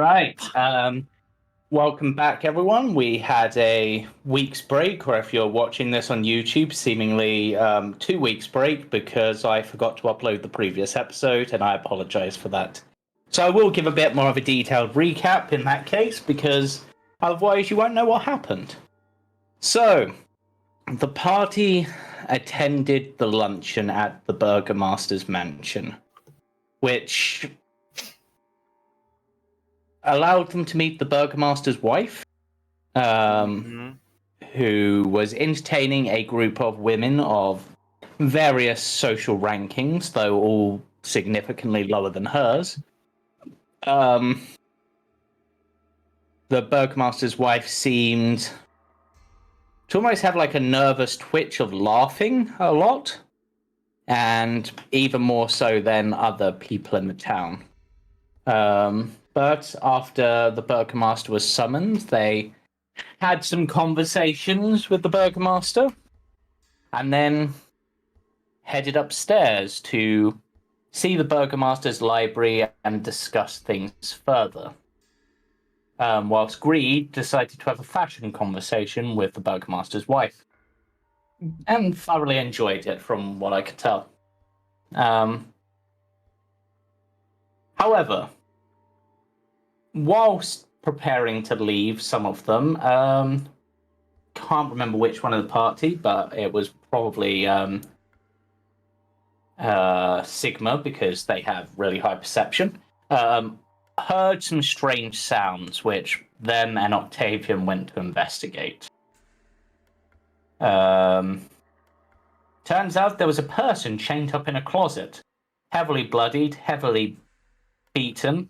right. Welcome back, everyone. We had a week's break, or if you're watching this on YouTube, seemingly 2 weeks break because I forgot to upload the previous episode, and I apologize for that. So I will give a bit more of a detailed recap in that case, because otherwise you won't know what happened. So, the party attended the luncheon at the Burgomaster's mansion, which allowed them to meet the Burgomaster's wife, who was entertaining a group of women of various social rankings, though all significantly lower than hers. The Burgomaster's wife seemed to almost have like a nervous twitch of laughing a lot, and even more so than other people in the town. But after the Burgomaster was summoned, they had some conversations with the Burgomaster, and then headed upstairs to see the Burgomaster's library and discuss things further. Whilst Greed decided to have a fashion conversation with the Burgomaster's wife, and thoroughly enjoyed it from what I could tell. However, whilst preparing to leave, some of them, can't remember which one of the party, but it was probably Sigma, because they have really high perception, heard some strange sounds, which them and Octavian went to investigate. Turns out there was a person chained up in a closet, heavily bloodied, heavily beaten,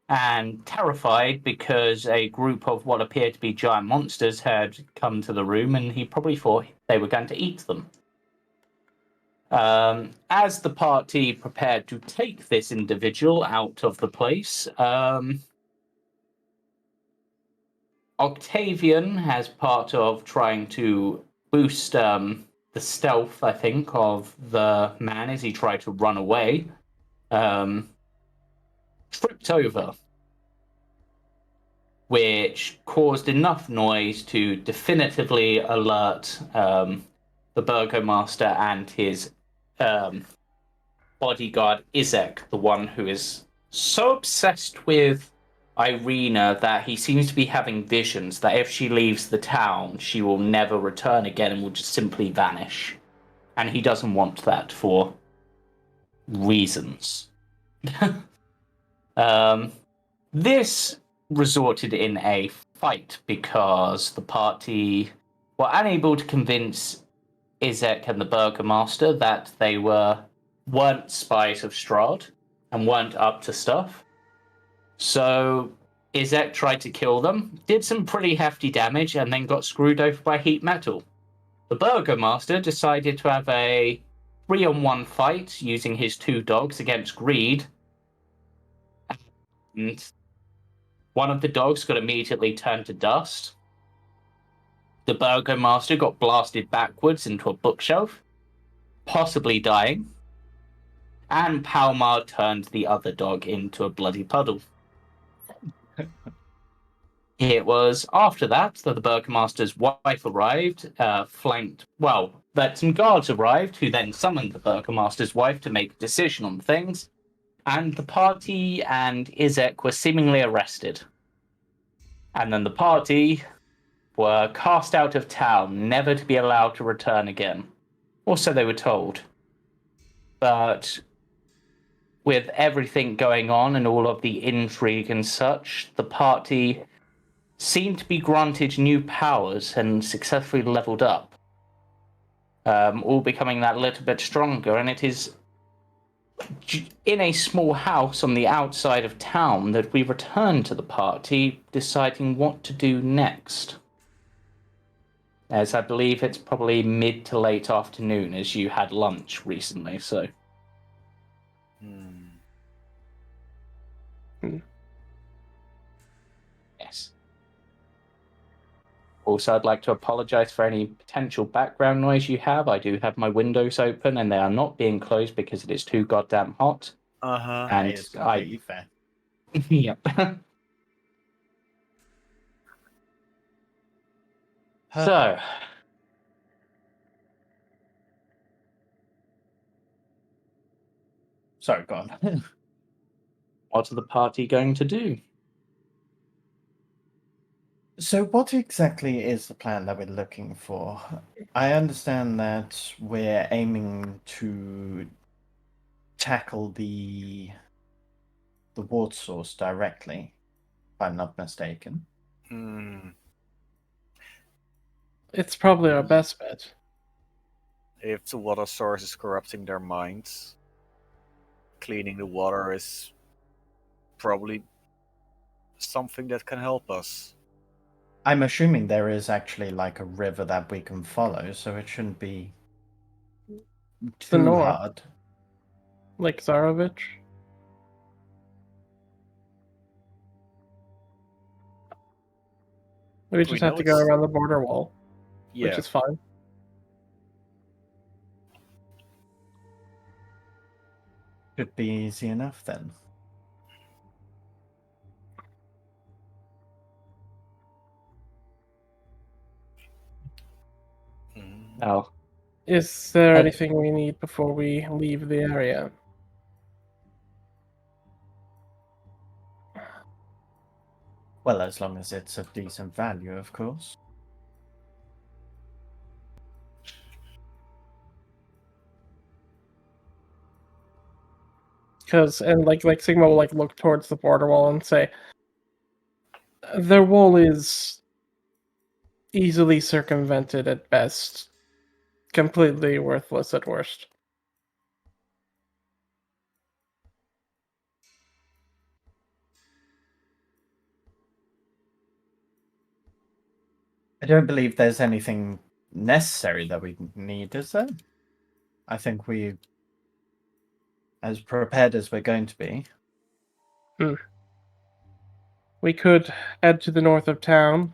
and terrified because a group of what appeared to be giant monsters had come to the room, and he probably thought they were going to eat them. As the party prepared to take this individual out of the place, Octavian, as part of trying to boost the stealth, I think, of the man as he tried to run away, tripped over, which caused enough noise to definitively alert the Burgomaster and his bodyguard Izek, the one who is so obsessed with Irina that he seems to be having visions that if she leaves the town, she will never return again and will just simply vanish. And he doesn't want that for reasons. This resulted in a fight because the party were unable to convince Izek and the Burgomaster that they weren't spies of Strahd and weren't up to stuff. So Izek tried to kill them, did some pretty hefty damage, and then got screwed over by heat metal. The Burgomaster decided to have a 3-on-1 fight using his 2 dogs against Greed, and one of the dogs got immediately turned to dust. The Burgomaster got blasted backwards into a bookshelf, possibly dying, and Palmar turned the other dog into a bloody puddle. It was after that that the Burgomaster's wife arrived, that some guards arrived, who then summoned the Burgomaster's wife to make a decision on things, and the party and Izek were seemingly arrested. And then the party were cast out of town, never to be allowed to return again. Or so they were told. But with everything going on and all of the intrigue and such, the party seemed to be granted new powers and successfully leveled up. All becoming that little bit stronger, and it is in a small house on the outside of town that we return to the party, deciding what to do next. As I believe it's probably mid to late afternoon, as you had lunch recently, so. Yes. Also, I'd like to apologize for any potential background noise you have. I do have my windows open, and they are not being closed because it is too goddamn hot. Uh-huh. And it's completely fair. Yep. So, sorry, go on. What are the party going to do? So what exactly is the plan that we're looking for? I understand that we're aiming to tackle the wart source directly, if I'm not mistaken. It's probably our best bet. If the water source is corrupting their minds, cleaning the water is probably something that can help us. I'm assuming there is actually like a river that we can follow, so it shouldn't be too north. hard. Like Zarovich? We just have to go around the border wall, which is fine. Should be easy enough then. Oh. Is there anything we need before we leave the area? Well, as long as it's of decent value, of course. Because like Sigma will look towards the border wall and say, their wall is easily circumvented at best, completely worthless at worst. I don't believe there's anything necessary that we need, is there? I think we, as prepared as we're going to be. We could head to the north of town,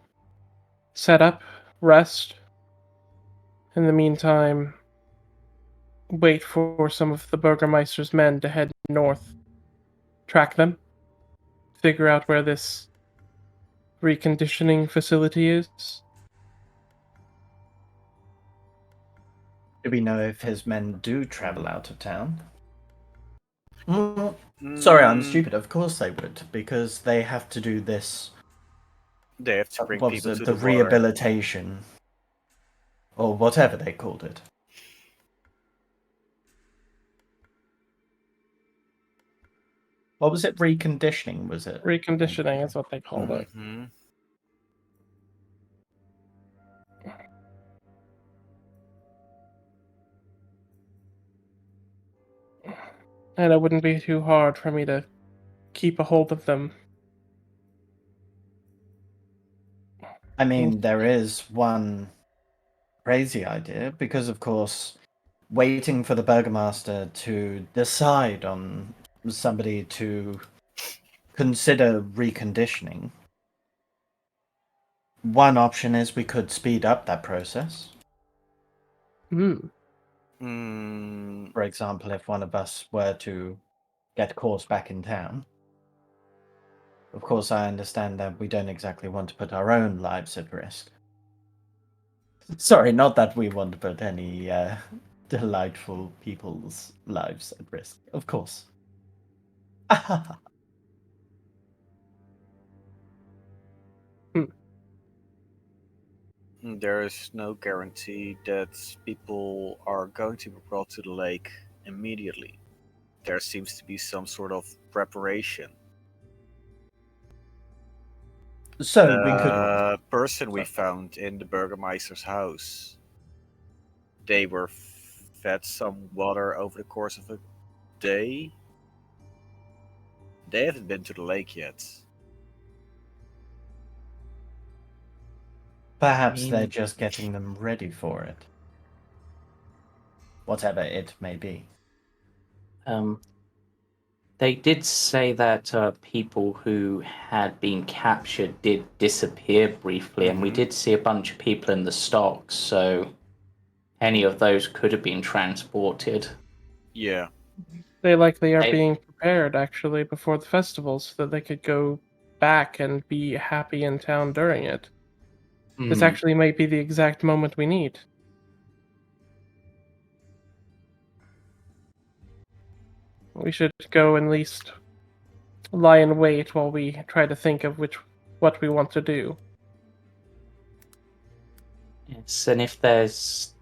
set up, rest. In the meantime, wait for some of the Burgermeister's men to head north, track them, figure out where this reconditioning facility is. Do we know if his men do travel out of town? Sorry, I'm stupid. Of course they would, because they have to do this. They have to bring what people was it, to the the water. rehabilitation, or whatever they called it. What was it? Reconditioning, was it? Reconditioning is what they called it. And it wouldn't be too hard for me to keep a hold of them. I mean, there is one crazy idea, because of course, waiting for the Burgomaster to decide on somebody to consider reconditioning. One option is we could speed up that process. For example, if one of us were to get caught back in town. Of course, I understand that we don't exactly want to put our own lives at risk. Sorry, not that we want to put any delightful people's lives at risk. Of course. There is no guarantee that people are going to be brought to the lake immediately. There seems to be some sort of preparation. So we could. The person we found in the Burgermeister's house, they were fed some water over the course of a day. They haven't been to the lake yet. Perhaps they're just getting them ready for it. Whatever it may be. They did say that people who had been captured did disappear briefly, and we did see a bunch of people in the stocks, so any of those could have been transported. Yeah. They likely are being prepared, actually, before the festival so that they could go back and be happy in town during it. This actually might be the exact moment we need. We should go and at least lie in wait while we try to think of what we want to do. Yes, and if there's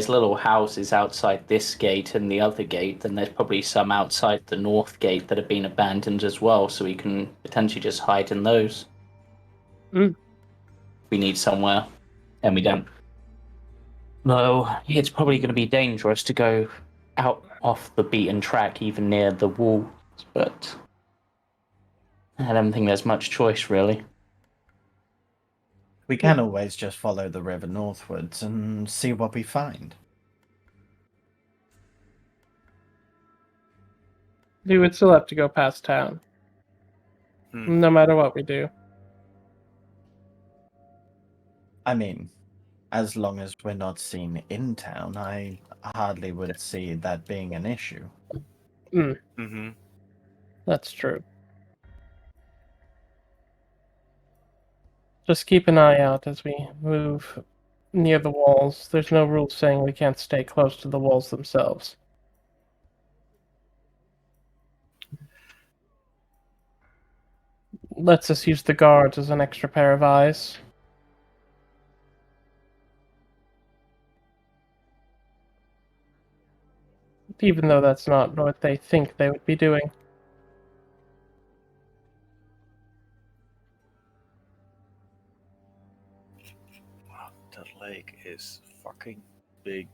little houses outside this gate and the other gate, then there's probably some outside the north gate that have been abandoned as well, so we can potentially just hide in those. We need somewhere, and we don't. No, it's probably going to be dangerous to go out off the beaten track, even near the walls, but I don't think there's much choice, really. We can always just follow the river northwards and see what we find. We would still have to go past town. No matter what we do. I mean, as long as we're not seen in town, I hardly would see that being an issue. That's true. Just keep an eye out as we move near the walls. There's no rule saying we can't stay close to the walls themselves. Lets us use the guards as an extra pair of eyes. Even though that's not what they think they would be doing. Wow, that lake is fucking big.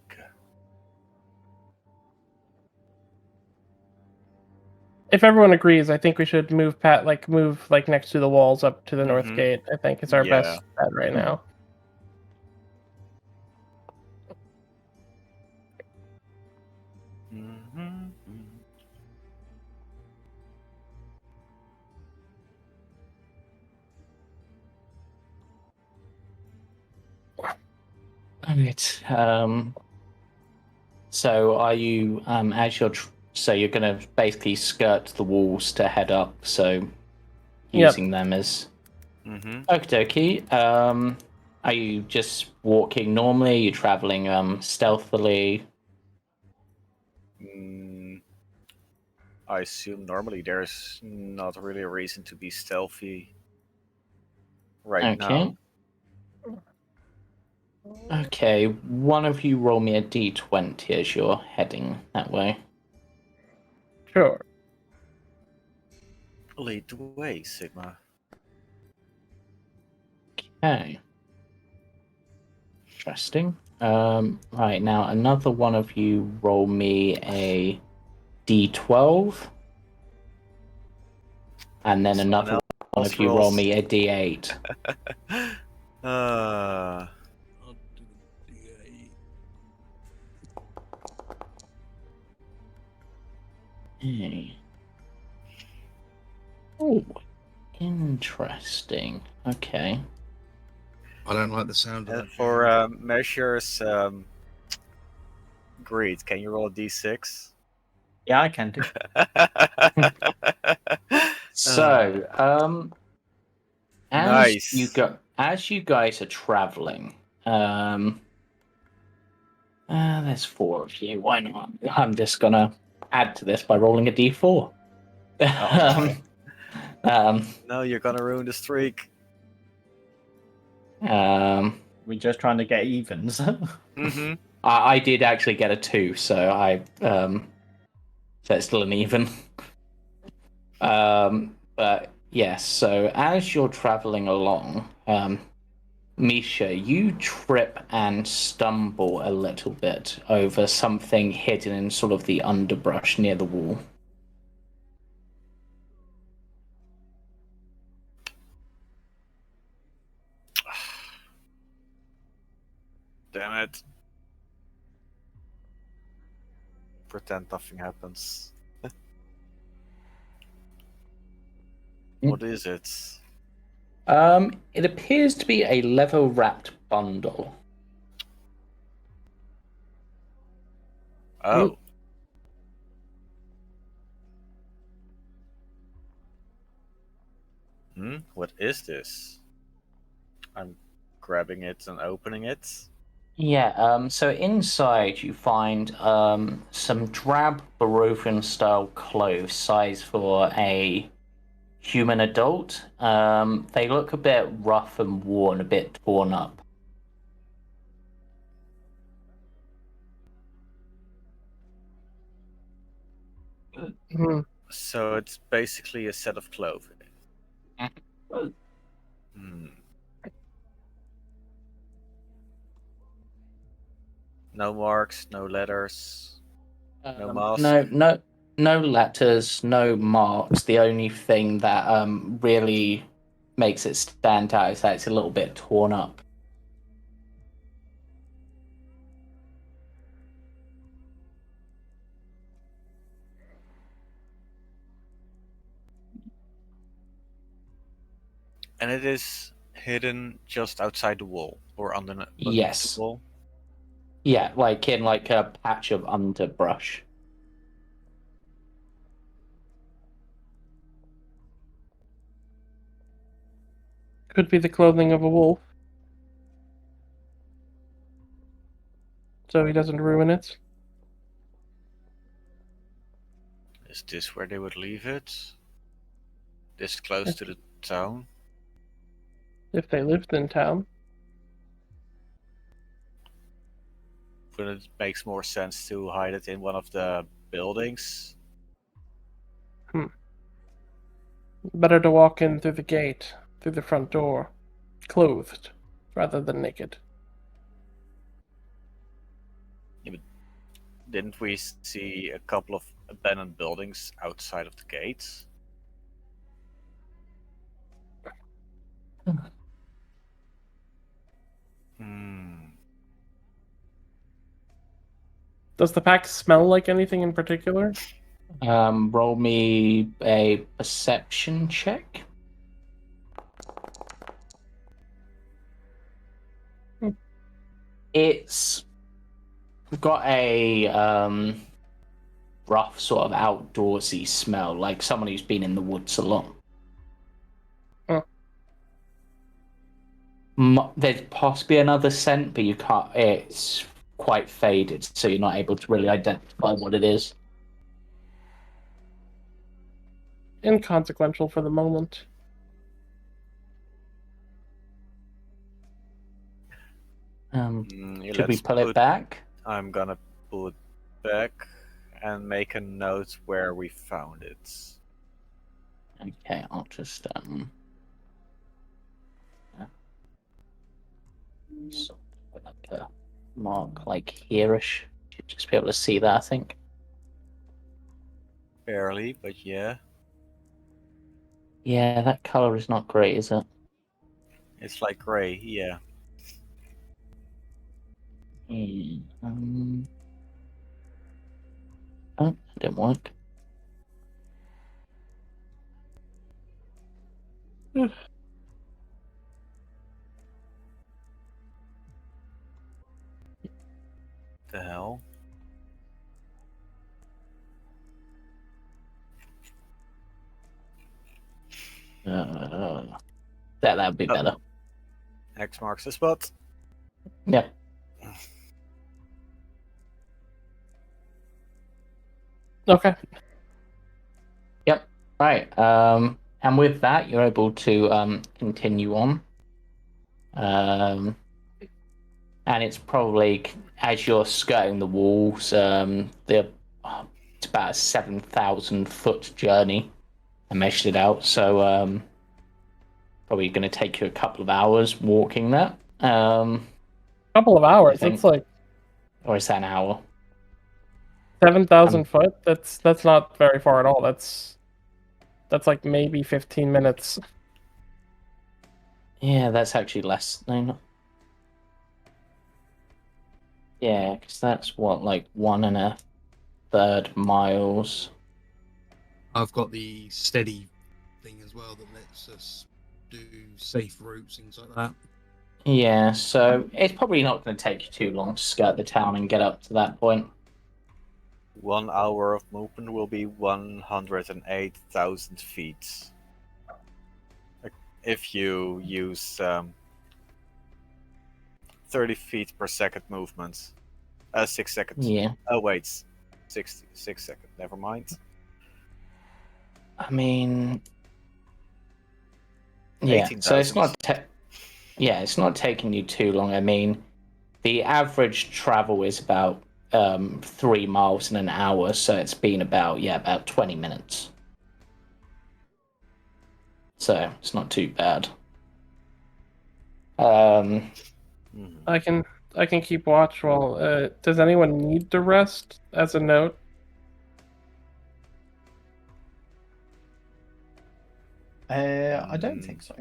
If everyone agrees, I think we should move next to the walls up to the north gate. I think it's our best bet right now. Alright. So are you so you're gonna basically skirt the walls to head up, so using them as okie dokie. Are you just walking normally? Are you traveling stealthily? I assume normally there's not really a reason to be stealthy right now. Okay, one of you roll me a d20 as you're heading that way. Sure. Lead the way, Sigma. Okay. Interesting. Right, now another one of you roll me a d12. And then another one of you roll me a d8. I'll do the Hey. Oh, interesting. Okay. I don't like the sound of And that. for measures greed, can you roll a d6? Yeah, I can do. So, nice. as you guys are traveling, there's 4 of you. Why not? I'm just gonna add to this by rolling a d4. No, you're gonna ruin the streak. We're just trying to get evens. I did actually get a 2, so so it's still an even. But yes, so as you're traveling along, Misha, you trip and stumble a little bit over something hidden in sort of the underbrush near the wall. Damn it. Pretend nothing happens. What is it? It appears to be a leather-wrapped bundle. Oh. What is this? I'm grabbing it and opening it. Yeah, so inside you find some drab Barovian style clothes, size for a human adult. They look a bit rough and worn, a bit torn up. Hmm. So it's basically a set of clothing. Hmm. No marks, no letters, no mask. No letters, no marks. The only thing that really makes it stand out is that it's a little bit torn up. And it is hidden just outside the wall or beneath Yes. the wall. Yeah, like in like a patch of underbrush. Could be the clothing of a wolf, so he doesn't ruin it. Is this where they would leave it? This close to the town? If they lived in town. But it makes more sense to hide it in one of the buildings. Better to walk in through the gate, through the front door, clothed, rather than naked. Didn't we see a couple of abandoned buildings outside of the gates? Hmm. Does the pack smell like anything in particular? Roll me a perception check. Hmm. It's got a rough sort of outdoorsy smell, like someone who's been in the woods a lot. Huh. There's possibly another scent, but you can't. It's quite faded, so you're not able to really identify what it is. Inconsequential for the moment. Should we pull it back? I'm gonna pull it back and make a note where we found it. Okay, I'll just sort of like a mark like here-ish. Should just be able to see that, I think. Barely, but yeah. Yeah, that color is not great, is it? It's like gray, yeah. Oh, it didn't work. The hell? That would be better. X marks the spot. Yep. Okay. Yep. Right. And with that, you're able to continue on. And it's probably as you're skirting the walls, it's about a 7,000-foot journey. I measured it out, so probably going to take you a couple of hours walking that. Couple of hours. think- That's like Or is that an hour? 7,000 foot. That's not very far at all. That's like maybe 15 minutes. Yeah, that's actually less. No, not. Yeah, because that's what, like 1.33 miles. I've got the steady thing as well that lets us do safe routes, things like that. Yeah, so it's probably not going to take you too long to skirt the town and get up to that point. 1 hour of movement will be 108,000 feet. If you use 30 feet per second movement. 6 seconds. Yeah. Oh wait, 6 seconds. Never mind. I mean, yeah. So it's 18,000. not. It's not taking you too long. I mean, the average travel is about 3 miles in an hour, so it's been about 20 minutes. So it's not too bad. Mhm. I can keep watch while. Does anyone need to rest? As a note. I don't think so.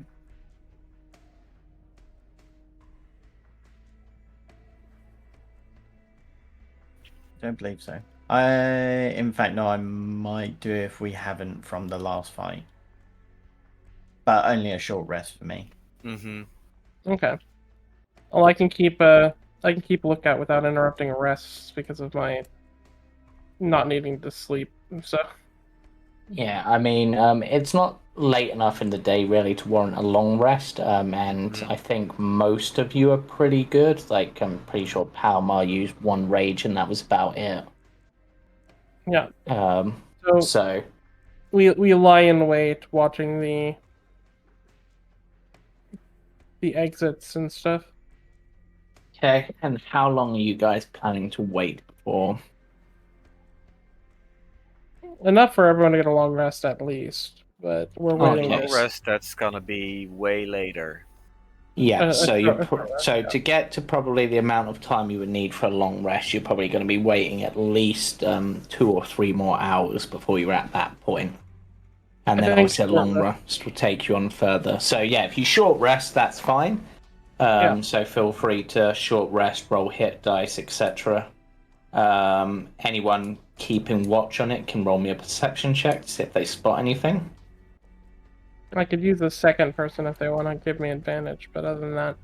Don't believe so. In fact, no, I might do if we haven't from the last fight. But only a short rest for me. Mm-hmm. Okay. Well, I can keep a lookout without interrupting rests because of my not needing to sleep. So Yeah, I mean, it's not late enough in the day really to warrant a long rest, and Mhm. I think most of you are pretty good. Like, I'm pretty sure Palmar used one rage, and that was about it. yeah. Um, So so we lie in wait, watching the exits and stuff. okay, and how long are you guys planning to wait for? Enough for everyone to get a long rest at least. But we're waiting. Okay. Long rest, that's gonna be way later. Yeah, A so short rest, so yeah. to get to probably the amount of time you would need for a long rest, you're probably going to be waiting at least 2 or 3 more hours before you're at that point. And I then think obviously a short long rest. rest will take you on further. So yeah, if you short rest, that's fine. Yeah. So feel free to short rest, roll hit dice, etc. Anyone keeping watch on it can roll me a perception check to see if they spot anything. I could use a second person if they want to give me advantage, but other than that,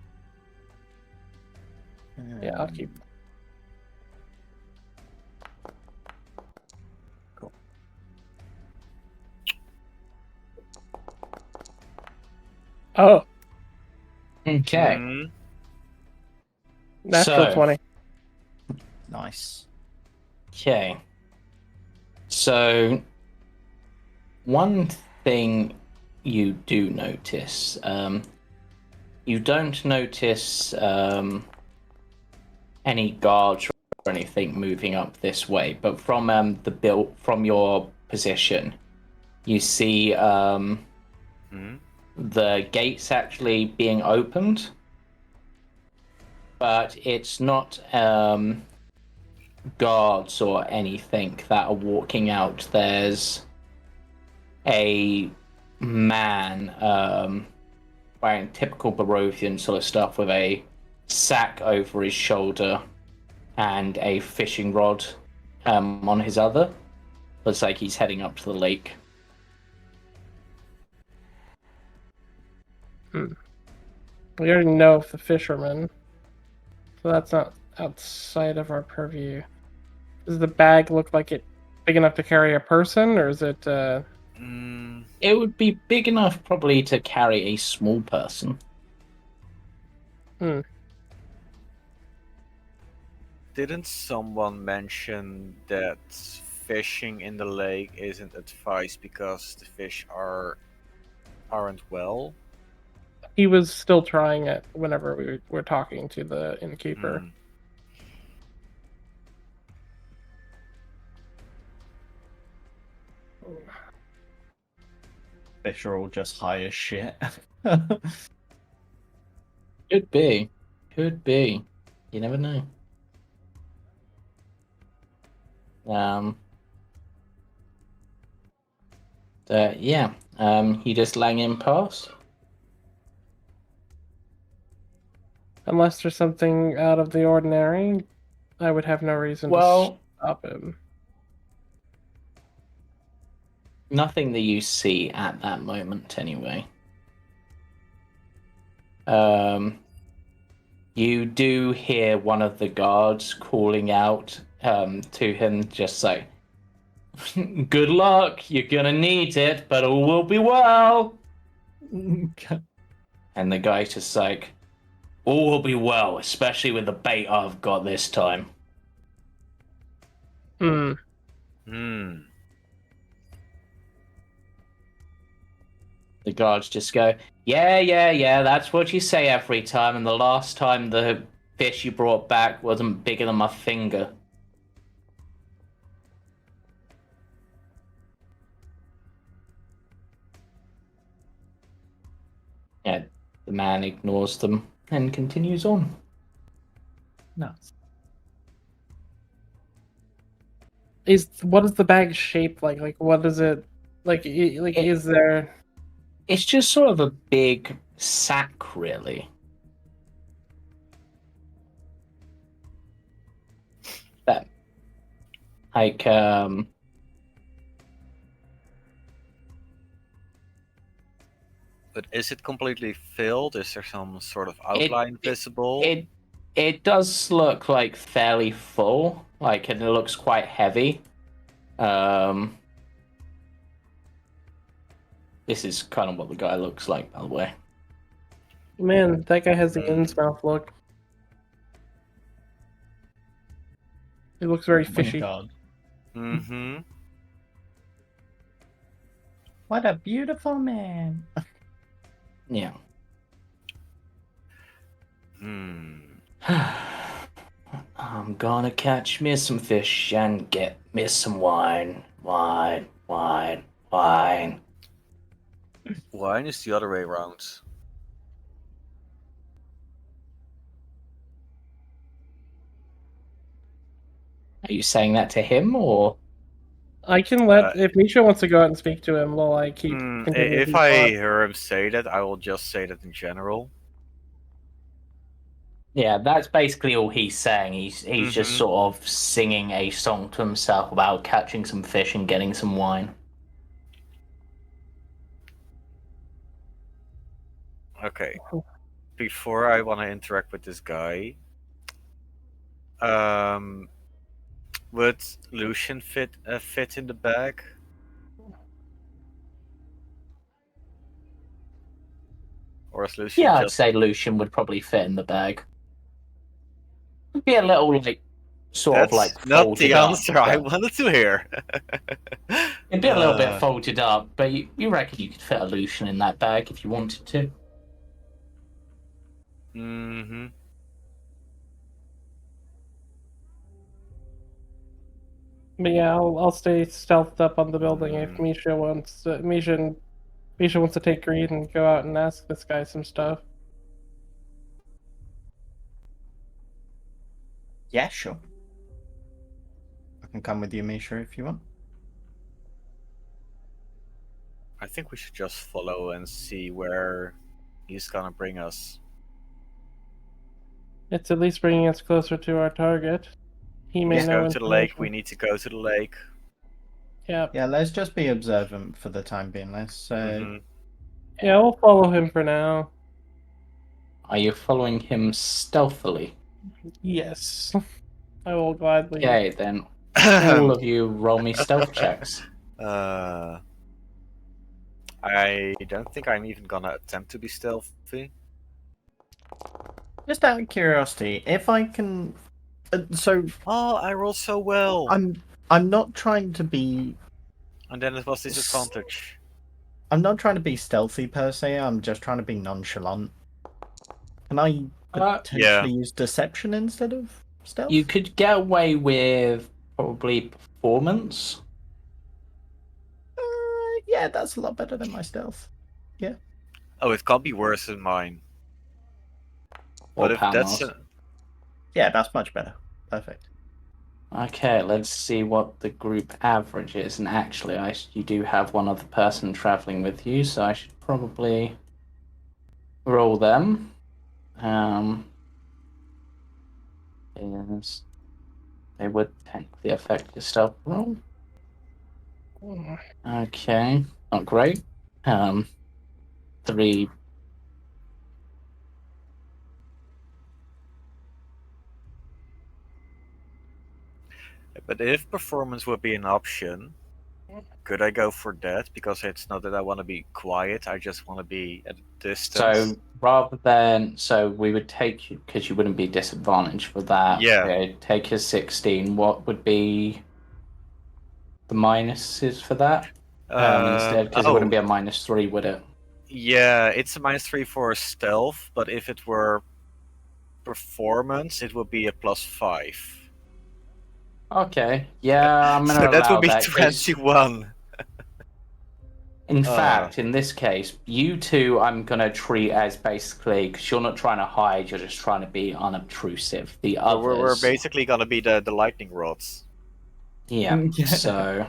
yeah, I'll keep. Cool. Oh, Okay. Mhm. natural So- 20. Nice. Okay. So, one thing you do notice, you don't notice any guards or anything moving up this way, but from from your position, you see Mhm. the gates actually being opened, but it's not guards or anything that are walking out. There's a man wearing typical Barovian sort of stuff with a sack over his shoulder and a fishing rod on his other. Looks like he's heading up to the lake. We already know of the fisherman, so that's not outside of our purview. Does the bag look like it big enough to carry a person, or is it? Mm, It would be big enough probably to carry a small person. didn't someone mention that fishing in the lake isn't advised because the fish aren't well? He was still trying it whenever we were talking to the innkeeper. Hmm. Fish are all just high as shit. Could be. Could be. You never know. You just lang in past. Unless there's something out of the ordinary, I would have no reason Well, to stop him. nothing that you see at that moment, anyway. You do hear one of the guards calling out to him, just like, "Good luck. You're gonna need it, but all will be well." And the guy's just like, All will be well, especially with the bait I've got this time. Hmm. Hmm. The guards just go, yeah, that's what you say every time, and the last time the fish you brought back wasn't bigger than my finger. Yeah, the man ignores them and continues on. Nuts. What is the bag shaped like? Like, what is it? Like, is there? It's just sort of a big sack, really. That, like, But is it completely filled? Is there some sort of outline visible? it does look like fairly full, like, and it looks quite heavy. This is kind of what the guy looks like, by the way. Man, that guy has the Innsmouth look. He looks very Oh my fishy. God. Mm-hmm. What a beautiful man. Yeah. Hmm. I'm gonna catch me some fish and get me some wine. Wine. Wine is the other way around. Are you saying that to him, or? I can let if Misha wants to go out and speak to him while I keep. continuing If the I plot. hear him say that, I will just say that in general. Yeah, that's basically all he's saying. He's just Mhm. sort of singing a song to himself about catching some fish and getting some wine. Okay. Before I want to interact with this guy, would Lucian fit in the bag? Or is Lucian Yeah, I'd just say Lucian would probably fit in the bag. It'd be a little like sort of like That's not folded the up. answer I But wanted to hear. it'd be a little bit folded up, but you reckon you could fit a Lucian in that bag if you wanted to? Mm-hmm. But yeah, I'll stay stealthed up on the building if Misha wants. Misha wants to take Greed and go out and ask this guy some stuff. Yeah, sure. I can come with you, Misha, if you want. I think we should just follow and see where he's gonna bring us. It's at least bringing us closer to our target. He may Yeah. know Go to the lake. information. We need to go to the lake. Yeah. Yeah, let's just be observant for the time being. Let's Mhm. Yeah, we'll follow him for now. Are you following him stealthily? Yes. I will gladly. Okay, then all of you roll me stealth checks. I don't think I'm even gonna attempt to be stealthy. just out of curiosity, if I can. So Oh, I rolled so well. I'm not trying to be. And then it was disadvantage. I'm not trying to be stealthy per se. I'm just trying to be nonchalant. Can I potentially use deception instead of stealth? You could get away with probably performance. Yeah, that's a lot better than my stealth. Yeah. Oh, it can't be worse than mine. Or But if that's Palmas. Yeah, that's much better. Perfect. Okay, let's see what the group average is. And actually, you do have one other person traveling with you, so I should probably roll them. Yes, they would technically affect your stealth roll. Okay, not great. 3. But if performance would be an option, Could I go for that? Because it's not that I want to be quiet. I just want to be at a distance. So rather than we would take you because you wouldn't be disadvantaged for that. Yeah. Okay, take your 16. What would be the minuses for that? Instead, because it wouldn't be a -3, would it? Yeah, it's a -3 for stealth, but if it were performance, it would be a +5. Okay, yeah, I'm gonna So that allow would be that. 21. In fact, in this case, you two I'm going to treat as basically, because you're not trying to hide, you're just trying to be unobtrusive. The others... We're basically gonna be the lightning rods. Yeah, so...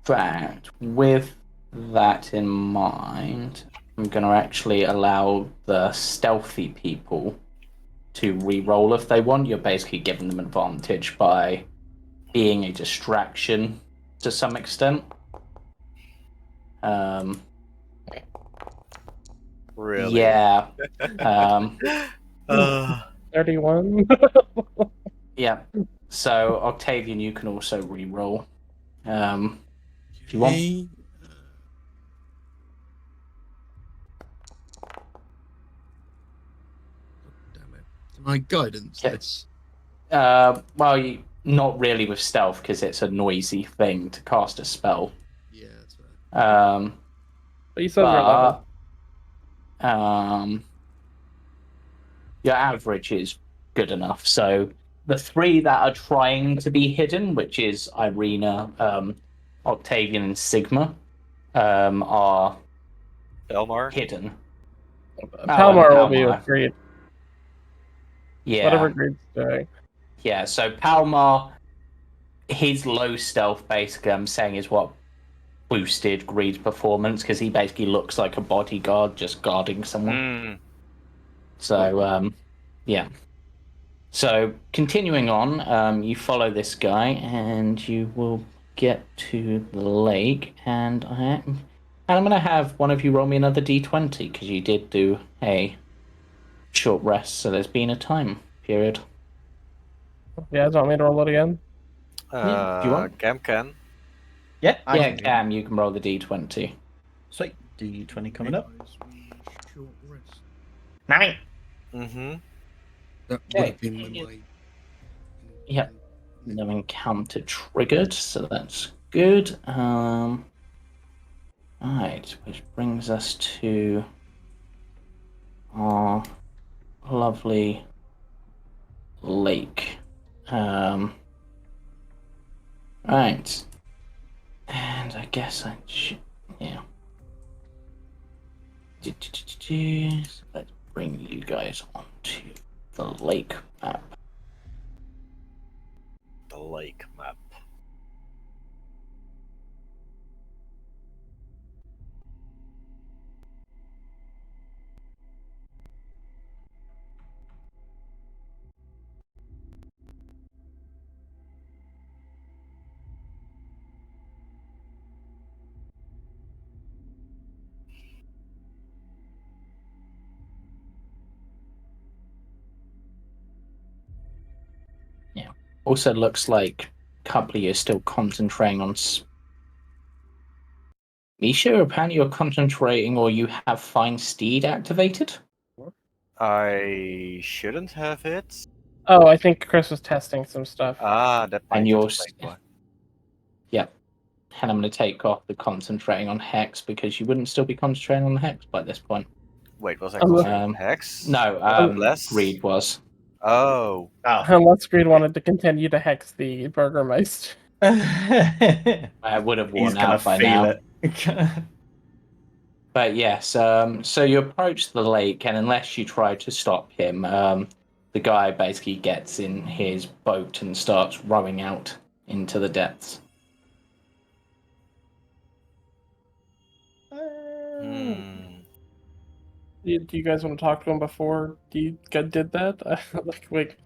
fact, with that in mind, I'm going to actually allow the stealthy people to re-roll if they want. You're basically giving them advantage by being a distraction to some extent. Really? Yeah. 31. Yeah. So Octavian, you can also re-roll. If you want. Okay. God damn it. Can I guidance Yeah. this? Well, not really with stealth because it's a noisy thing to cast a spell. Yeah, that's fair. But you said your level. Your average is good enough. So the three that are trying to be hidden, which is Irina, Octavian, and Sigma, are Elmar? hidden. Palmar will be Palmar. with Greed. Yeah. Whatever Greed's doing. Yeah, so Palmar, his low stealth, basically, I'm saying, is what boosted Greed's performance, because he basically looks like a bodyguard just guarding someone. So, yeah. So, continuing on, you follow this guy, and you will get to the lake, and I'm going to have one of you roll me another d20, because you did do a short rest, so there's been a time period. Yeah, do you want me to roll it again? Yeah, do you want? Gam can. Yeah, I Yeah, can do Cam, you can roll the d20. Sweet. D20 coming up. Short rest. 9. Mm-hmm. That Okay. would have been when my. Yep. No encounter triggered, so that's good. Right, which brings us to our lovely lake. Right. And I guess I should, yeah. So let's bring you guys onto the lake map. The lake map. Yeah. Also looks like a couple of you are still concentrating on Misha. Apparently you're concentrating, or you have Fine Steed activated. I shouldn't have it. Oh, I think Chris was testing some stuff. That And might you're explain why. Yep. And I'm going to take off the concentrating on Hex, because you wouldn't still be concentrating on the Hex by this point. Wait, was I Um, considering Hex? No, Bless? Greed was. Oh. Unless Greed wanted to continue to hex the Burgermeister. I would have worn He's gonna out by feel now. it. But yes, so you approach the lake, and unless you try to stop him, the guy basically gets in his boat and starts rowing out into the depths. Do you guys want to talk to him before you did that? Like,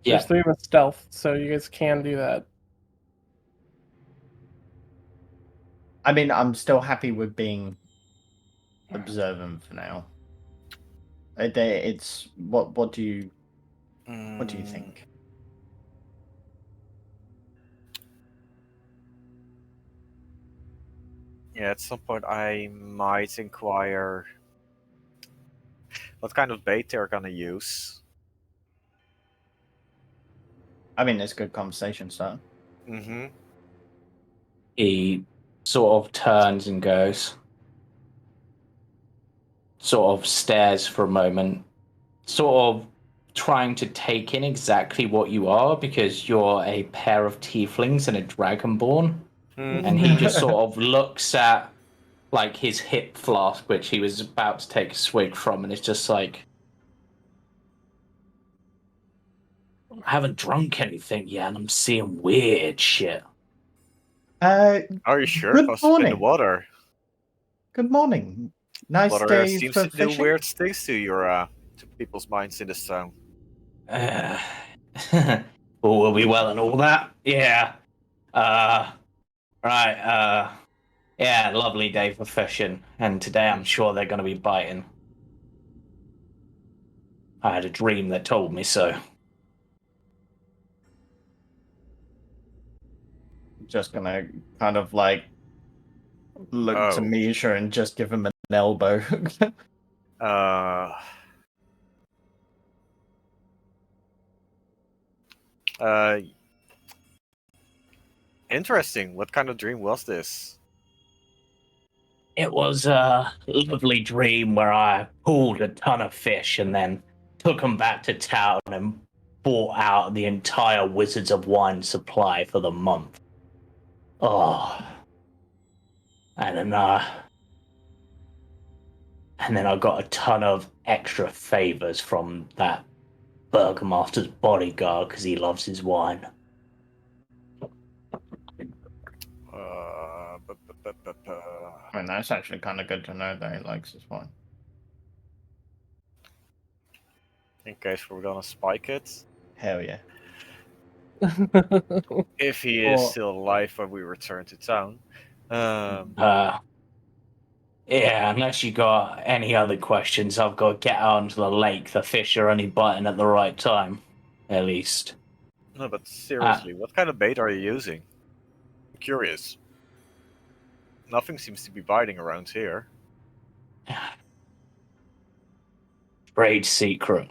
Yeah. there's 3 with stealth, so you guys can do that. I mean, I'm still happy with being observant for now. It's what do you think? Yeah, at some point I might inquire what kind of bait they're gonna use. I mean, it's good conversation starter. Mm-hmm. He sort of turns and goes, sort of stares for a moment, sort of trying to take in exactly what you are because you're a pair of tieflings and a dragonborn. And he just sort of looks at like his hip flask, which he was about to take a swig from, and it's just like, I haven't drunk anything yet, and I'm seeing weird shit. Are you sure? Good Because in the morning. water, Good morning. Nice water day seems for to do fishing. weird things to your to people's minds in this town. All will be well and all that. Yeah. Right. Yeah, lovely day for fishing, and today I'm sure they're going to be biting. I had a dream that told me so. Just gonna kind of like look to Oh. Misha and just give him an elbow. Uh, uh, Interesting. What kind of dream was this? It was a lovely dream where I pulled a ton of fish and then took them back to town and bought out the entire Wizards of Wine supply for the month. Oh, and then I got a ton of extra favors from that Burgomaster's bodyguard because he loves his wine. I mean, that's actually kind of good to know that he likes his wine. In case we're gonna spike it. Hell yeah. If he is Or- still alive when we return to town. Yeah, unless you got any other questions, I've got to get out onto the lake. The fish are only biting at the right time, at least. No, but seriously, what kind of bait are you using? I'm curious. Nothing seems to be biting around here. Trade secret.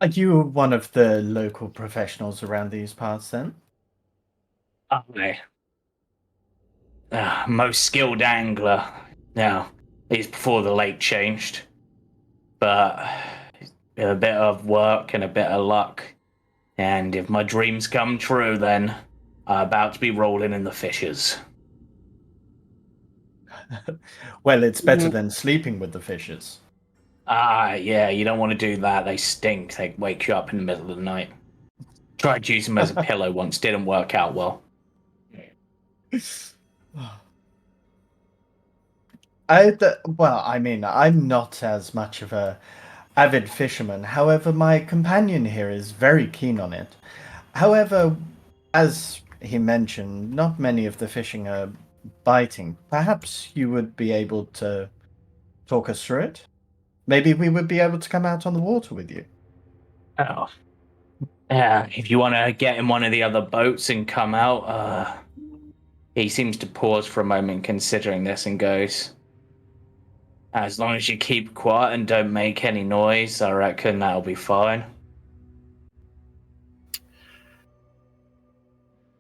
Are you one of the local professionals around these parts then? I most skilled angler. Now, it's before the lake changed, but with a bit of work and a bit of luck, and if my dreams come true, then I'm about to be rolling in the fishes. Well, it's better than sleeping with the fishes. Yeah, you don't want to do that. They stink. They wake you up in the middle of the night. Tried to use them as a pillow once, didn't work out well. Well, I mean, I'm not as much of a avid fisherman. However, my companion here is very keen on it. However, as he mentioned, not many of the fishing are biting. Perhaps you would be able to talk us through it? Maybe we would be able to come out on the water with you. Oh. Yeah, if you want to get in one of the other boats and come out, he seems to pause for a moment considering this and goes, as long as you keep quiet and don't make any noise, I reckon that'll be fine.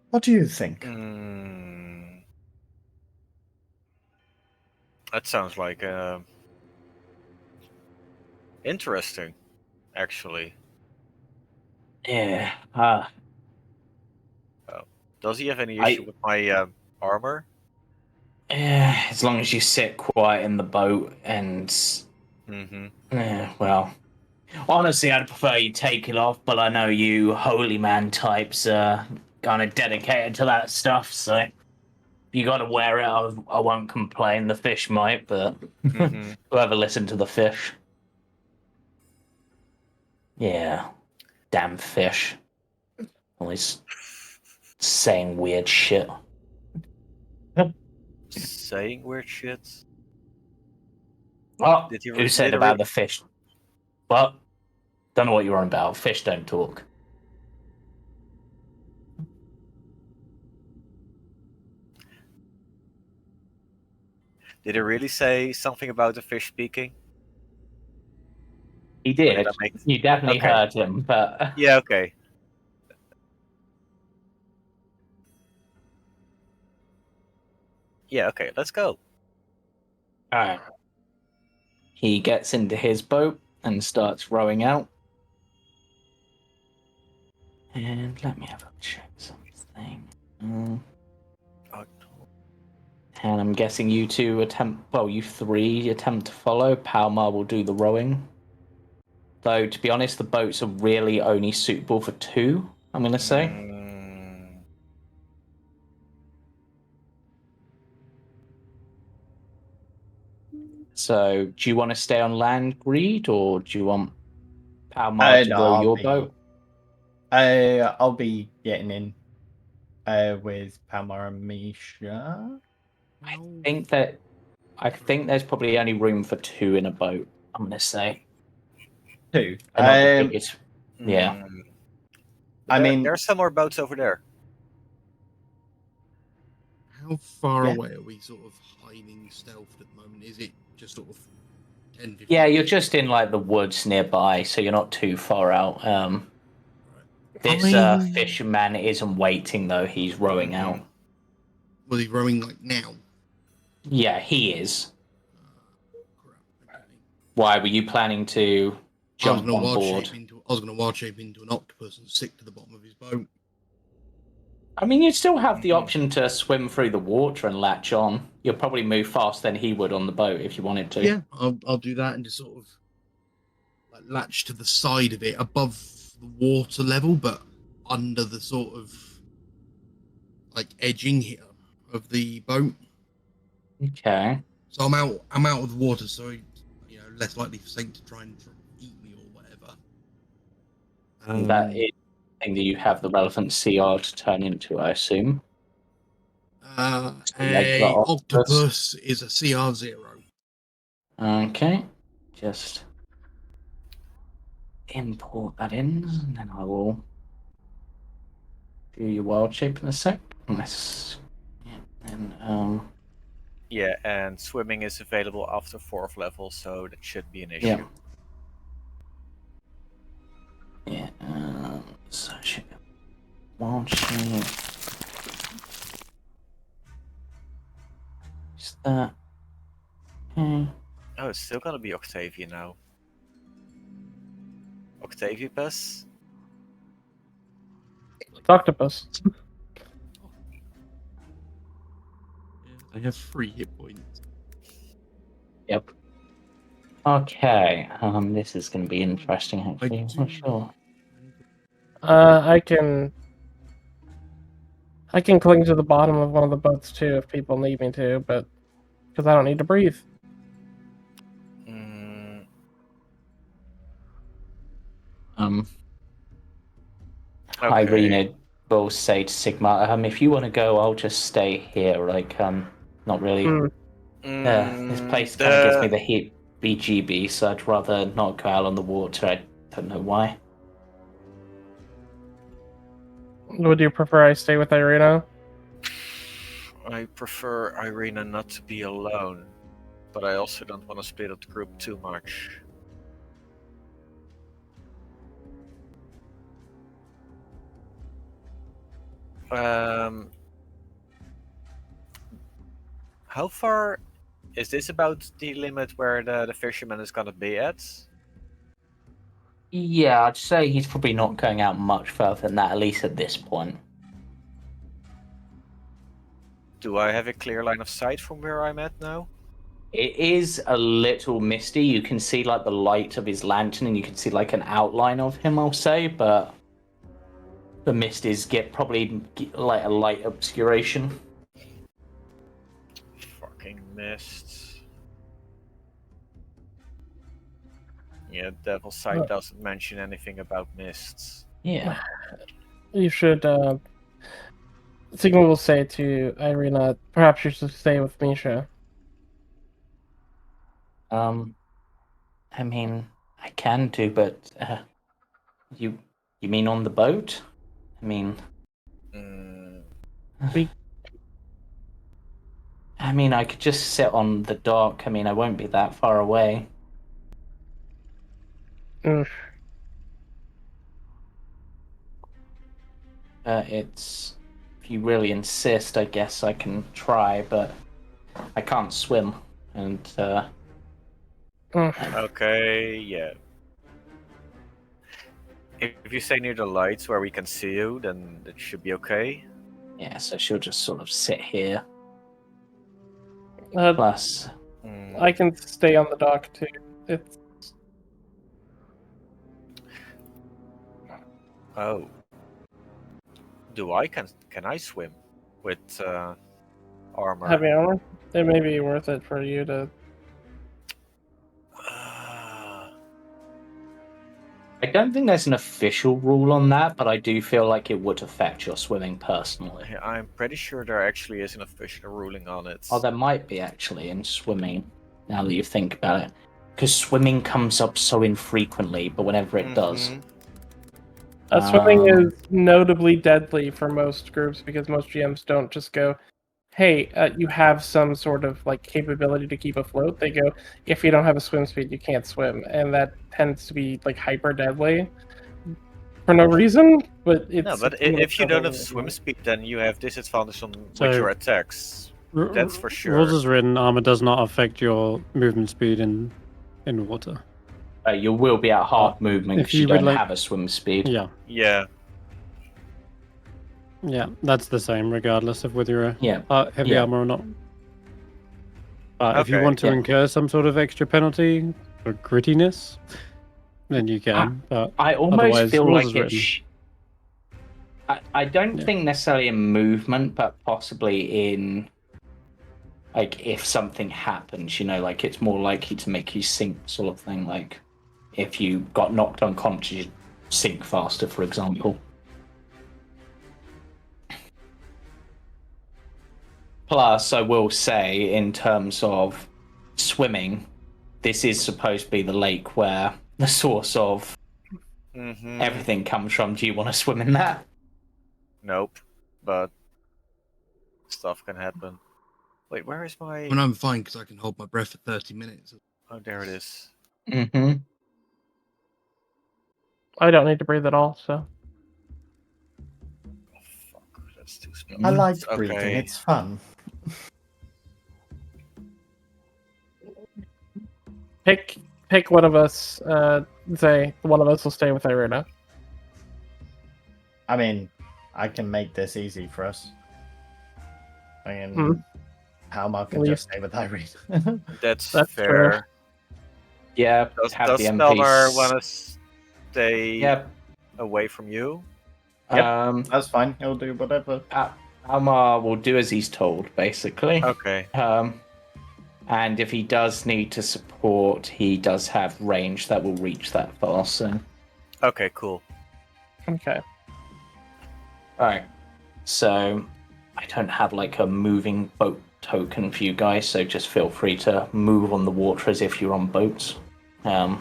What do you think? That sounds like interesting, actually. Yeah, Does he have any issue with my armor? as long as you sit quiet in the boat and, well, honestly, I'd prefer you take it off, but I know you holy man types are kind of dedicated to that stuff, so if you got to wear it, I won't complain. The fish might, but whoever listened to the fish. Yeah, damn fish. Always saying weird shit. Saying weird shit? Well, Did he who said about the fish? Well, don't know what you're on about. Fish don't talk. Did he really say something about the fish speaking? He Or did did. I make... You definitely Okay. heard him, but Yeah, okay. Yeah, okay, let's go. alright. He gets into his boat and starts rowing out. And let me have a check something. Oh, And I'm guessing you two you three attempt to follow. Palmar will do the rowing. Though, to be honest, the boats are really only suitable for two, I'm going to say. So, do you want to stay on land, Greed, or do you want Palmar to No, row your boat? I'll be getting in with Palmar and Misha. I think there's probably only room for two in a boat, I'm going to say. Two. They're not the biggest. Yeah. I mean, there are some more boats over there. How far Yeah. away are we sort of hiding stealth at the moment? Is it just sort of 10, 15? Yeah, you're just in like the woods nearby, so you're not too far out. This fisherman isn't waiting though; he's rowing out. Was he rowing like now? Yeah, he is. Crap. Okay. Why were you planning to jump on board? I was going to wild shape into an octopus and stick to the bottom of his boat. I mean, you'd still have the option to swim through the water and latch on. You'll probably move faster than he would on the boat if you wanted to. Yeah, I'll do that and just sort of like latch to the side of it above the water level, but under the sort of like edging here of the boat. Okay. So I'm out of the water, so less likely for Saint to try and eat me or whatever. That is the thing that you have the relevant CR to turn into, I assume. A octopus is a CR0. Okay. Just import that in, and then I will do your wild shape in a sec. Yeah, and swimming is available after 4th level, so that should be an issue. Yeah. Yeah. So wild shape. Is that okay? Oh, it's still gonna be Octavian now. Octavipus? Octopus. I have 3 hit points. Yep. Okay. This is going to be interesting. Actually, I'm not sure. I can cling to the bottom of one of the boats too if people need me to, but because I don't need to breathe. Okay. Irina will say to Sigma, if you want to go, I'll just stay here. Like, not really. This place kind of gives me the heat BGB, so I'd rather not go out on the water. I don't know why. Would you prefer I stay with Irina? I prefer Irina not to be alone, but I also don't want to split up the group too much. How far is this about the limit where the fisherman is gonna be at? Yeah, I'd say he's probably not going out much further than that, at least at this point. Do I have a clear line of sight from where I'm at now? It is a little misty. You can see like the light of his lantern, and you can see like an outline of him, I'll say, but the mist is probably like a light obscuration. Fucking mist. Yeah, Devil's Sight doesn't mention anything about mists. Yeah. You should. Sigma will say to Irina, perhaps you should stay with Misha. I mean, I can do, but you mean on the boat? I mean, I mean, I could just sit on the dock. I mean, I won't be that far away. Mm. It's... If you really insist, I guess I can try, but I can't swim. And, Okay, yeah. If you stay near the lights where we can see you, then it should be okay. yeah, so she'll just sort of sit here. Uh, Plus, Mm, I can stay on the dock too. It's Oh. Can I swim with armor? heavy armor. It may be worth it for you to. I don't think there's an official rule on that, but I do feel like it would affect your swimming personally. I'm pretty sure there actually is an official ruling on it. Oh, there might be actually in swimming, now that you think about it. Because swimming comes up so infrequently, but whenever it does. Mhm. Swimming is notably deadly for most groups because most GMs don't just go, "Hey, you have some sort of like capability to keep afloat." They go, "If you don't have a swim speed, you can't swim," and that tends to be like hyper deadly for no reason. But it's No, but if you don't have swim speed, then you have disadvantage on So- with your attacks. That's for sure. Rules as written, armor does not affect your movement speed in water. You will be at half movement if because you you would don't like- have a swim speed. Yeah, Yeah. yeah, that's the same regardless of whether you're Yeah. heavy Yeah. armor or not. If you Okay, want to yeah. incur some sort of extra penalty or grittiness, then you can. But I almost Otherwise, feel rules like as it. written. I don't Yeah. think necessarily in movement, but possibly in like if something happens, like it's more likely to make you sink, sort of thing. Like if you got knocked unconscious, you'd sink faster, for example. Plus, I will say, in terms of swimming, this is supposed to be the lake where the source of Mm-hmm. everything comes from. Do you want to swim in that? Nope. But stuff can happen. Wait, where is my? I mean, I'm fine because I can hold my breath for 30 minutes. Oh, there it is. Mm-hmm. I don't need to breathe at all, so Oh, fuck, that's too spelled. I like Okay. breathing. It's fun. pick one of us. Say one of us will stay with Irina. I mean, I can make this easy for us. I mean, Hmm. Halmar can Leave. just stay with Irene. That's That's fair. fair. Yeah, Does have the Spellmer MPs. want to stay Yep. away from you? Yep. That's fine. He'll do whatever. Almar will do as he's told, basically. Okay. And if he does need to support, he does have range that will reach that far. So, Okay, cool. Okay. all right. So, I don't have like a moving boat token for you guys, so just feel free to move on the water as if you're on boats. Yeah.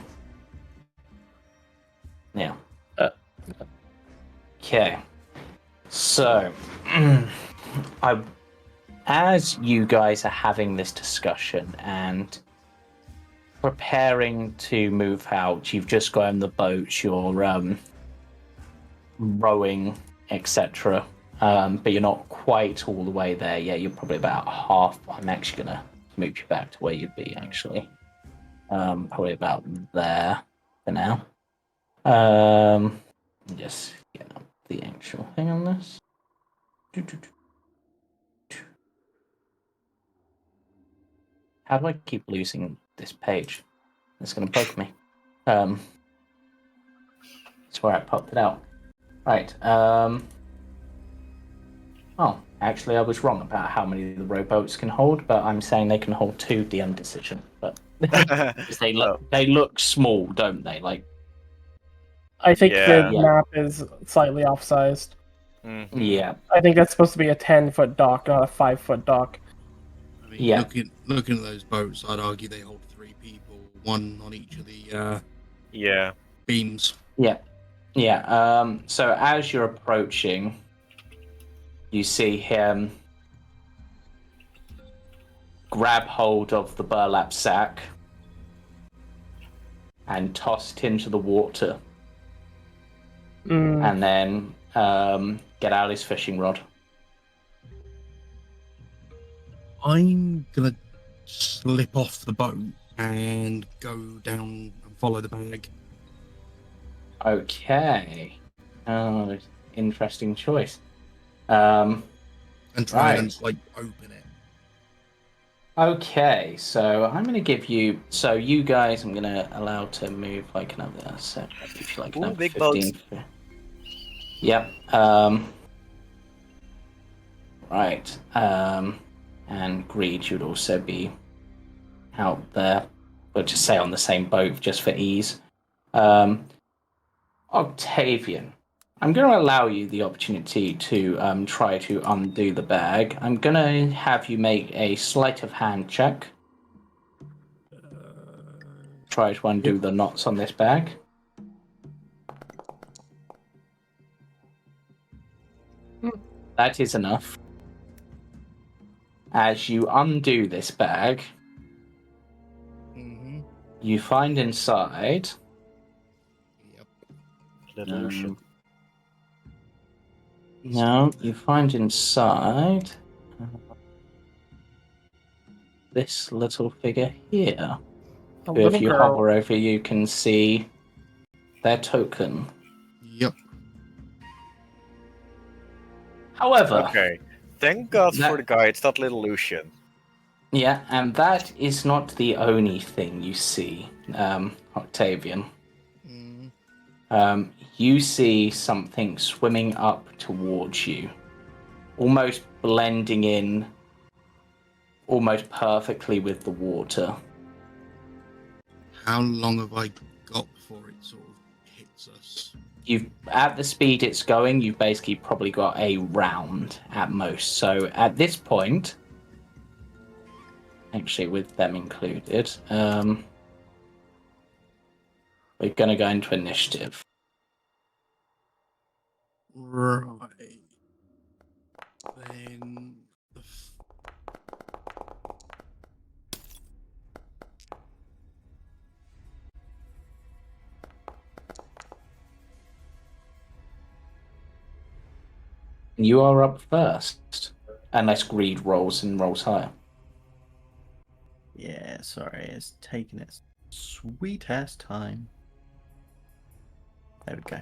Okay. So, as you guys are having this discussion and preparing to move out, you've just got on the boat, you're rowing, etc. But you're not quite all the way there yet. You're probably about half. I'm actually gonna move you back to where you'd be actually. Probably about there for now. Just get up the actual thing on this. How do I keep losing this page? It's gonna bug me. That's where I popped it out. Right. Oh, actually, I was wrong about how many the rowboats can hold, but I'm saying they can hold 2 DM decision. But 'cause they look small, don't they? Like, I think Yeah. the map is slightly off-sized. Mhm. yeah, I think that's supposed to be a 10-foot dock, not a 5-foot dock. I mean, Yeah. looking at those boats, I'd argue they hold 3 people, one on each of the Yeah. beams. yeah. So as you're approaching, you see him grab hold of the burlap sack and toss it into the water, and then get out his fishing rod. I'm gonna slip off the boat and go down and follow the bag. Okay. Oh, interesting choice. And try and Right. like open it. Okay, so I'm going to give you. So you guys, I'm going to allow to move like another. So if you like Ooh, another big 15. Yep. Right. And Greed should also be out there, but just say on the same boat just for ease. Octavian, I'm going to allow you the opportunity to try to undo the bag. I'm going to have you make a sleight of hand check. Try to undo the knots on this bag. That is enough. As you undo this bag, Mm-hmm. you find inside. Yep. Little Lucian. No, you find inside this little figure here. A Who, if little you girl. hover over, you can see their token. Yep. However, Okay. Thank God That- for the guy. It's not little Lucian. yeah, and that is not the only thing you see, Octavian. Mm. You see something swimming up towards you, almost blending in almost perfectly with the water. How long have I got before it sort of hits us? You've at the speed it's going, you've basically probably got a round at most. So at this point, actually with them included, we're going to go into initiative. Right. Then the You are up first, unless Greed rolls and rolls higher. Yeah, sorry, it's taking its sweet ass time. There we go.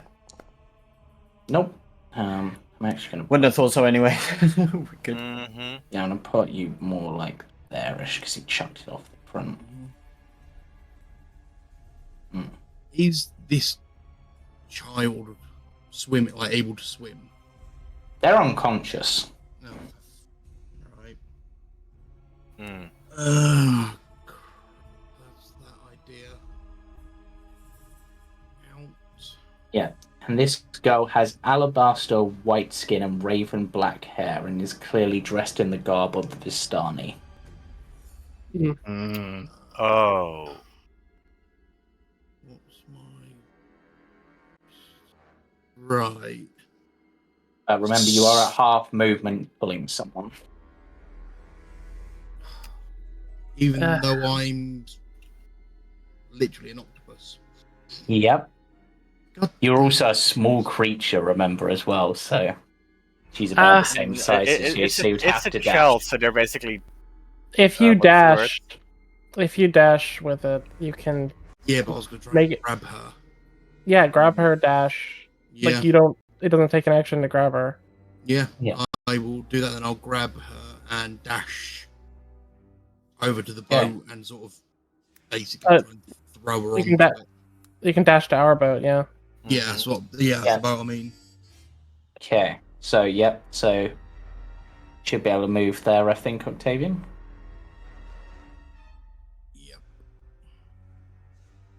Nope. I'm actually going to. Wouldn't have thought so anyway. We're good. Mm-hmm. Yeah, I'm going to put you more like there-ish because he chucked it off the front. is this child swimming, like able to swim? They're unconscious. No. Right. Mm. That's that idea. Out. Yeah. And this girl has alabaster white skin and raven black hair and is clearly dressed in the garb of the Vistani. Mm. Oh. What's my right? Remember, you are at half movement pulling someone. Even though I'm literally an octopus. Yep. God. You're also a small creature, remember, as well, so she's about the same size as you, so you'd have It's to a dash. child, so they're basically. If you what's the word? dash with it, you can Yeah, but I was gonna try Make and it- grab her. grab her, dash. Yeah. Like you don't. It doesn't take an action to grab her. Yeah. Yeah. I will do that, and I'll grab her and dash over to the Yeah. boat and sort of basically try and throw her you on. can You can dash to our boat. Yeah. Yeah, that's what. Yeah, that's Yeah. the boat. I mean, Okay, so yep, so should be able to move there, I think, Octavian. yep.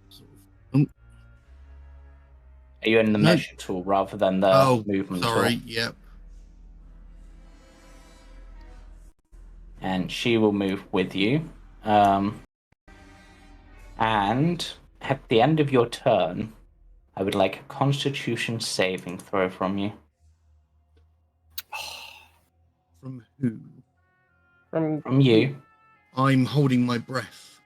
Sort of. Are you in the No. measure tool rather than the Oh, movement sorry. tool? Yep. And she will move with you. And at the end of your turn, I would like a Constitution saving throw from you. From who? From From you. I'm holding my breath.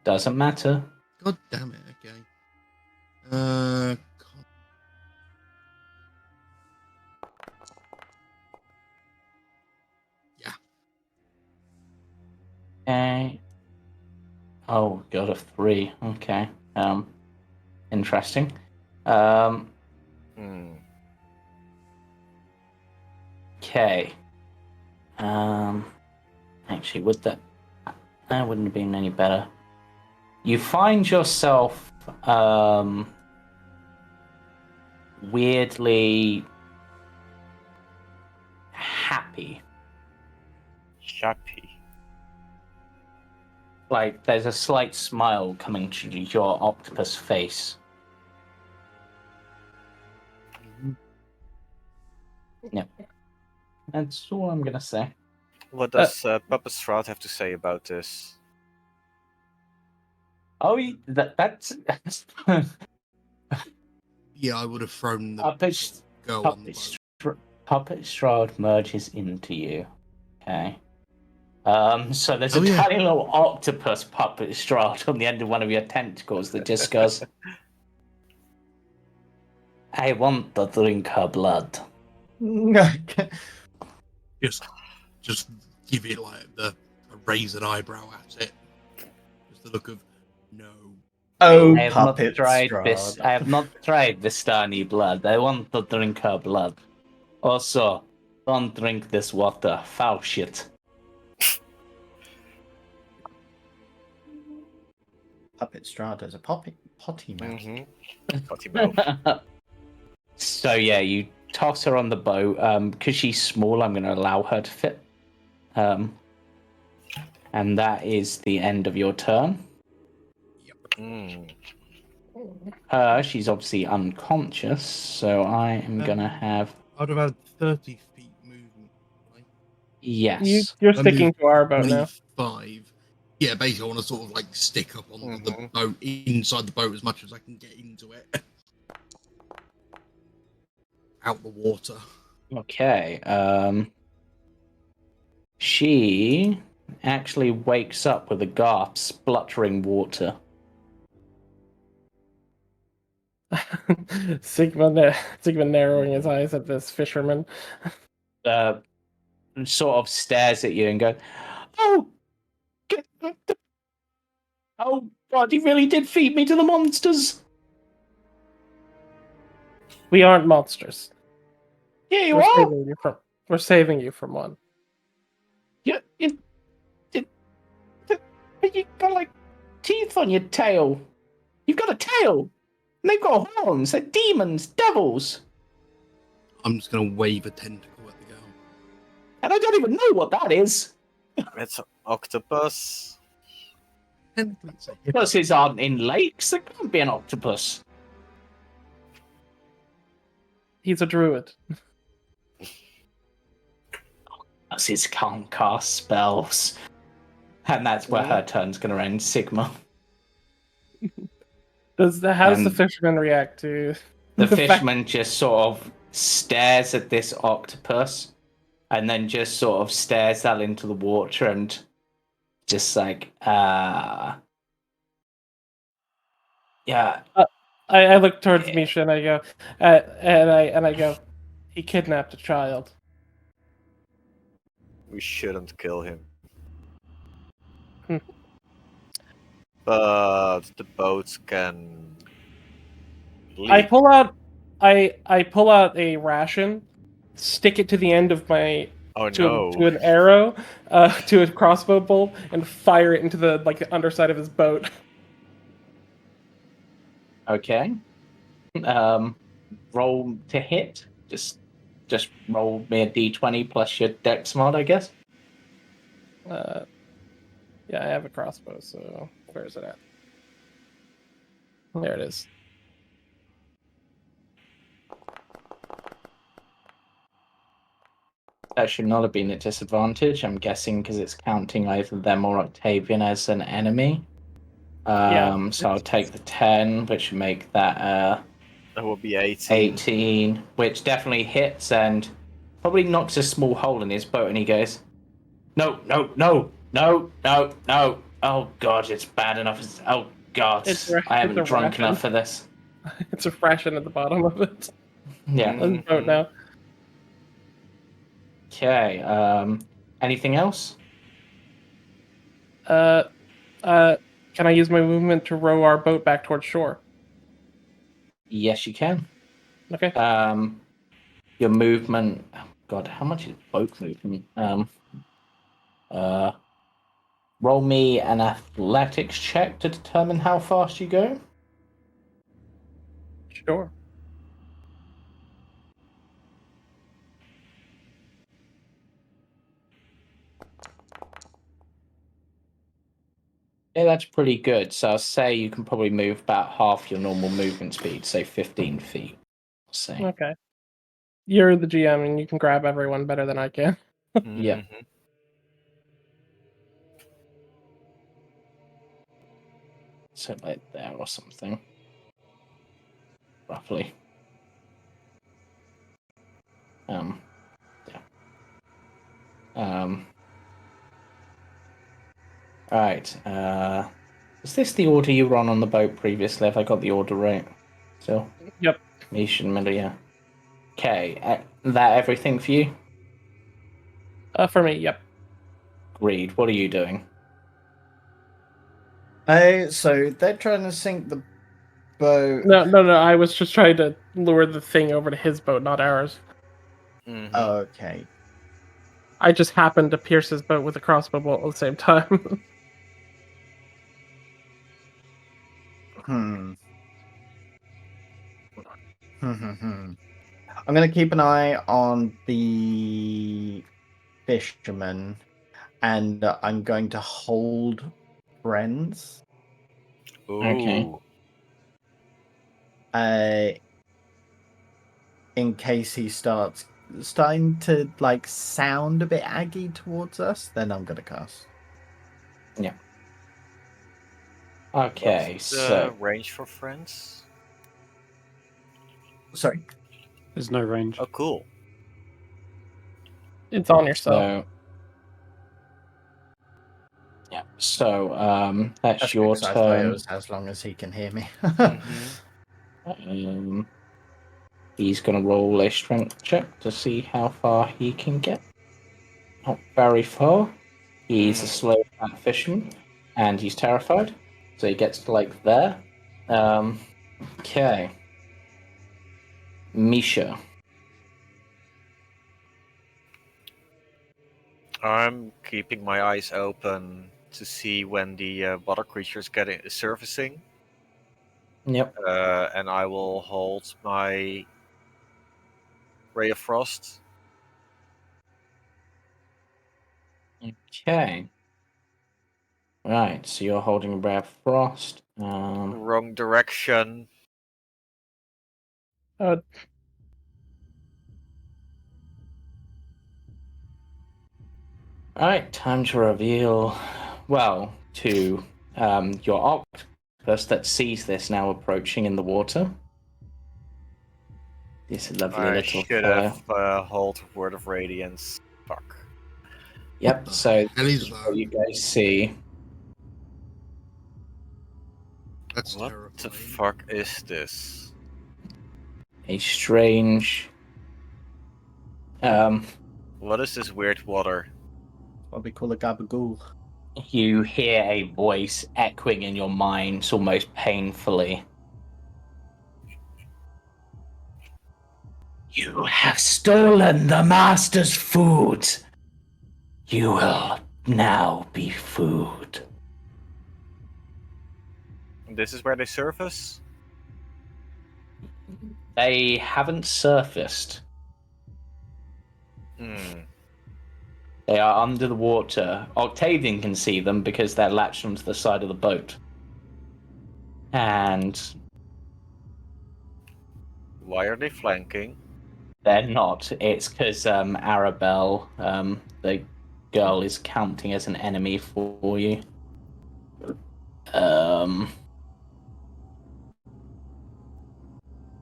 Doesn't matter. God damn it. Okay. Yeah. Okay. Oh, got a 3. Okay. Interesting. Okay. Actually, would that wouldn't have been any better. You find yourself weirdly happy. Happy. Like there's a slight smile coming to your octopus face. Yep. That's all I'm gonna say. What does Papa Strahd have to say about this? Oh, that's Yeah, I would have thrown the Puppet girl on the boat. Strahd merges into you. Okay. So there's a Oh, yeah. tiny little octopus Puppet Strahd on the end of one of your tentacles that just goes, I want to drink her blood. Just give it like a raised eyebrow at it. Just the look of no. Oh, I have not Puppet tried Strahd. this. I have not tried Vistani blood. I want to drink her blood. Also, don't drink this water. Foul shit. Puppet Strahd has a potty mouth. Potty mouth. So yeah, you toss her on the boat. Because she's small, I'm going to allow her to fit. And that is the end of your turn. She's obviously unconscious, so I am going to have... I'd have had 30 feet movement. Right? Yes. You're I sticking moved to our boat now. 25. Yeah, basically, I want to sort of like stick up on the boat, inside the boat as much as I can get into it. Out the water. Okay. She actually wakes up with a gasp, spluttering water. Sigma narrowing his eyes at this fisherman. Sort of stares at you and goes, "Oh, oh God! He really did feed me to the monsters." We aren't monsters. Yeah, you We're are. saving you from one. You got like teeth on your tail. You've got a tail. And they've got horns. They're demons, devils. I'm just going to wave a tentacle at the girl. And I don't even know what that is. It's an octopus. Octopuses aren't in lakes. There can't be an octopus. He's a druid. Octopuses can't cast spells. And that's where her turn's going to end, Sigma. How does the fisherman react to the fact- fisherman just sort of stares at this octopus and then just sort of stares out into the water and just like, yeah. I look towards Misha and I go, and I go, he kidnapped a child. We shouldn't kill him. But the boats can leak. I pull out a ration, stick it to the end of my to an arrow, to a crossbow bolt, and fire it into the underside of his boat. Okay. Roll to hit. Just roll me a d20 plus your dex mod, I guess. Yeah, I have a crossbow, so where is it at? There it is. That should not have been a disadvantage, I'm guessing, because it's counting either them or Octavian as an enemy. So I'll take the 10, which would make that that would be 18. Which definitely hits and probably knocks a small hole in his boat, and he goes, No, No. Oh god, it's bad enough. Oh god, It's I haven't a drunk ration. enough for this. It's a ration at the bottom of it. Yeah. On the boat now. Okay. Anything else? Uh, can I use my movement to row our boat back towards shore? Yes, you can. Okay. Your movement. Oh god, how much is boat movement? Roll me an athletics check to determine how fast you go. Sure. Yeah, that's pretty good. So I'll say you can probably move about half your normal movement speed, say 15 feet. I'll say. Okay. You're the GM and you can grab everyone better than I can. Yeah. So like there or something. Roughly. Yeah. Alright. Is this the order you were on the boat previously? Have I got the order right? So Yep. Misha and Miller, yeah. Okay. That everything for you? For me, yep. Reed, what are you doing? So they're trying to sink the boat. No. I was just trying to lure the thing over to his boat, not ours. Okay. I just happened to pierce his boat with a crossbow bolt at the same time. Hmm. I'm gonna keep an eye on the fisherman, and I'm going to hold friends. Okay. In case he starting to like sound a bit aggy towards us, then I'm gonna cast. Yeah. Okay, What's so the range for friends? Sorry. There's no range. Oh, cool. It's on yourself. so yeah, so that's That's your because I thought it turn. was as long as he can hear me. He's gonna roll a strength check to see how far he can get. Not very far. He's a slow fat fisherman, and he's terrified, so he gets to like there. Okay, Misha. I'm keeping my eyes open to see when the water creatures get surfacing, Yep. and I will hold my ray of frost. Okay. Right. So you're holding Rare Frost. Wrong direction. Uh, Alright, time to reveal, well, to your octopus that sees this now approaching in the water. This lovely I little should fellow. have hold Word of Radiance. Fuck. Yep, so hell this is is what that? you guys see. That's What terrifying. the fuck is this? A strange... What is this weird water? What we call a gabagool. you hear a voice echoing in your mind almost painfully. You have stolen the master's food. You will now be food. This is where they surface? They haven't surfaced. They are under the water. Octavian can see them because they're latched onto the side of the boat. And Why are they flanking? they're not. It's because Arabelle, the girl, is counting as an enemy for you.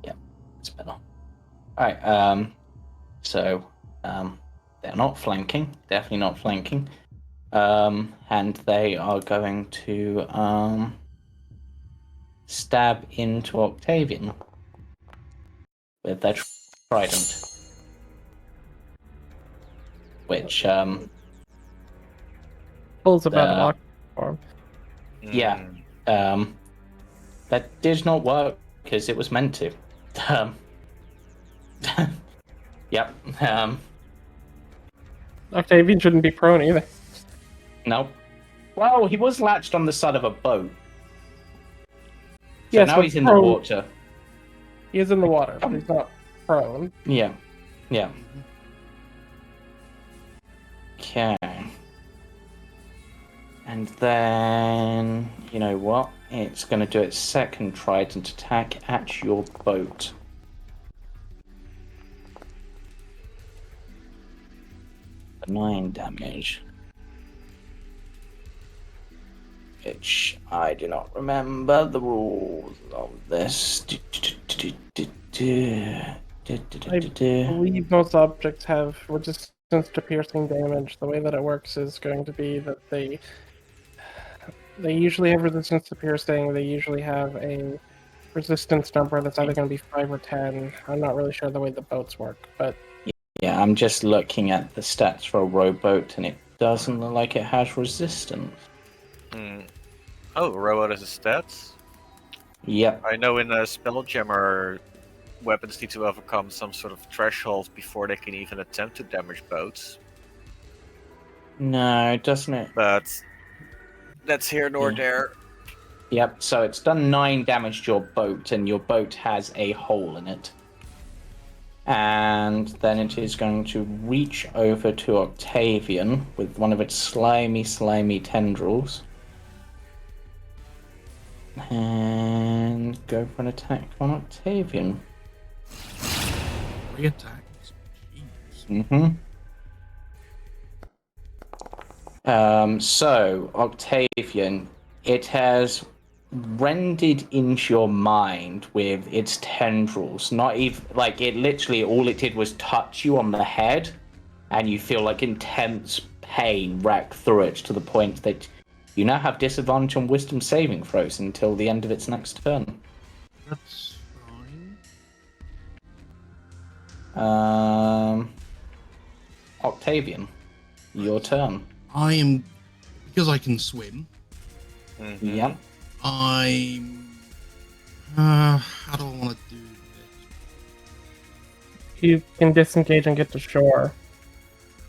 Yeah, it's better. Alright, so they're not flanking. Definitely not flanking. And they are going to stab into Octavian with their trident. Which, Pulls about Uh, block form. Yeah. That did not work because it was meant to. Um, yep. Octavian shouldn't be prone either. No. Well, he was latched on the side of a boat. So Yes, now but he's in the prone- water. He is in the water, but he's not prone. Yeah. Yeah. Okay. And then, you know what? It's going to do its second trident attack at your boat. For 9 damage. Which I do not remember the rules of this. I believe most objects have resistance to piercing damage. The way that it works is going to be that they usually have resistance to piercing. They usually have a resistance number that's either going to be 5 or 10. I'm not really sure the way the boats work, but Yeah, I'm just looking at the stats for a rowboat, and it doesn't look like it has resistance. Oh, robot has a stats? Yep. I know in Spelljammer, weapons need to overcome some sort of threshold before they can even attempt to damage boats. No, doesn't it? But that's here nor Yeah. there. Yep, so it's done 9 damage to your boat, and your boat has a hole in it. And then it is going to reach over to Octavian with one of its slimy tendrils. And go for an attack on Octavian. 3 attacks. Jeez. So, Octavian, it has rendered into your mind with its tendrils. Not even like it literally all it did was touch you on the head, and you feel like intense pain rack through it to the point that you now have disadvantage on wisdom saving throws until the end of its next turn. That's fine. Octavian, your turn. I am, because I can swim, Yep. I'm. How do I want to do this? you can disengage and get to shore.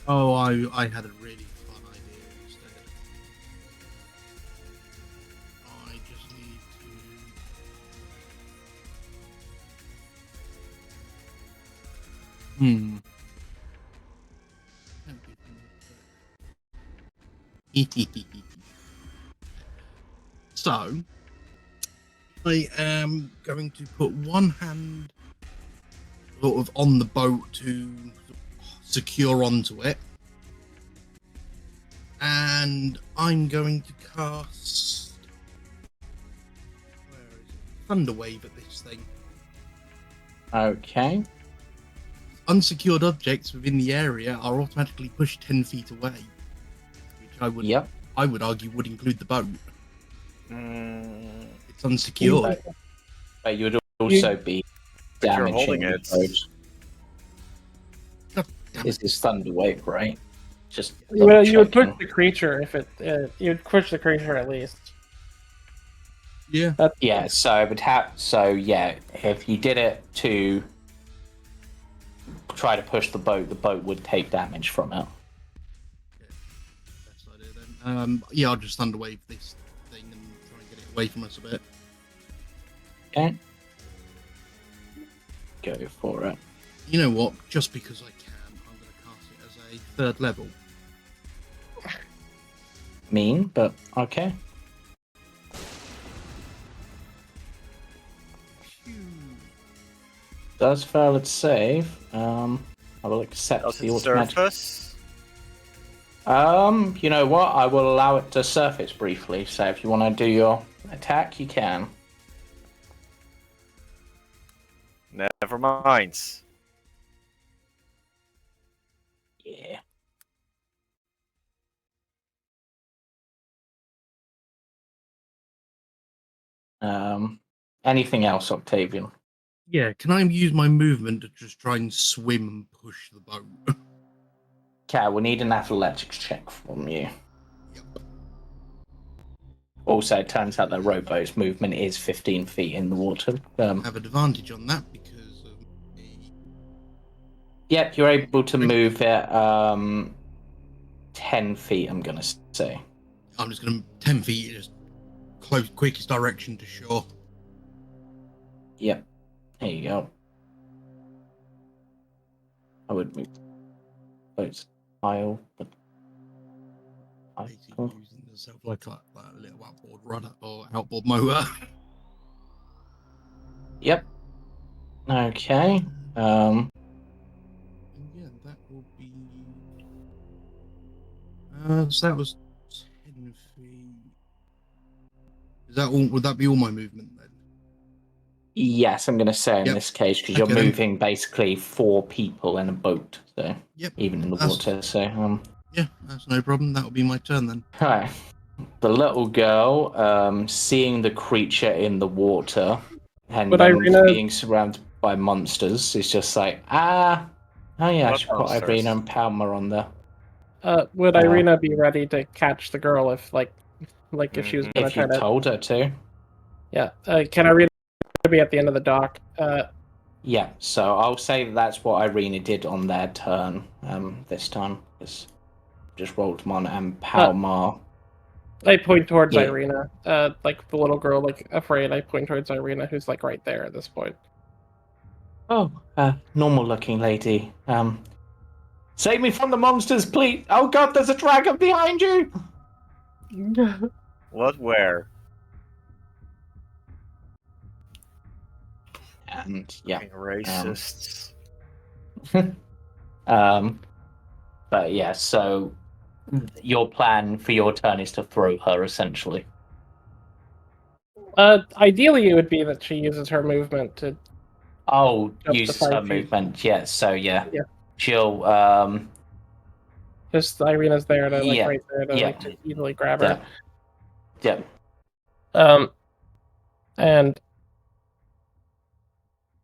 Oh, I had a really fun idea instead. I just need to. So, I am going to put one hand sort of on the boat to secure onto it. And I'm going to cast... Where is it? Thunderwave at this thing. Okay. Unsecured objects within the area are automatically pushed 10 feet away. Which I would argue would include the boat. It's unsecured. But you would also be But you're damaging holding the it. boat. God damn This it. is Thunderwave, right? Just Well, you would push double-checking. the creature if it. You would push the creature at least. Yeah. Yeah, so it would have. So yeah, if you did it to try to push the boat would take damage from it. Best idea then. Yeah, I'll just thunderwave this thing and try and get it away from us a bit. Okay. Go for it. You know what? Just because I can, I'm going to cast it as a 3rd level. Mean, but okay. Does fail its save. I will accept Does the it automatic. surface? You know what? I will allow it to surface briefly. So if you want to do your attack, you can. Never mind. Yeah. Anything else, Octavian? Yeah, can I use my movement to just try and swim and push the boat? Okay, we'll need an athletics check from you. Yep. Also, it turns out that rowboat's movement is 15 feet in the water. I have advantage on that because of Yep, you're able to move it 10 feet, I'm going to say. I'm just going to 10 feet, just close, quickest direction to shore. Yep, there you go. I would move boat's pile, but Basically using yourself like a little outboard rudder or outboard motor. Yep. Okay. And yeah, that will be. So that was 10 feet. Is that all? Would that be all my movement then? Yes, I'm going to say in Yep. this case because Okay, you're then. moving basically 4 people in a boat, so Yep. even in the That's- water. So Yeah, that's no problem. That will be my turn then. Hi. The little girl, seeing the creature in the water and Would then Irina- being surrounded by monsters, is just like, oh yeah, I What should put monsters? Irina and Palmer on there. Would Irina be ready to catch the girl if if she was gonna If you try to? told her to. Yeah. Can Irina be at the end of the dock? Yeah, so I'll say that's what Irina did on their turn this time. Just rolled them on, and Palmer. I point towards Yeah. Irina. Like the little girl, like afraid. I point towards Irina, who's like right there at this point. Oh, normal looking lady. Save me from the monsters, please! Oh god, there's a dragon behind you! What? Where? And yeah. Fucking racists. But yeah, so your plan for your turn is to throw her, essentially. Ideally, it would be that she uses her movement to. Oh, Up to uses 5 her feet. movement, yeah, so yeah. Yeah. She'll, Just Irina's there to Yeah, right there to yeah. to easily grab her. Yeah. And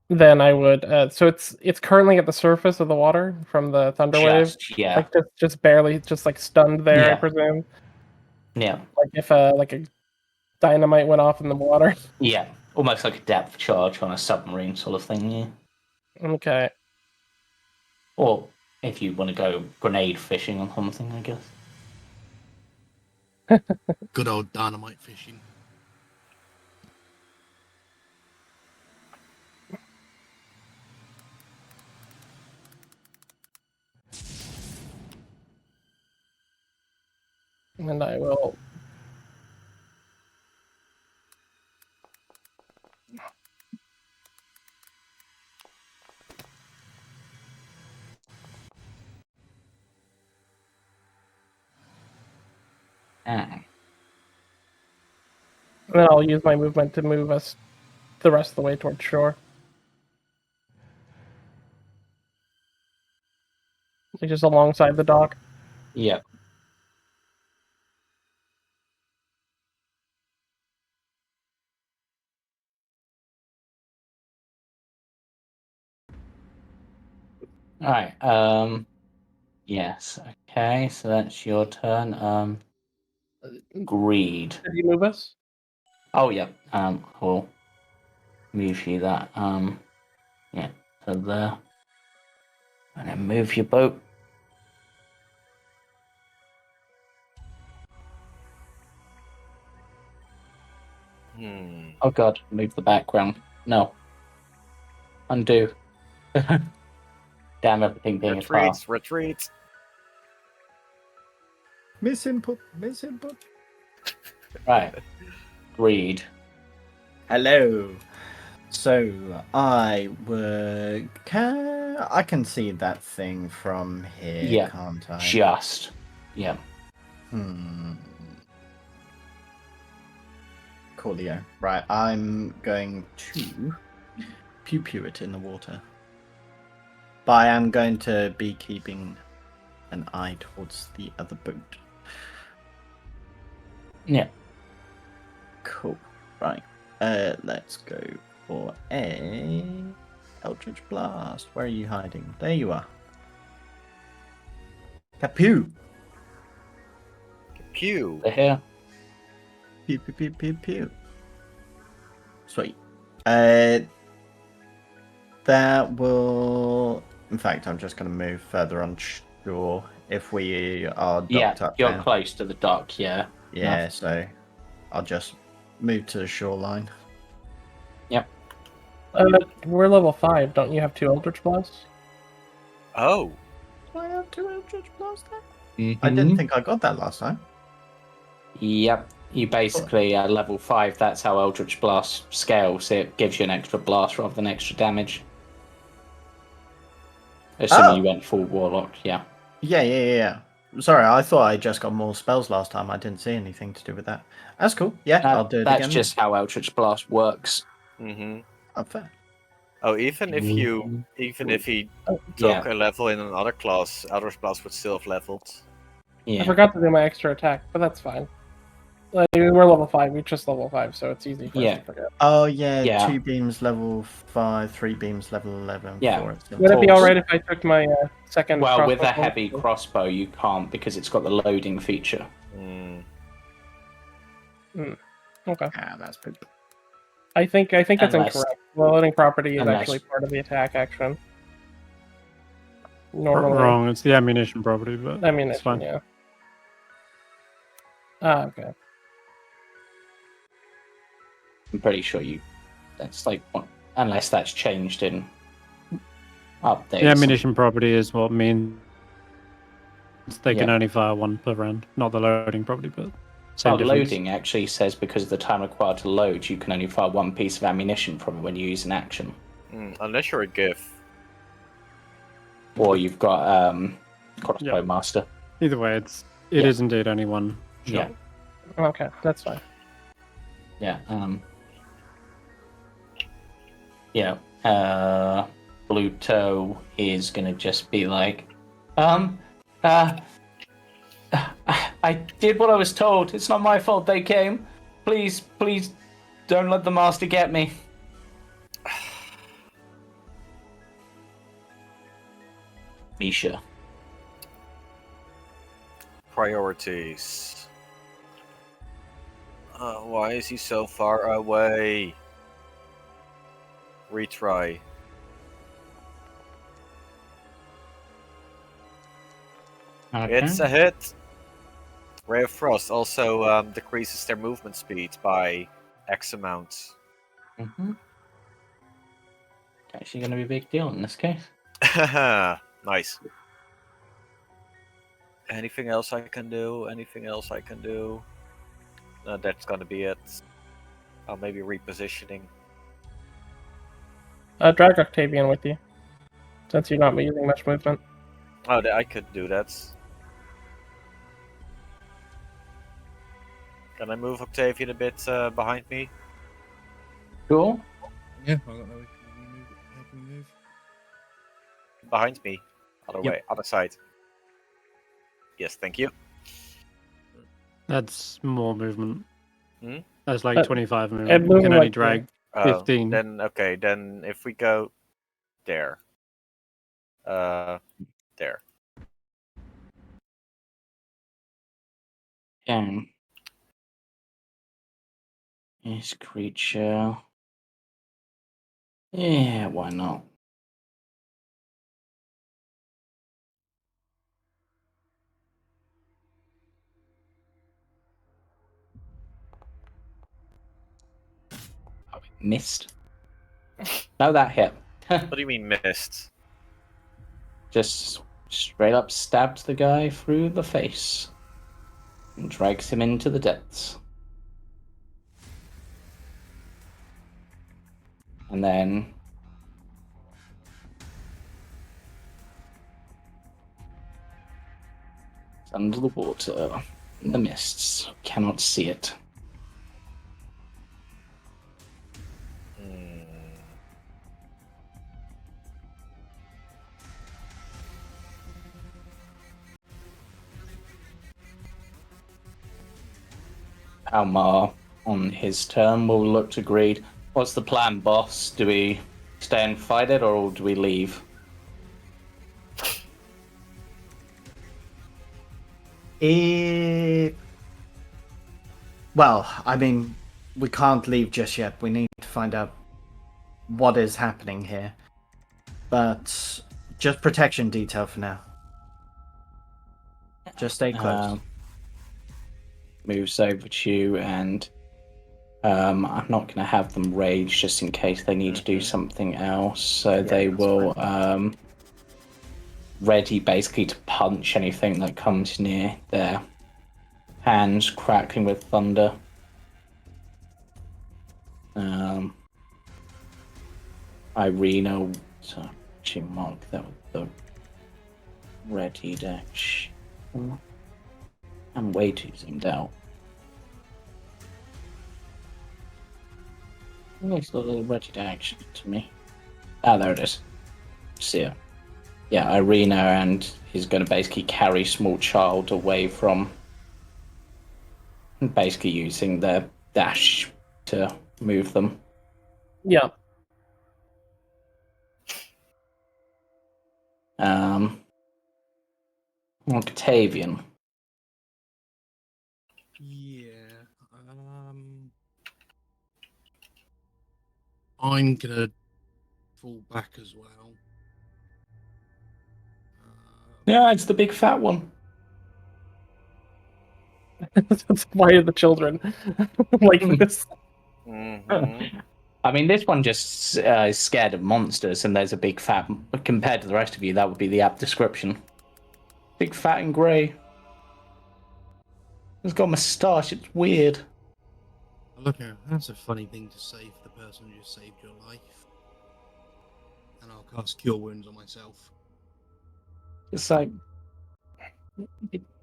then I would. So it's currently at the surface of the water from the thunder wave, Yeah. like just barely, just like stunned there. I Yeah. presume. Yeah. Like if like a dynamite went off in the water. Yeah. Almost like a depth charge on a submarine sort of thing, yeah. Okay. Or if you want to go grenade fishing or something, I guess. Good old dynamite fishing. And I will. Ah. And then I'll use my movement to move us the rest of the way towards shore. Like just alongside the dock. Yeah. Alright, yes, okay, so that's your turn. Greed. Did you move us? Oh yeah, cool. Move you that, yeah, so there. And then move your boat. Oh god, move the background. No. Undo. Damn everything being a far. Retreat. Misinput. Right. Greed. Hello. So I can see that thing from here, Yeah. can't I? Just. Yeah. Coolio. Right, I'm going to pew it in the water. But I am going to be keeping an eye towards the other boat. Yeah. Cool. Right. Let's go for a Eldritch Blast. Where are you hiding? There you are. Kapoo! Pew. They're here. Pew pew pew pew pew. Sweet. That will. In fact, I'm just going to move further on shore if we are docked up You're now. close to the dock, yeah. Yeah, so I'll just move to the shoreline. We're level 5. Don't you have 2 Eldritch Blasts? Oh, Do I have 2 Eldritch Blasts there? Mhm. I didn't think I got that last time. Yep. You basically level 5. That's how Eldritch Blast scales. It gives you an extra blast rather than extra damage. Assuming you went full Warlock, yeah. Yeah. Sorry, I thought I just got more spells last time. I didn't see anything to do with that. That's cool. Yeah, I'll do it That's again. just how Eldritch Blast works. mm-hmm. Oh, fair. Oh, even if he took a level in another class, Eldritch Blast would still have leveled. I Yeah. forgot to do my extra attack, but that's fine. Like, we're level 5. We just level 5, so it's easy for us to forget. Oh, yeah, Yeah. 2 beams level 5, 3 beams level 11. Yeah. 4 Would it be Pulse. alright if I took my second Well, with crossbow a bolt? heavy crossbow, you can't because it's got the loading feature. Mm. Okay. Ah, that's poop. I think that's Unless- incorrect. The loading property is unless- actually part of the attack action. Normally. Wrong. It's the ammunition property, but I mean, it's fine. yeah. Ah, okay. I'm pretty sure that's like unless that's changed in updates. The ammunition property is what means they can Yeah. only fire 1 per round. Not the loading property, but same Well, difference. loading actually says because of the time required to load, you can only fire 1 piece of ammunition from it when you use an action. Unless you're a GIF. Or you've got crossbow Yeah. master. Either way, it Yeah. is indeed only 1 shot. Yeah. Okay, that's fine. Yeah. Bluto is gonna just be like, I did what I was told. It's not my fault they came. Please, don't let the master get me. Misha. Priorities. Why is he so far away? Retry. It's a hit. Ray of Frost also decreases their movement speed by X amount. Mm-hmm. Actually going to be a big deal in this case. Nice. Anything else I can do? Anything else I can do? No, that's gonna be it. Maybe repositioning. Drag Octavian with you, since you're not using much movement. Oh, I could do that. Can I move Octavian a bit behind me? Cool. Yeah, I got no issue. Help me move. Behind me. Other Yep. way, other side. Yes, thank you. That's more movement. Hmm? That's like 25 movement. You moving can only like drag Oh, 15. Then okay, then if we go there. There. This creature. Yeah, why not? Oh, we missed. No, that hit. What do you mean missed? Just straight up stabs the guy through the face and drags him into the depths. And then it's under the water in the mists. Cannot see it. Almar on his turn will look to greed. What's the plan, boss? Do we stay and fight it, or do we leave? Well, I mean, we can't leave just yet. We need to find out what is happening here. But just protection detail for now. Just stay close. Moves over to you, and I'm not going to have them rage just in case they need to do something else. So they will ready basically to punch anything that comes near their hands, crackling with thunder. Irina, so actually mark that with the ready dash. I'm way too zoomed out. Nice little ready action to me. Ah, there it is. See ya. Yeah, Irina, and he's going to basically carry small child away from, basically using their dash to move them. Yeah. Octavian. Yeah. I'm gonna fall back as well. Yeah, it's the big fat one. That's why are the children like this? Mm-hmm. I mean, this one just is scared of monsters, and there's a big fat. Compared to the rest of you, that would be the apt description. Big fat and grey. He's got a moustache. It's weird. Look, that's a funny thing to say for the person who just saved your life. And I'll cast Cure Wounds on myself. It's like,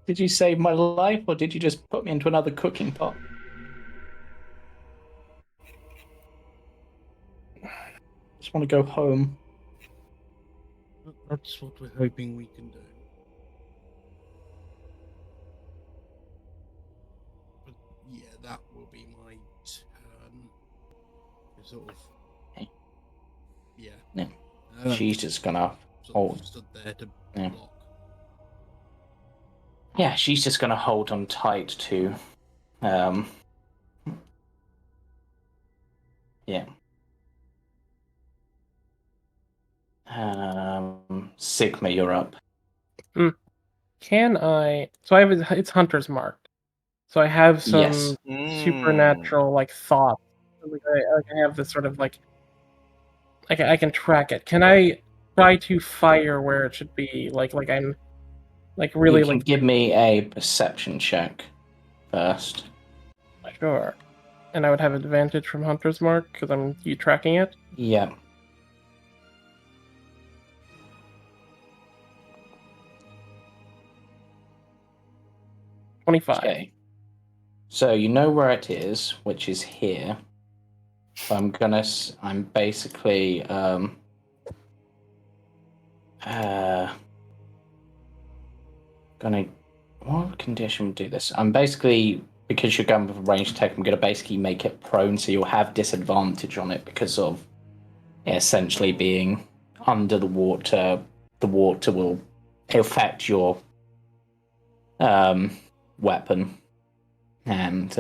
did you save my life, or did you just put me into another cooking pot? Just want to go home. That's what we're hoping we can do. But yeah, that will be my turn. Sort of. Hey. Yeah. Yeah. She's just gonna sort hold. of stood there to Yeah. block. Yeah, she's just gonna hold on tight to. Yeah. Sigma, you're up. Can I? So I have it's Hunter's marked. So I have some Yes. supernatural like thought. Like I have this sort of like I can track it. Can I try to fire where it should be? Like I'm like really You can like give me a perception check first. sure. And I would have advantage from Hunter's mark because I'm you tracking it. Yeah. $25. Okay. So you know where it is, which is here. I'm basically gonna, what condition would do this? I'm basically, because you're going with a ranged attack, I'm gonna basically make it prone, so you'll have disadvantage on it because of essentially being under the water. The water will affect your weapon, and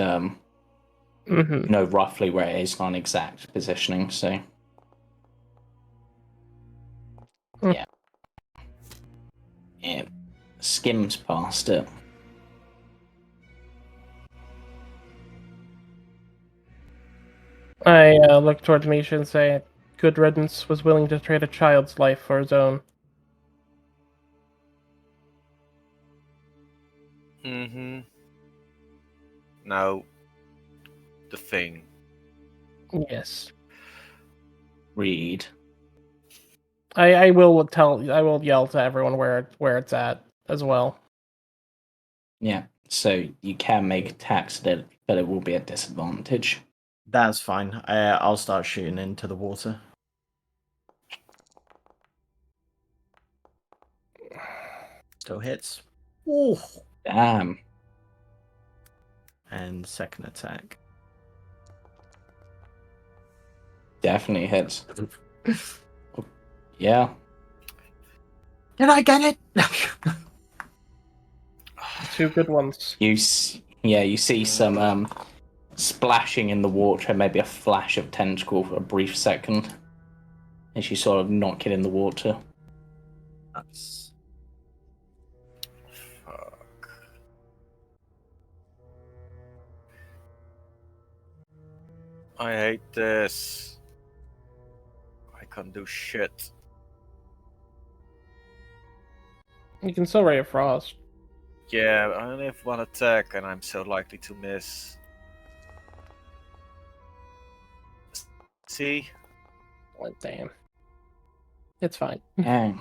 you know roughly where it is, not exact positioning. So yeah, it skims past it. I look towards Misha and say, "Good riddance was willing to trade a child's life for his own." Mm-hmm. Now, the thing. Yes. Read. I will yell to everyone where it's at as well. Yeah, so you can make attacks at it, but it will be a disadvantage. That's fine. I'll start shooting into the water. Still hits. Ooh. Damn. And second attack. Definitely hits. Yeah. Did I get it? 2 good ones. You see some splashing in the water, maybe a flash of tentacle for a brief second, as you sort of knock it in the water. Nice. Fuck. I hate this. I can't do shit. You can still Ray of Frost. Yeah, I only have 1 attack and I'm so likely to miss. See? Oh, damn. It's fine. Okay.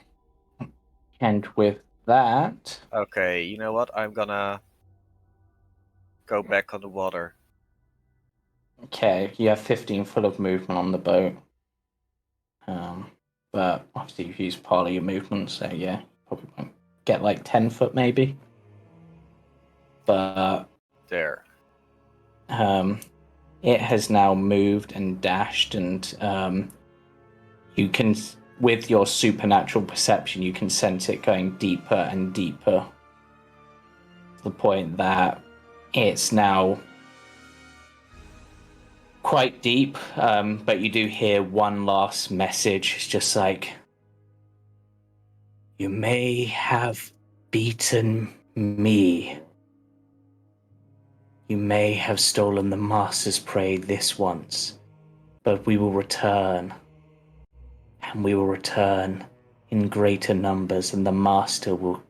And with that, Okay, you know what? I'm gonna go back on the water. okay, you have 15 foot of movement on the boat. But obviously you've used part of your movement, so yeah, probably won't get like 10 foot maybe. But There. it has now moved and dashed, and you can, with your supernatural perception, you can sense it going deeper and deeper to the point that it's now quite deep, but you do hear one last message. It's just like, you may have beaten me. You may have stolen the Master's prey this once, but we will return. And we will return in greater numbers, and the Master will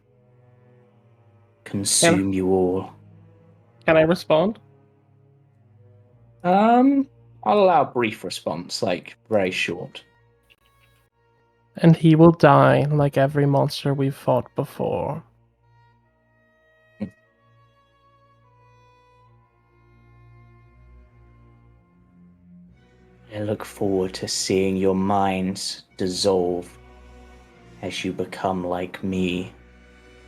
consume you all. Can I respond? I'll allow a brief response, like very short. And he will die like every monster we've fought before. I look forward to seeing your minds dissolve as you become like me,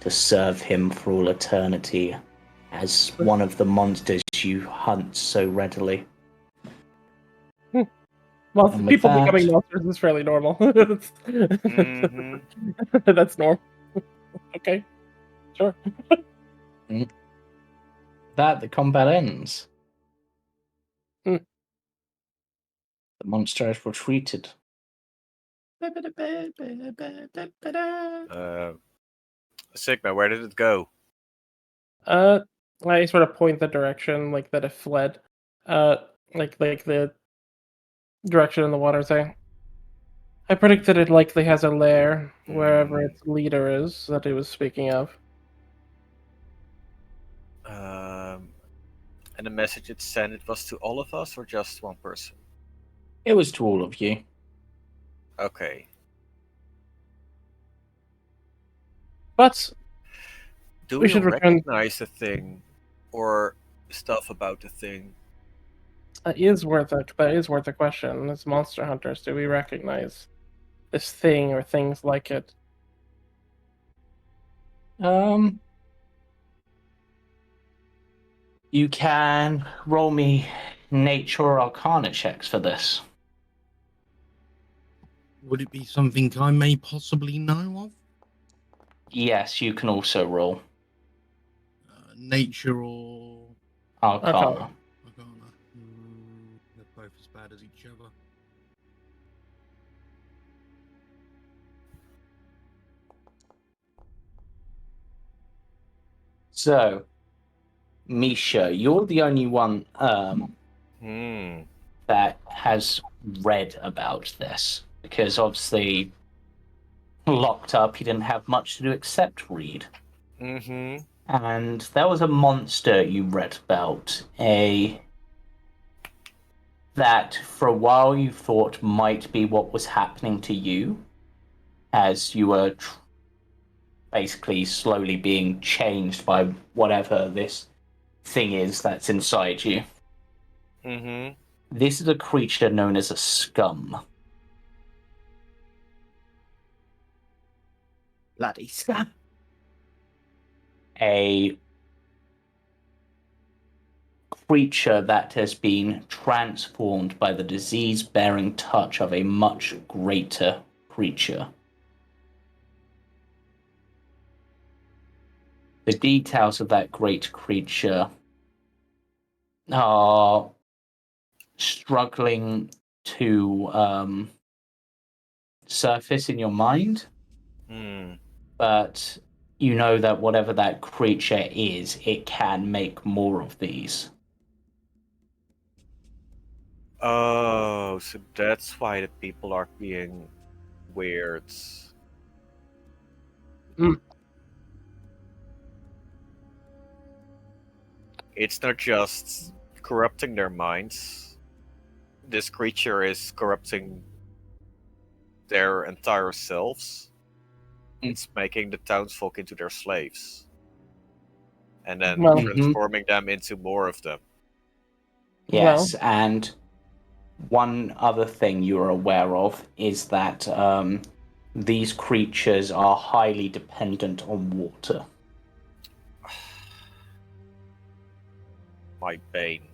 to serve him for all eternity as one of the monsters you hunt so readily. Well, And with people that- becoming monsters is fairly normal. That's, Mhm. that's normal. Okay, sure. That the combat ends. Hmm. The monster has retreated. Sigma, where did it go? I sort of point the direction like that it fled. Like the direction in the water thing. I predicted it likely has a lair wherever its leader is that he was speaking of. And the message it sent, it was to all of us or just one person? It was to all of you. Okay. But Do We we should return- recognize the thing or stuff about the thing? that is worth a question. As monster hunters, do we recognize this thing or things like it? You can roll me nature or arcana checks for this. Would it be something I may possibly know of? Yes, you can also roll Nature or arcana. Arcana. Arcana? They're both as bad as each other. So, Misha, you're the only one that has read about this, because obviously locked up, he didn't have much to do except read. Mm-hmm. And there was a monster you read about, that for a while you thought might be what was happening to you, as you were basically slowly being changed by whatever this thing is that's inside you. Mm-hmm. This is a creature known as a scum. Bloody scum. A creature that has been transformed by the disease-bearing touch of a much greater creature. The details of that great creature are struggling to surface in your mind, but you know that whatever that creature is, it can make more of these. Oh, so that's why the people are being weird. Mm. It's not just corrupting their minds. This creature is corrupting their entire selves. It's making the townsfolk into their slaves. And then Well- transforming them into more of them. Yes, and one other thing you're aware of is that these creatures are highly dependent on water. My bane.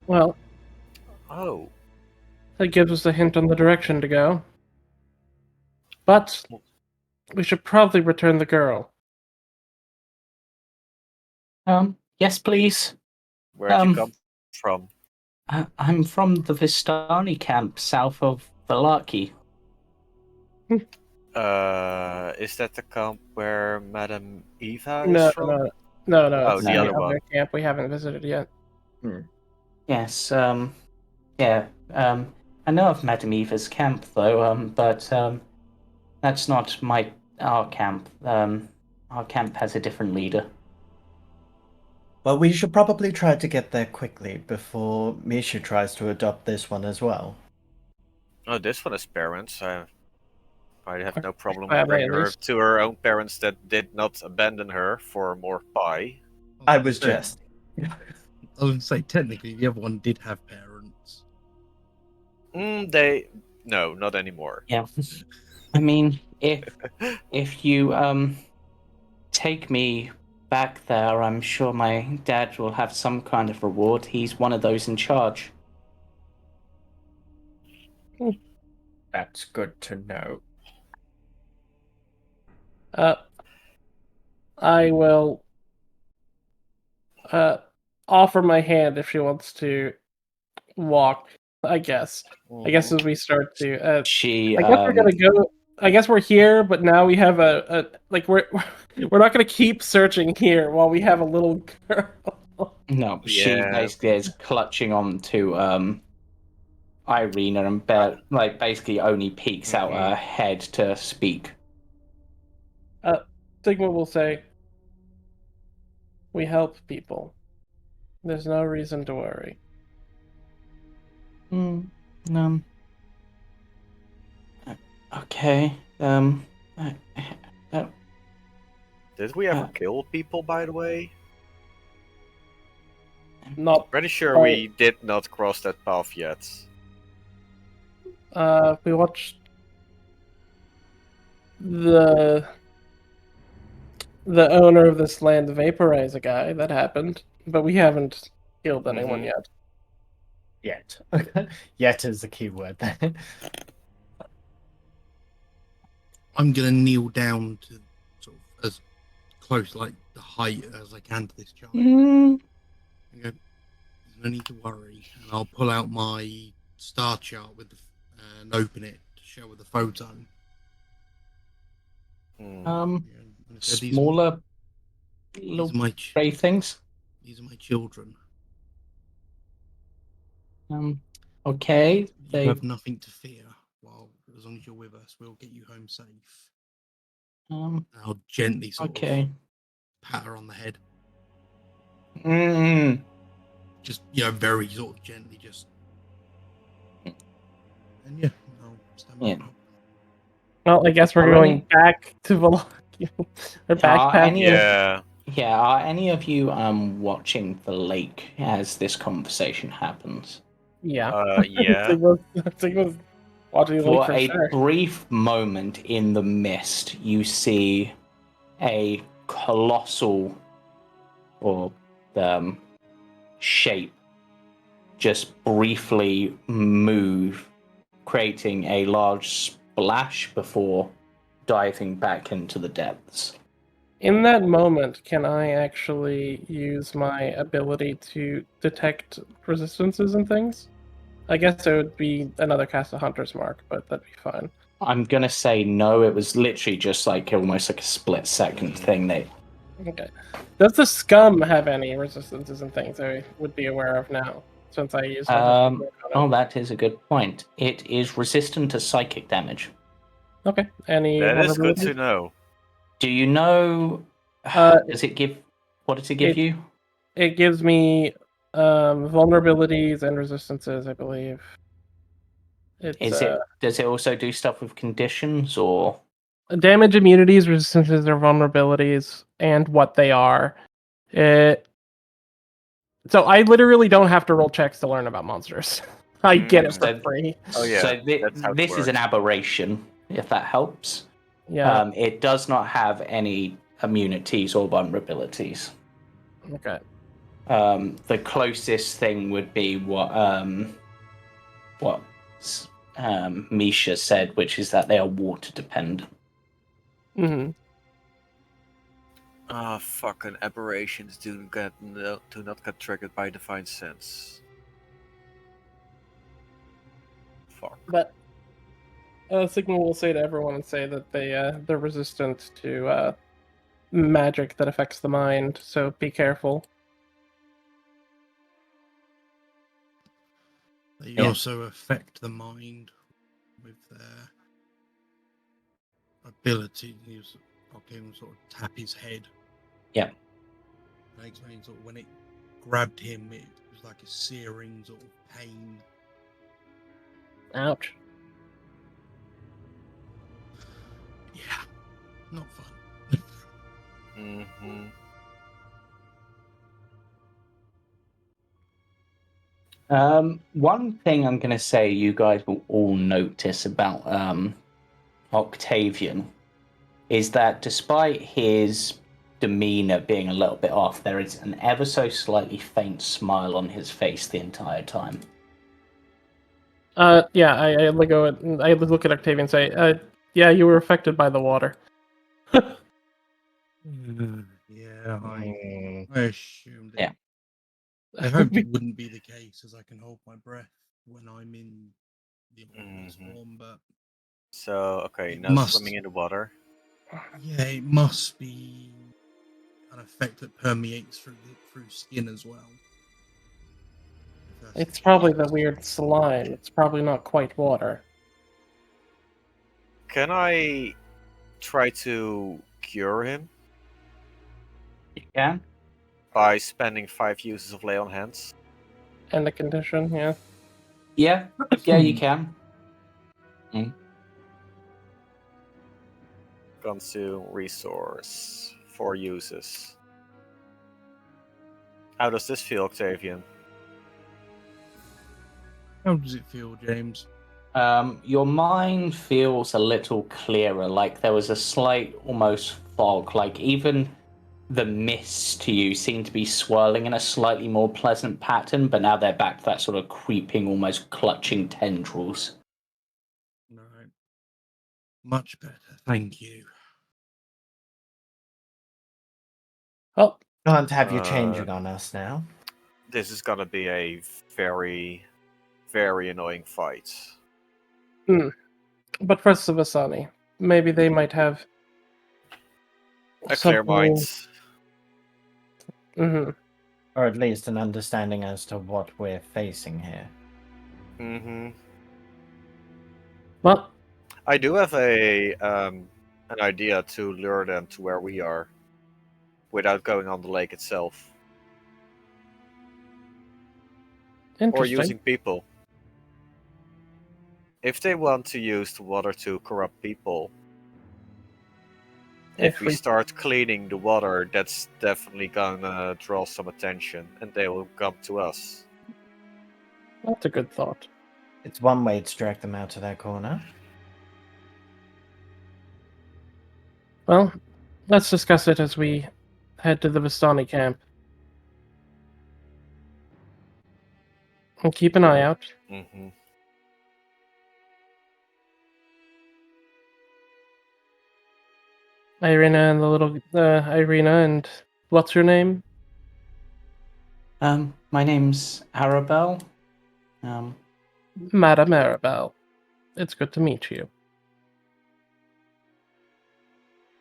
Well, Oh. that gives us a hint on the direction to go. But we should probably return the girl. Yes, please. Where'd you come from? I'm from the Vistani camp south of Valaki. Is that the camp where Madame Eva is No, from? no. Oh, It's the other other one. camp we haven't visited yet. Yes, yeah. I know of Madame Eva's camp though, but that's not our camp. Our camp has a different leader. Well, we should probably try to get there quickly before Misha tries to adopt this one as well. Oh, this one has parents. I have no problem Family, bringing at her least. to her own parents that did not abandon her for more pie. I was So, just. I was going to say, technically, the other one did have parents. No, not anymore. Yeah. I mean, if you take me back there, I'm sure my dad will have some kind of reward. He's one of those in charge. That's good to know. I will offer my hand if she wants to walk, I guess. I guess as we start to She I guess we're gonna go. I guess we're here, but now we have a like we're not gonna keep searching here while we have a little girl. No, she Yeah. basically is clutching on to Irina and like basically only peeks out her head to speak. Sigma will say, "We help people. There's no reason to worry." Okay. Did we ever kill people, by the way? Not. Pretty sure we did not cross that path yet. We watched the owner of this land vaporize a guy. That happened, but we haven't killed anyone yet. Yet. Yet is the key word there. I'm going to kneel down to sort of as close, like the height as I can to this child. And go, "There's no need to worry." And I'll pull out my star chart with and open it to show her the photo. And so Smaller little grey things. These are my children. Okay. You have nothing to fear. Well, as long as you're with us, we'll get you home safe. And I'll gently sort of pat her on the head. Just, very sort of gently, just. And yeah, I'll stand back up. Well, I guess we're going back to Valaki. Or back past. Are any of you watching the lake as this conversation happens? Yeah. Yeah. Sigma's watching the lake For for a sure. brief moment in the mist, you see a colossal or shape just briefly move, creating a large splash before diving back into the depths. In that moment, can I actually use my ability to detect resistances and things? I guess it would be another cast of Hunter's Mark, but that'd be fine. I'm gonna say no. It was literally just like almost like a split-second thing. Okay. Does the scum have any resistances and things I would be aware of now, since I used Hunter's Mark on Oh, it? that is a good point. It is resistant to psychic damage. Okay. Any That is good vulnerabilities? to know. Do you know? Uh, Does it give? What does it give you? It gives me vulnerabilities and resistances, I believe. It's Is it? Does it also do stuff with conditions or? damage, immunities, resistances, or vulnerabilities, and what they are. So I literally don't have to roll checks to learn about monsters. I get it for So- free. Oh, yeah, So that's how it this is an works. aberration. If that helps. Yeah. It does not have any immunities or vulnerabilities. Okay. The closest thing would be what Misha said, which is that they are water dependent. Hmm. Ah, fucking aberrations do not get triggered by divine sense. Fuck. But Sigma will say to everyone and say that they're resistant to magic that affects the mind. So be careful. They Yeah. also affect the mind with their ability. Octavian sort of tap his head. Yeah. And explain sort of when it grabbed him, it was like a searing sort of pain. Ouch. Yeah, not fun. Mm-hmm. One thing I'm going to say you guys will all notice about Octavian is that despite his demeanor being a little bit off, there is an ever so slightly faint smile on his face the entire time. Yeah, I look at Octavian and say, yeah, you were affected by the water. Yeah, Mm. I assumed it. Yeah. I hoped it wouldn't be the case, as I can hold my breath when I'm in the obvious form, but So, okay, It no must- swimming in the water. yeah, it must be an effect that permeates through skin as well. If that's It's the probably case. the weird slime. It's probably not quite water. Can I try to cure him You can? by spending 5 uses of lay on hands? And the condition, yeah. Yeah, you can. Consume resource. 4 uses. How does this feel, Octavian? How does it feel, James? Your mind feels a little clearer, like there was a slight almost fog, like even the mists to you seem to be swirling in a slightly more pleasant pattern, but now they're back to that sort of creeping, almost clutching tendrils. Right. Much better. Thank you. Well, Can't have you changing on us now. This is gonna be a very, very annoying fight. but first of Asani, maybe they might have A clear mind. Mm-hmm. Or at least an understanding as to what we're facing here. Mm-hmm. Well, I do have an idea to lure them to where we are, without going on the lake itself, or interesting. using people. If they want to use the water to corrupt people, if we start cleaning the water, that's definitely gonna draw some attention, and they will come to us. That's a good thought. It's one way to drag them out of their corner. Well, Let's discuss it as we head to the Vistani camp. And keep an eye out. Mm-hmm. Irina and the little Irina and what's her name? My name's Arabelle. Madame Arabelle. It's good to meet you.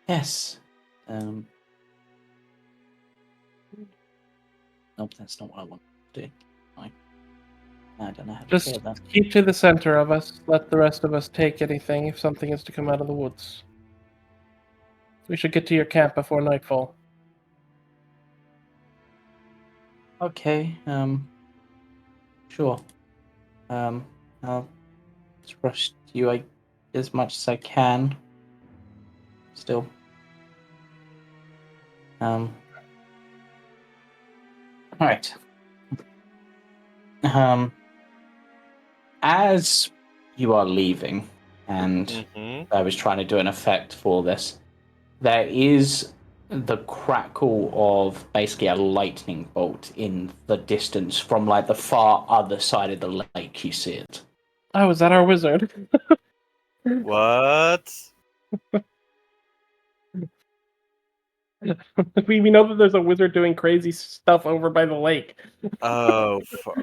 Yes. Nope, that's not what I want to do. I don't know how to Just say that. keep to the center of us. Let the rest of us take anything if something is to come out of the woods. We should get to your camp before nightfall. Okay, sure. I'll trust you as much as I can. Still. Alright. As you are leaving, and Mm-hmm. I was trying to do an effect for this, there is the crackle of basically a lightning bolt in the distance from like the far other side of the lake. You see it. Oh, is that our wizard? What? we know that there's a wizard doing crazy stuff over by the lake. Oh, fuck.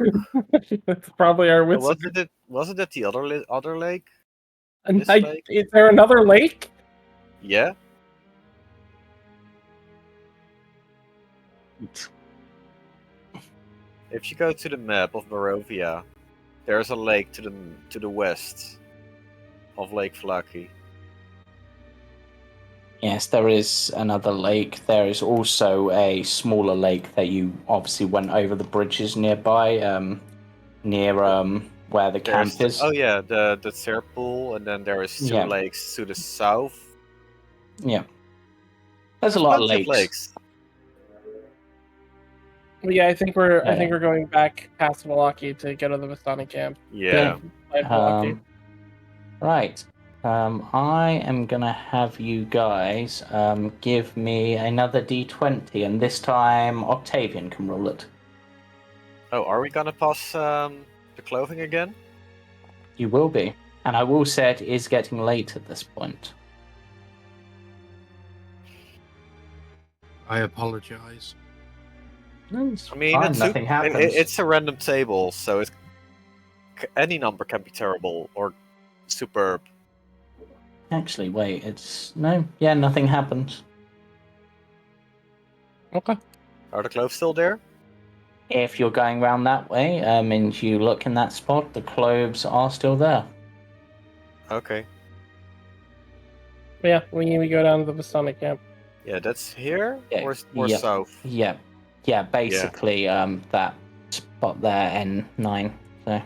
That's probably our wizard. Wasn't it the other lake? And this lake? is there another lake? Yeah. If you go to the map of Barovia, there's a lake to the west of Lake Flaki. Yes, there is another lake. There is also a smaller lake that you obviously went over the bridges nearby, near where the camp is. Oh yeah, the Serpool, and then there is two Yeah. lakes to the south. Yeah, there's a lot of Plenty lakes. Well, yeah, I think we're Yeah. going back past Valaki to get to the Vistani camp. Yeah. By Valaki. Right. I am gonna have you guys give me another d20, and this time Octavian can roll it. Oh, are we gonna pass the clothing again? You will be, and I will say it is getting late at this point. I apologize. No, it's I mean, fine. Nothing happens. it's a random table, so any number can be terrible or superb. Actually, wait. Nothing happens. Okay. Are the clothes still there? If you're going round that way, and you look in that spot, the clothes are still there. Okay. Yeah, we go down to the Vistani camp. Yeah, that's here Yeah, or yep. south. Yeah. Basically, that spot there, N9. So,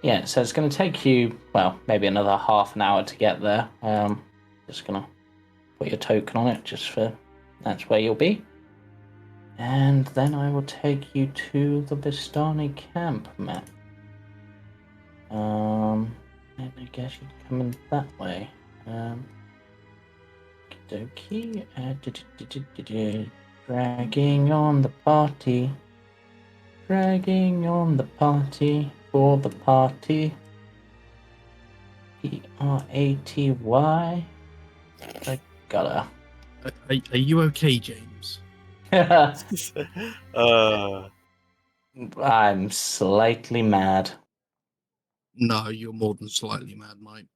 yeah. So it's going to take you, well, maybe another half an hour to get there. Just gonna put your token on it, just for that's where you'll be. And then I will take you to the Vistani camp map. And I guess you'd come in that way. Okie dokie. Dragging on the party. Dragging on the party for the party. Praty. I gotta. Are you okay, James? I'm slightly mad. No, you're more than slightly mad, mate.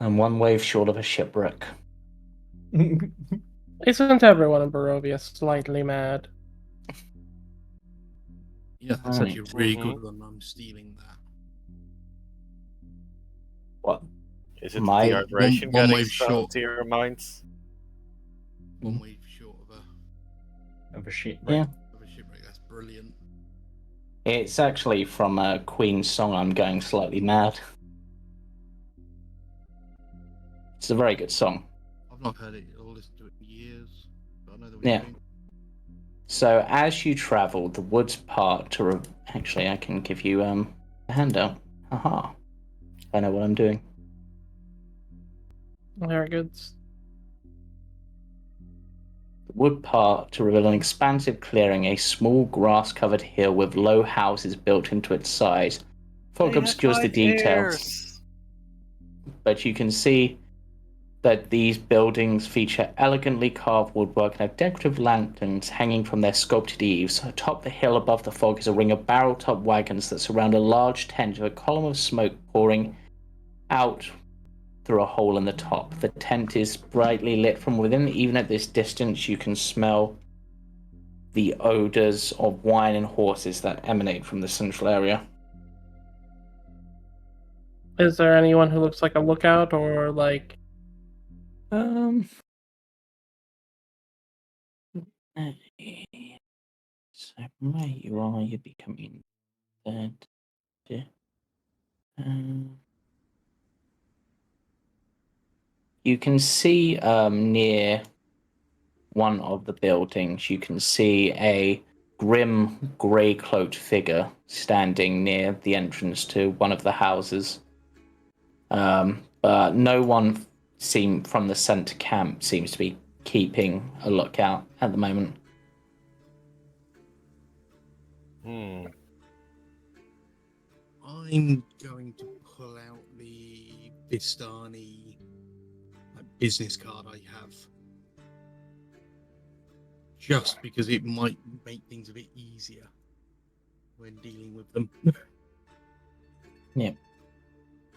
I'm one wave short of a shipwreck. Isn't everyone in Barovia slightly mad? Yeah, that's actually a Right. really good one. I'm stealing that. What? Is it My- the dehydration one getting wave stuck short. to your minds? One wave short Of a shipwreck. Yeah. of a shipwreck. That's brilliant. It's actually from a Queen song, I'm Going Slightly Mad. It's a very good song. I've not heard it or listened to it in years. But I know that Yeah. So as you travel, the woods part to... Actually, I can give you a handout. Haha. I know what I'm doing. Very good. The wood part to reveal an expansive clearing, a small grass-covered hill with low houses built into its sides. Fog They had obscures the 5 details, heirs. but you can see that these buildings feature elegantly carved woodwork and have decorative lanterns hanging from their sculpted eaves. Atop the hill above the fog is a ring of barrel-top wagons that surround a large tent with a column of smoke pouring out through a hole in the top. The tent is brightly lit from within. Even at this distance, you can smell the odors of wine and horses that emanate from the central area. Is there anyone who looks like a lookout or like? So where you are, you're becoming third. You can see near one of the buildings, you can see a grim, grey-cloaked figure standing near the entrance to one of the houses. But no one from the centre camp seems to be keeping a lookout at the moment. I'm going to pull out the Vistani business card I have. Just because it might make things a bit easier when dealing with them. Yeah.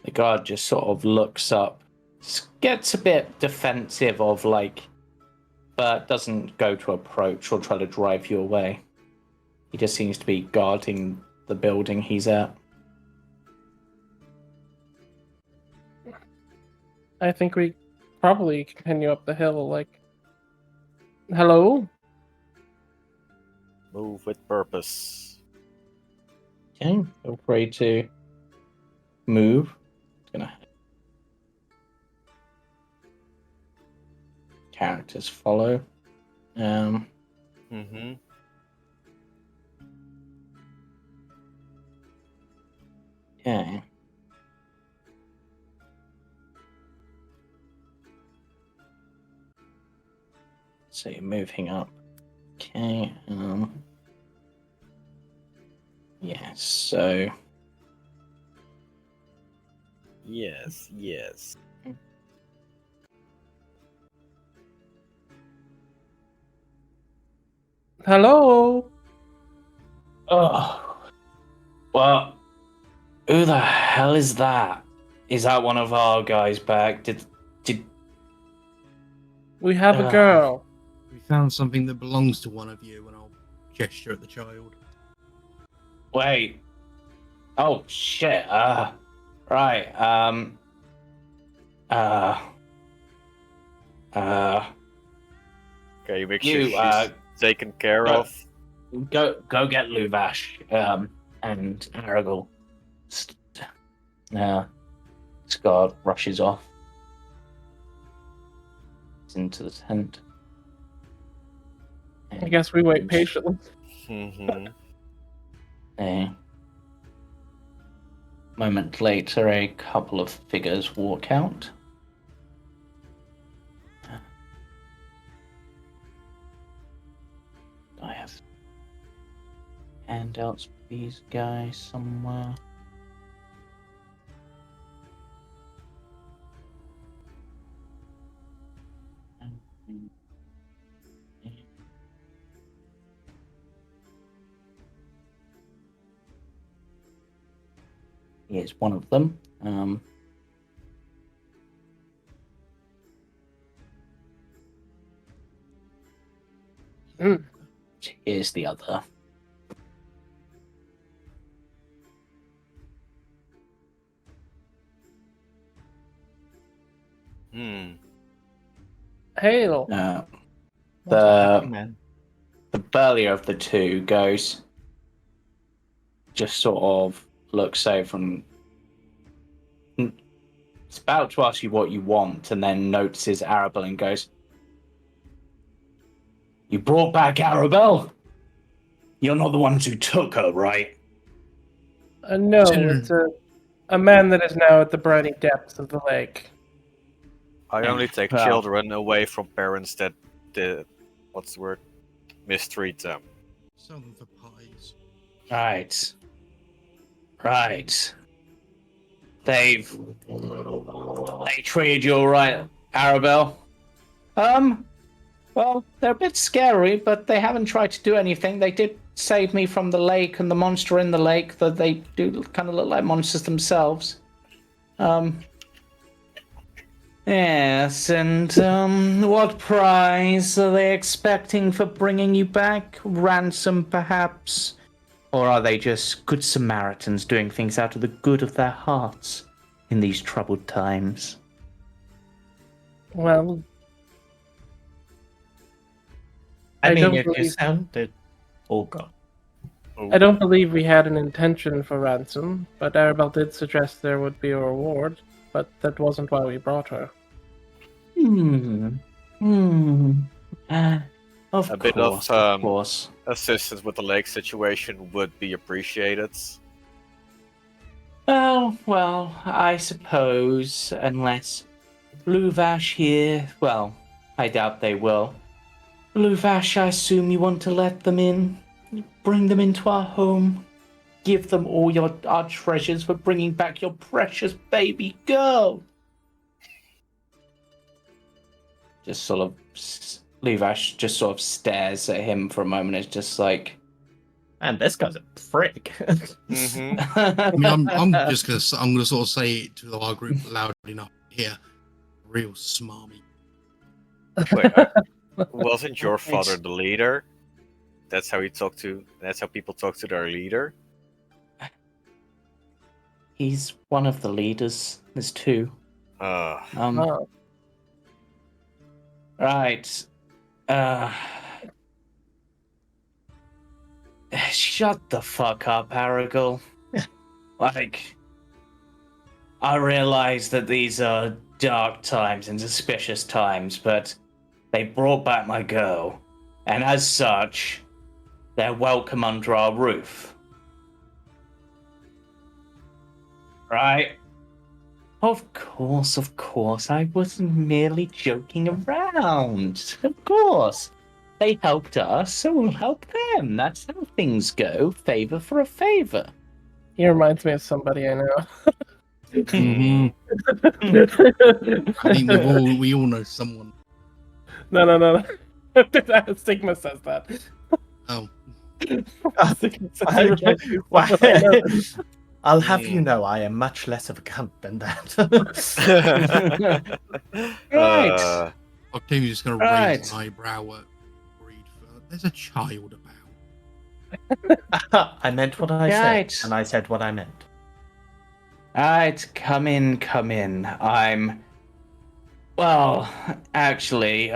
The guard just sort of looks up, gets a bit defensive but doesn't go to approach or try to drive you away. He just seems to be guarding the building he's at. I think we probably continue up the hill. Like, hello. Move with purpose. Okay, feel free to move. Characters follow. Okay. So you're moving up. Okay. Yeah, so Yes. Hello. oh well, who the hell is that? Is that one of our guys back? Did We have a girl. We found something that belongs to one of you, and I'll gesture at the child. wait? Oh shit! Right. Okay, you make You sure she's taken care go- of. go get Luvash. And Aragorn. Scott rushes off into the tent. I guess we wait patiently. A moment later, a couple of figures walk out. I have handouts for these guys somewhere. Here's one of them. Here's the other. Hail. Man. The burlier of the two goes, just sort of looks over and it's about to ask you what you want, and then notices Arabelle and goes, "You brought back Arabelle? You're not the ones who took her, right?" No, it's a man that is now at the briny depths of the lake. I only take Well. children away from parents that what's the word? Mistreat them. Sell them for pies. Right. Right. They treated you all right, Arabelle? Well, they're a bit scary, but they haven't tried to do anything. They did save me from the lake and the monster in the lake, though they do kind of look like monsters themselves. Yes, and, what prize are they expecting for bringing you back? Ransom, perhaps? Or are they just good Samaritans doing things out of the good of their hearts in these troubled times? Well, I mean, don't if you believe- sounded all gone. I don't believe we had an intention for ransom, but Arabelle did suggest there would be a reward, but that wasn't why we brought her. Of A bit course, of, of course. Assistance with the lake situation would be appreciated. Well, I suppose, unless Luvash here, well, I doubt they will. Luvash, I assume you want to let them in? Bring them into our home? Give them all our treasures for bringing back your precious baby girl? Just sort of, Luvash just sort of stares at him for a moment. It's just like, And this guy's a prick. Mm-hmm. I mean, I'm gonna sort of say it to our group loud enough here. Real smarmy. Wait, wasn't your father the leader? That's how people talk to their leader. He's one of the leaders. There's two. Oh, Right. Shut the fuck up, Aragorn. Like, I realize that these are dark times and suspicious times, but they brought back my girl, and as such, they're welcome under our roof. Right? Of course, I wasn't merely joking around. Of course. They helped us, so we'll help them. That's how things go. Favor for a favor. he reminds me of somebody I know. Mhm. I think we all know someone. No. Stigma says that. Oh, Stigma says he reminds me of someone I know. I'll have you know I am much less of a cunt than that. Right. Octavian's just gonna raise an eyebrow at Reed. There's a child about. I meant what I Right. said, and I said what I meant. Alright, come in. Well, actually,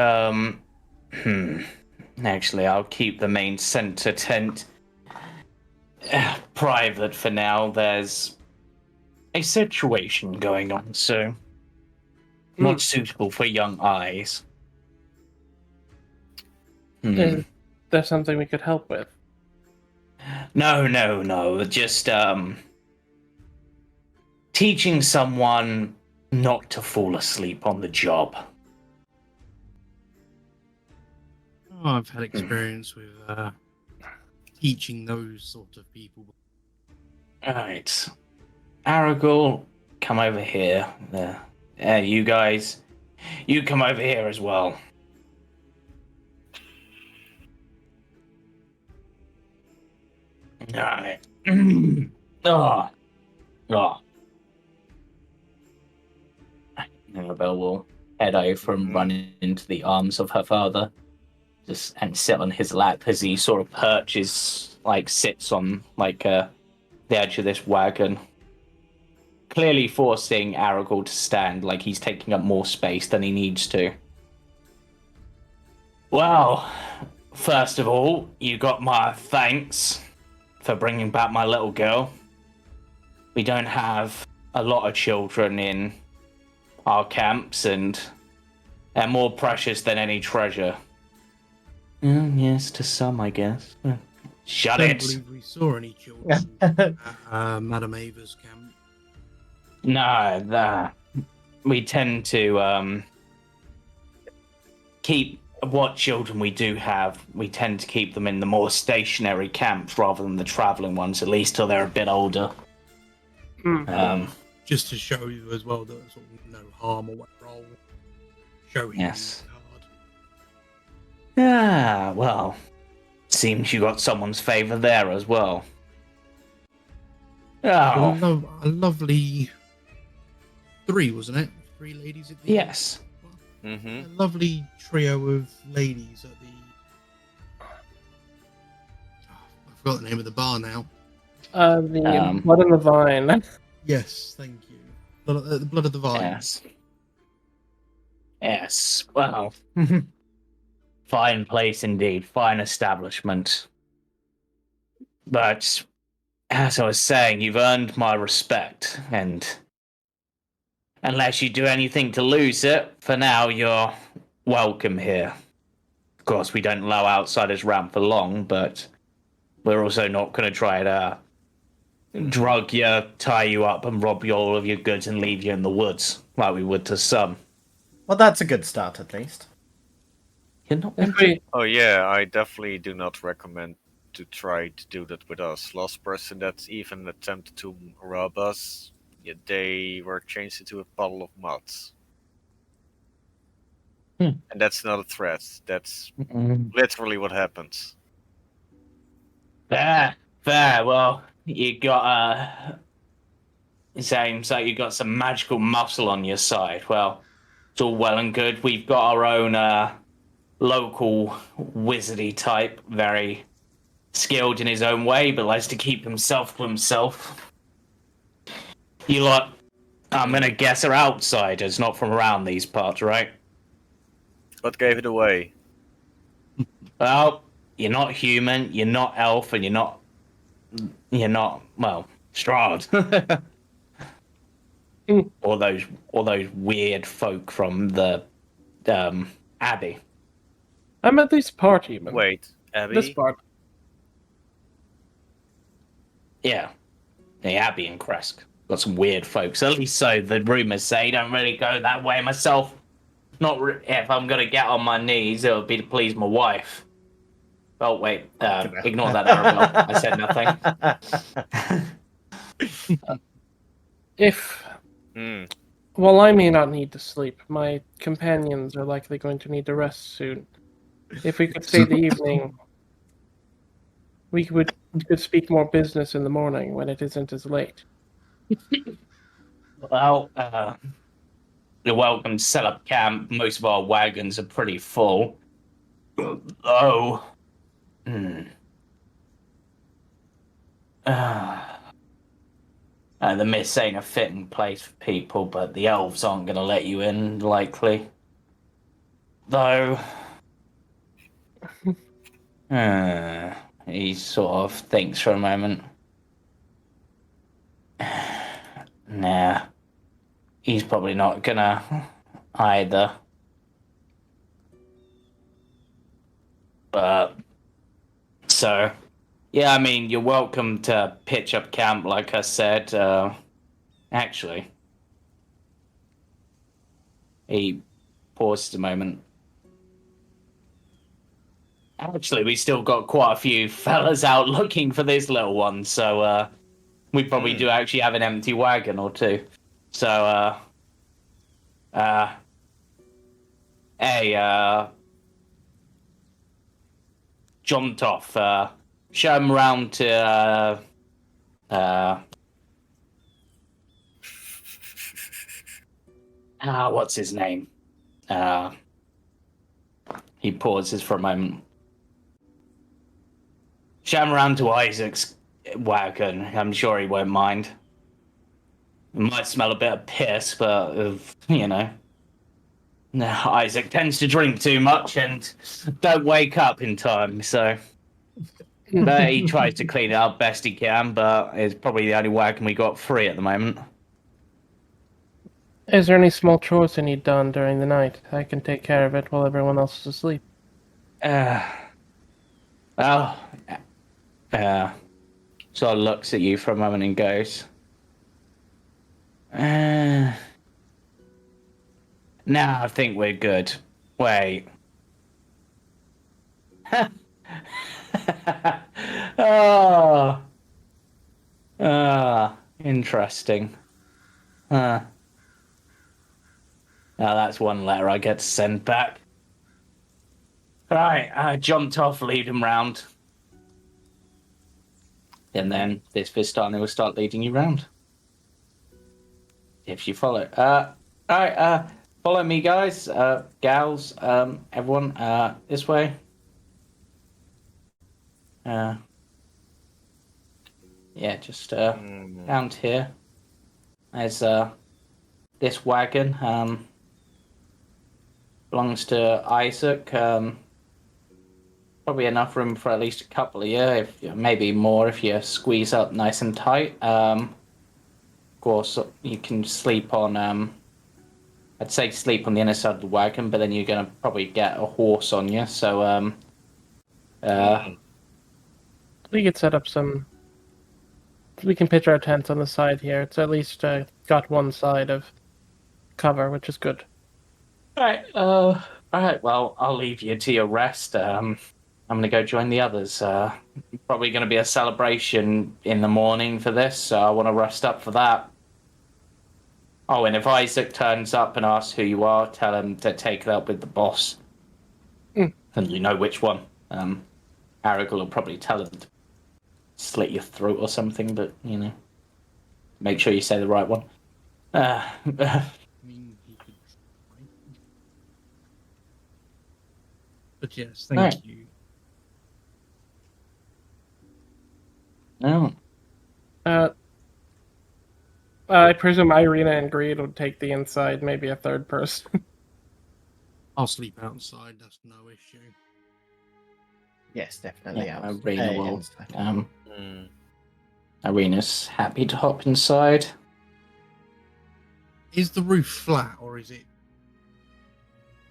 actually, I'll keep the main center tent private for now. There's a situation going on, so not suitable for young eyes. Is there something we could help with? No. Just teaching someone not to fall asleep on the job. Oh, I've had experience with teaching those sort of people. Alright. Aragorn, come over here. You guys, you come over here as well. Alright. Oh. Annabelle will head over and run into the arms of her father, and sit on his lap as he sort of sits on the edge of this wagon, clearly forcing Aragorn to stand, like he's taking up more space than he needs to. Well, first of all, you got my thanks for bringing back my little girl. We don't have a lot of children in our camps, and they're more precious than any treasure. Yes, to some, I guess. Shut I it! don't believe we saw any children at Madame Ava's camp. No, we tend to keep what children we do have, we tend to keep them in the more stationary camps rather than the traveling ones, at least till they're a bit older. Just to show you as well that sort of no harm or what wrong. Show him Yes. the card. Ah, well, seems you got someone's favour there as well. Oh, A lovely 3, wasn't it? 3 ladies at the yes. Mm-hmm. A lovely trio of ladies at the. I forgot the name of the bar now. The Blood and the Vine. Yes, thank you. The Blood of the Vine. Yes. Yes, well, fine place indeed, fine establishment. But, as I was saying, you've earned my respect, and unless you do anything to lose it, for now you're welcome here. Of course, we don't allow outsiders around for long, but we're also not going to try to drug you, tie you up, and rob you all of your goods and leave you in the woods, like we would to some. Well, that's a good start, at least. You're not If we, Oh yeah, I definitely do not recommend to try to do that with us. Last person that even attempted to rob us, yeah, they were changed into a puddle of mud. Hmm. And that's not a threat. That's literally what happens. Fair. Well, you got it seems like you got some magical muscle on your side. Well, it's all well and good. We've got our own local wizardy type, very skilled in his own way, but likes to keep himself to himself. You lot, I'm gonna guess, are outsiders, not from around these parts, right? What gave it away? Well, you're not human, you're not elf, and you're not, well, Strahd. Or those weird folk from the Abbey. I'm at least part human. Wait, Abby? This part. Yeah, the Abbey and Kresk. Got some weird folks. At least so the rumors say. Don't really go that way myself. Not if I'm gonna get on my knees, it would be to please my wife. Oh wait, ignore that, Arabelle. I said nothing. If Hmm. Well, I may not need to sleep. My companions are likely going to need to rest soon. If we could stay the evening, we could speak more business in the morning when it isn't as late. Well, you're welcome to set up camp. Most of our wagons are pretty full. Oh. The Mist ain't a fitting place for people, but the elves aren't going to let you in, likely. Though. He sort of thinks for a moment. Nah. He's probably not gonna either. But. So. Yeah, I mean, you're welcome to pitch up camp, like I said. Actually. He paused a moment. Actually, we still got quite a few fellas out looking for this little one, so we probably do actually have an empty wagon or two. So, hey, John Toff, show him around to, what's his name? He pauses for a moment. Show him around to Isaac's wagon. I'm sure he won't mind. It might smell a bit of piss, but, you know. Isaac tends to drink too much and don't wake up in time, so. But he tries to clean it up best he can, but it's probably the only wagon we got free at the moment. Is there any small chores I need done during the night? I can take care of it while everyone else is asleep. Sort of looks at you for a moment and goes, no, I think we're good. Wait, Oh, interesting. Now that's one letter I get to send back. Right, I jumped off, lead him round. And then this Vistani will start leading you round. If you follow. Alright, follow me, guys. Gals, everyone, this way. Yeah, just round here. There's this wagon. Belongs to Isaac. Probably enough room for at least a couple of you, if maybe more if you squeeze up nice and tight. Of course, you can sleep on. I'd say sleep on the inner side of the wagon, but then you're gonna probably get a horse on you. So We could set up some. We can pitch our tents on the side here. It's at least got one side of cover, which is good. all right. Well, I'll leave you to your rest. I'm gonna go join the others. Probably gonna be a celebration in the morning for this, so I want to rest up for that. Oh, and if Isaac turns up and asks who you are, tell him to take it up with the boss. Mm. And you know which one. Aragorn will probably tell him to slit your throat or something, but, make sure you say the right one. I mean, he could try. But yes, thank Right. you. No. I presume Irina and Greed would take the inside, maybe a third person. I'll sleep outside. That's no issue. Yes, definitely. Yeah, outside. Irina will. Inside. Irina's happy to hop inside. Is the roof flat or is it?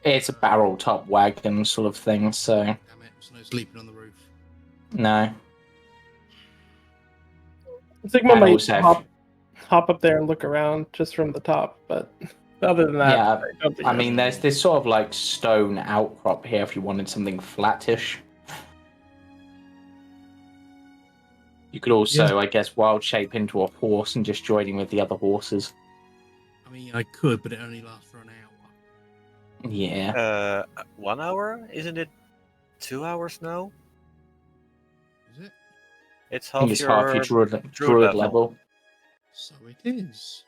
It's a barrel top wagon sort of thing, so Damn it! There's no sleeping on the roof. no. Sigma And might also, hop up there and look around just from the top, but other than that, yeah, I don't think I mean, there's this sort of like stone outcrop here if you wanted something flattish. You could also, I guess, wild shape into a horse and just join in with the other horses. I mean, I could, but it only lasts for an hour. Yeah. 1 hour? Isn't it 2 hours now? Is it? It's I think half it's your half your druid druid level. So it is.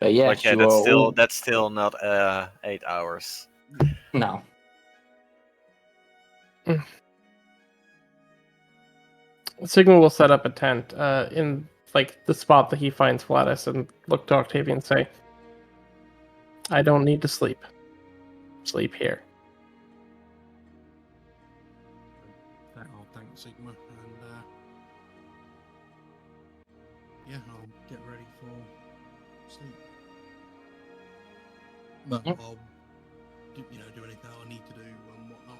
But yes, Okay, you are all... that's still not 8 hours. No. Sigma will set up a tent in like the spot that he finds flattest and look to Octavian and say, I don't need to sleep. Sleep here. I'll thank Sigma, and yeah, I'll get ready for sleep. But Yep. I'll do anything I need to do and whatnot.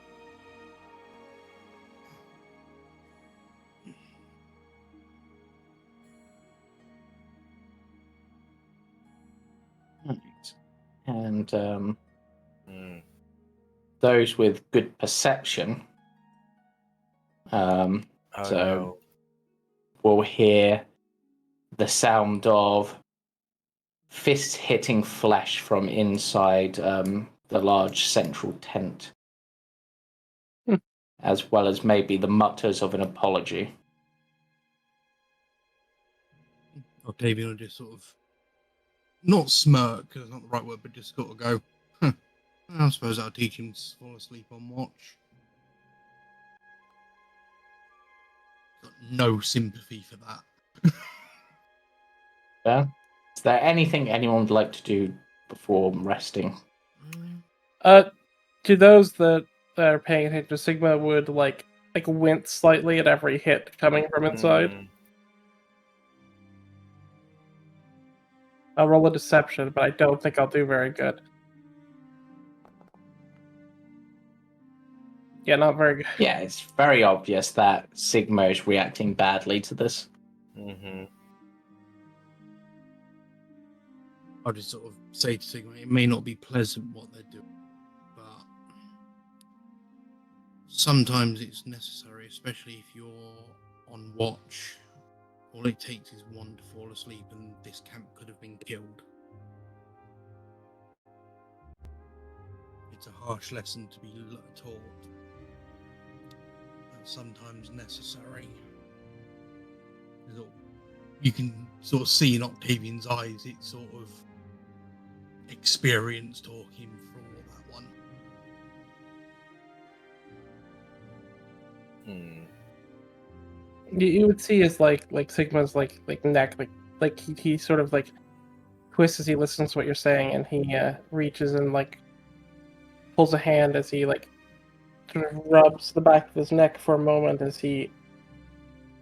And those with good perception Oh, so no. will hear the sound of fists hitting flesh from inside the large central tent, as well as maybe the mutters of an apology. Octavian will just sort of not smirk, because it's not the right word, but just sort of go, huh, I suppose I'll teach him to fall asleep on watch. Got no sympathy for that. Yeah. Is there anything anyone would like to do before resting? To those that are paying attention to Sigma would like wince slightly at every hit coming from inside. I'll roll a deception, but I don't think I'll do very good. Yeah, not very good. Yeah, it's very obvious that Sigma is reacting badly to this. I'll just sort of say to Sigma, it may not be pleasant what they're doing, sometimes it's necessary, especially if you're on watch. All it takes is one to fall asleep, and this camp could have been killed. It's a harsh lesson to be taught. That's sometimes necessary. You can sort of see in Octavian's eyes, it's sort of experience talking for that one. You would see his like Sigma's like neck like he sort of like twists as he listens to what you're saying, and he reaches and like pulls a hand as he like sort of rubs the back of his neck for a moment as he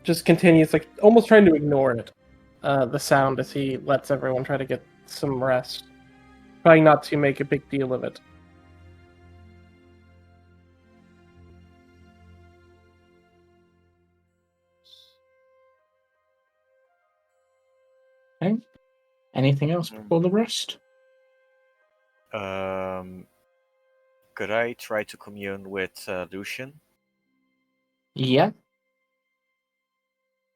just continues like almost trying to ignore it, the sound as he lets everyone try to get some rest, trying not to make a big deal of it. Okay. Anything else before the rest? Could I try to commune with Lucian Yeah.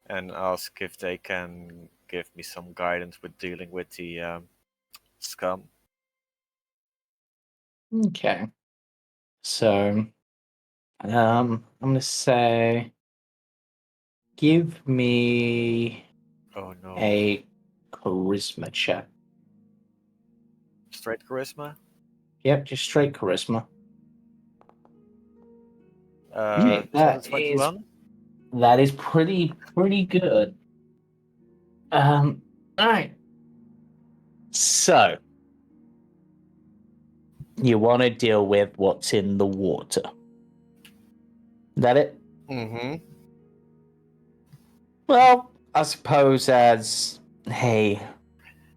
and ask if they can give me some guidance with dealing with the scum? Okay. So, I'm gonna say, give me Oh no. a charisma check. Straight charisma? Yep, just straight charisma. Uh, that is 21? that is pretty good. All right. So, you want to deal with what's in the water. Is that it? Mm-hmm. Well, I suppose as hey,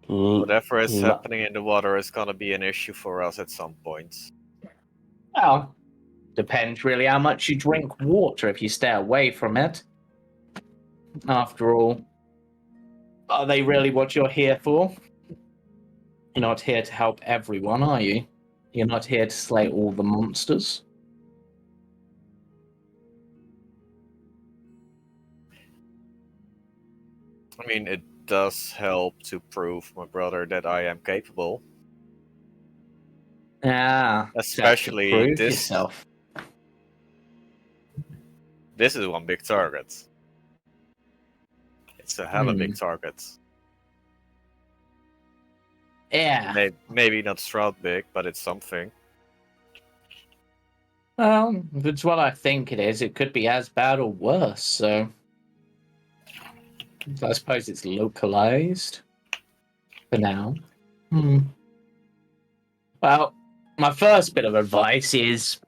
Whatever is happening in the water is gonna be an issue for us at some point. well, depends really how much you drink water if you stay away from it. After all, are they really what you're here for? You're not here to help everyone, are you? You're not here to slay all the monsters. I mean, it does help to prove my brother that I am capable. Ah, Especially to prove this. yourself. This is one big target. It's a hella big target. Yeah. Maybe not Strahd big, but it's something. Well, if it's what I think it is, it could be as bad or worse, so I suppose it's localized for now. Well, my first bit of advice is,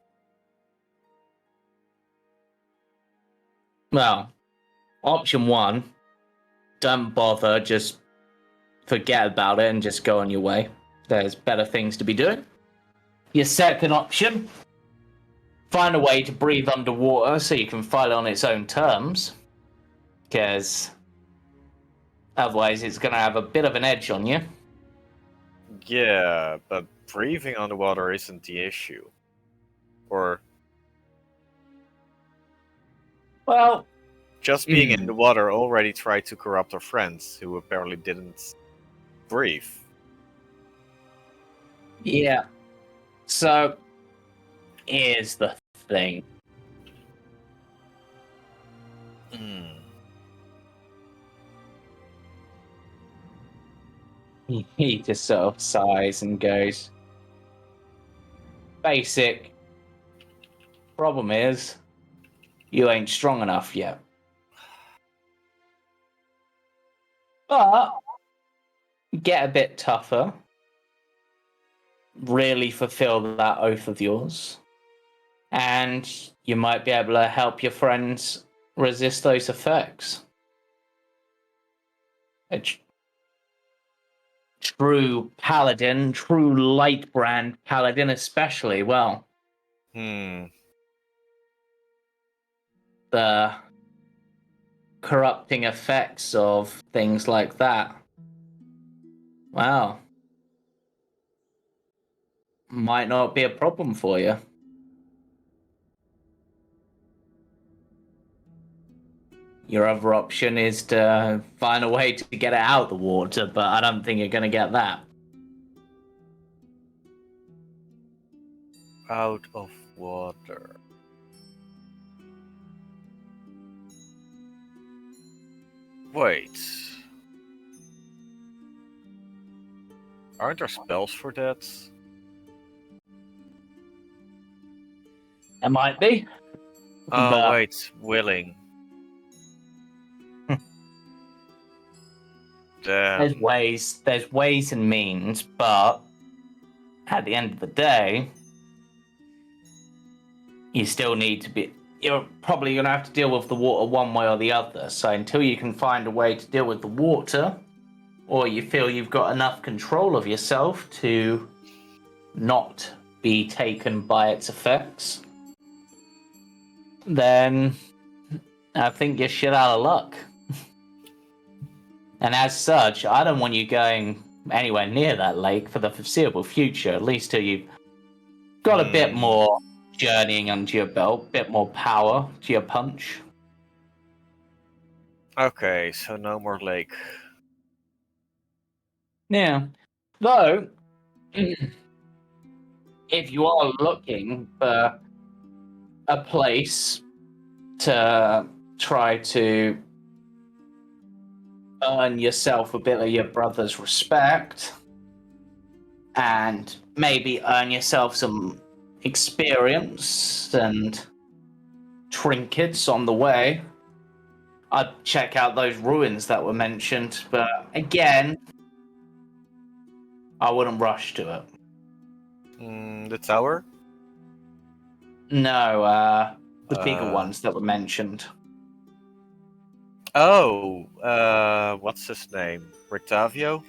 well, option one, don't bother, just forget about it and just go on your way. There's better things to be doing. Your second option, find a way to breathe underwater so you can fight on its own terms, because otherwise it's going to have a bit of an edge on you. Yeah, but breathing underwater isn't the issue. Or Well, just being in the water already tried to corrupt our friends who apparently didn't breathe. yeah. So, here's the thing. He just sort of sighs and goes, basic. Problem is, you ain't strong enough yet. But get a bit tougher. Really fulfill that oath of yours. And you might be able to help your friends resist those effects. A true paladin, true light brand paladin especially, well, the corrupting effects of things like that, wow, might not be a problem for you. Your other option is to find a way to get it out of the water, but I don't think you're going to get that. Out of water. Wait. Aren't there spells for that? It might be. Oh, But- wait. Willing. There's Damn. ways and means, but at the end of the day, you still need to be. You're probably going to have to deal with the water one way or the other. So until you can find a way to deal with the water, or you feel you've got enough control of yourself to not be taken by its effects, then I think you're shit out of luck. And as such, I don't want you going anywhere near that lake for the foreseeable future, at least till you've got a bit more journeying under your belt, a bit more power to your punch. Okay, so no more lake. Yeah. Though, if you are looking for a place to try to earn yourself a bit of your brother's respect and maybe earn yourself some experience and trinkets on the way, I'd check out those ruins that were mentioned. But again, I wouldn't rush to it. The tower? No, the bigger ones that were mentioned. Oh, what's his name? Octavio?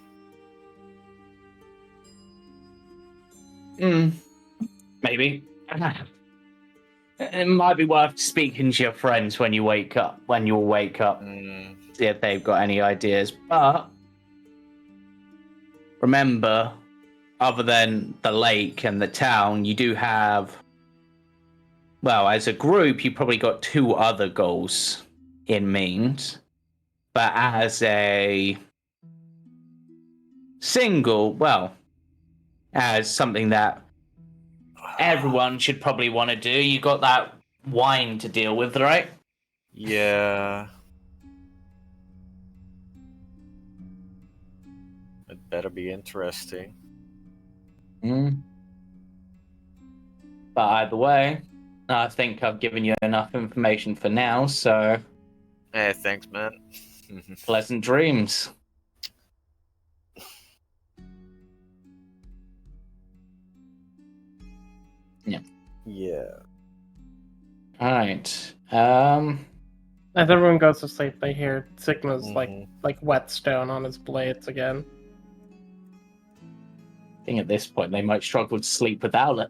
Maybe. It might be worth speaking to your friends when you wake up. When you'll wake up, see if they've got any ideas. But remember, other than the lake and the town, you do have. Well, as a group, you probably got 2 other goals in mind. But as a single, well, as something that everyone should probably want to do, you got that wine to deal with, right? Yeah. It better be interesting. But either way, I think I've given you enough information for now, so Hey, thanks, man. pleasant dreams. Yeah. Alright. As everyone goes to sleep, they hear Sigma's Mhm. like whetstone on his blades again. I think at this point they might struggle to sleep without it.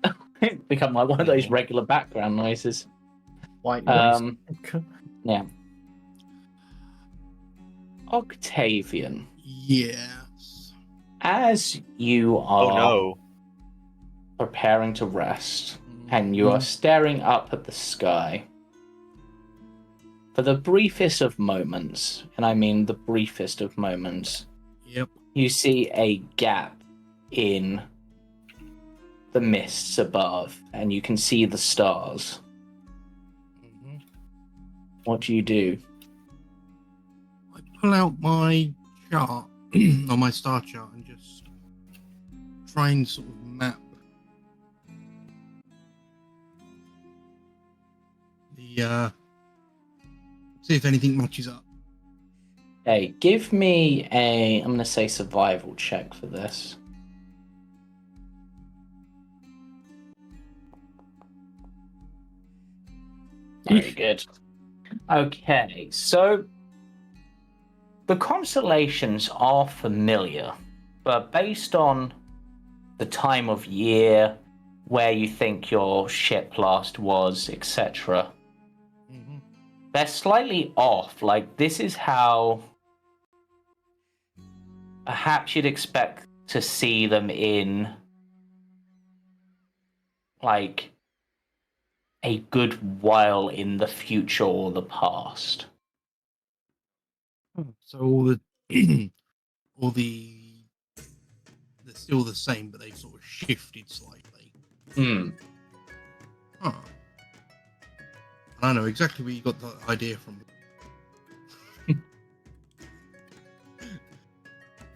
Become like one of those regular background noises. White noise. Yeah. Octavian, Yes. as you Oh are no. preparing to rest and you are staring up at the sky, for the briefest of moments, and I mean the briefest of moments, Yep. you see a gap in the mists above, and you can see the stars. What do you do? I pull out my chart or my star chart and just try and sort of map the see if anything matches up. Hey, give me I'm going to say survival check for this. Very good. Okay, so the constellations are familiar, but based on the time of year, where you think your ship last was, etc., they're slightly off. Like, this is how perhaps you'd expect to see them in, like, a good while in the future or the past. So all the all they're still the same, but they've sort of shifted slightly. Hmm. Huh. I know exactly where you got that idea from.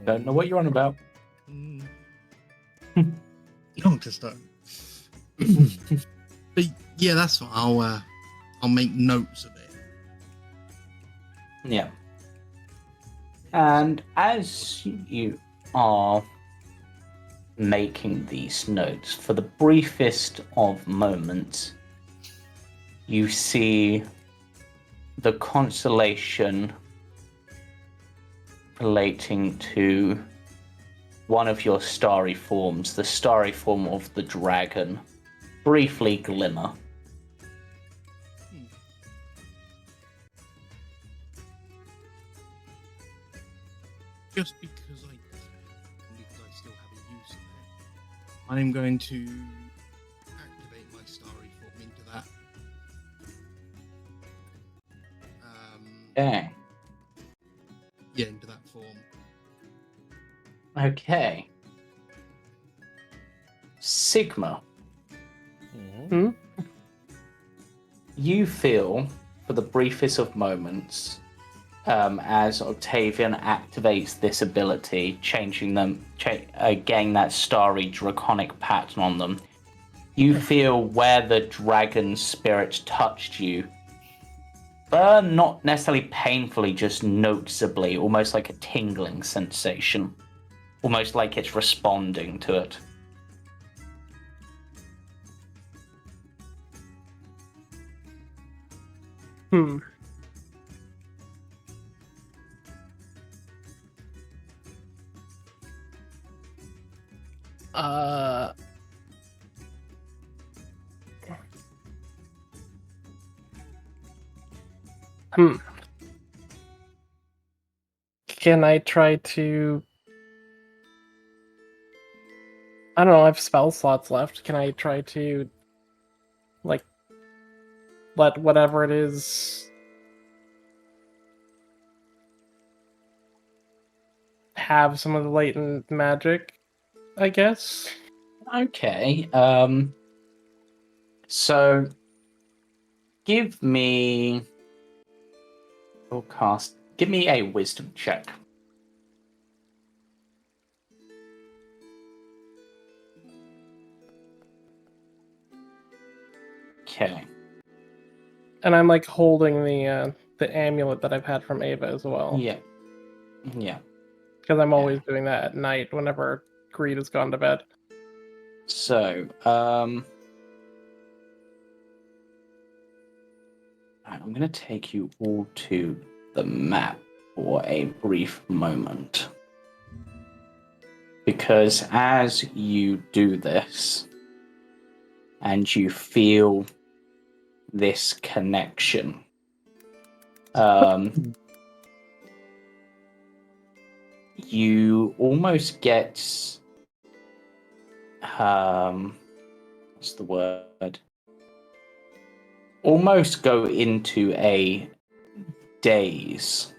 Don't know what you're on about. Not to start. But yeah, that's fine. I'll make notes of it. Yeah. And as you are making these notes, for the briefest of moments, you see the constellation relating to one of your starry forms, the starry form of the dragon, briefly glimmer. Just because I still have a use of it, I'm going to activate my starry form into that. Okay. Yeah, into that form. Okay. Sigma, Hmm? you feel, for the briefest of moments, as Octavian activates this ability, changing them, getting that starry draconic pattern on them, you feel where the dragon spirit touched you burn, not necessarily painfully, just noticeably, almost like a tingling sensation, almost like it's responding to it. Hmm. Hmm. Can I try to... I don't know, I have spell slots left. Can I try to, like, let whatever it is have some of the latent magic, I guess? Okay, so give me give me a wisdom check. Okay. And I'm like holding the amulet that I've had from Ava as well. Yeah. Yeah. Because I'm always doing that at night whenever Greed has gone to bed. So, I'm going to take you all to the map for a brief moment. Because as you do this, and you feel this connection, you almost get, what's the word? Almost go into a daze.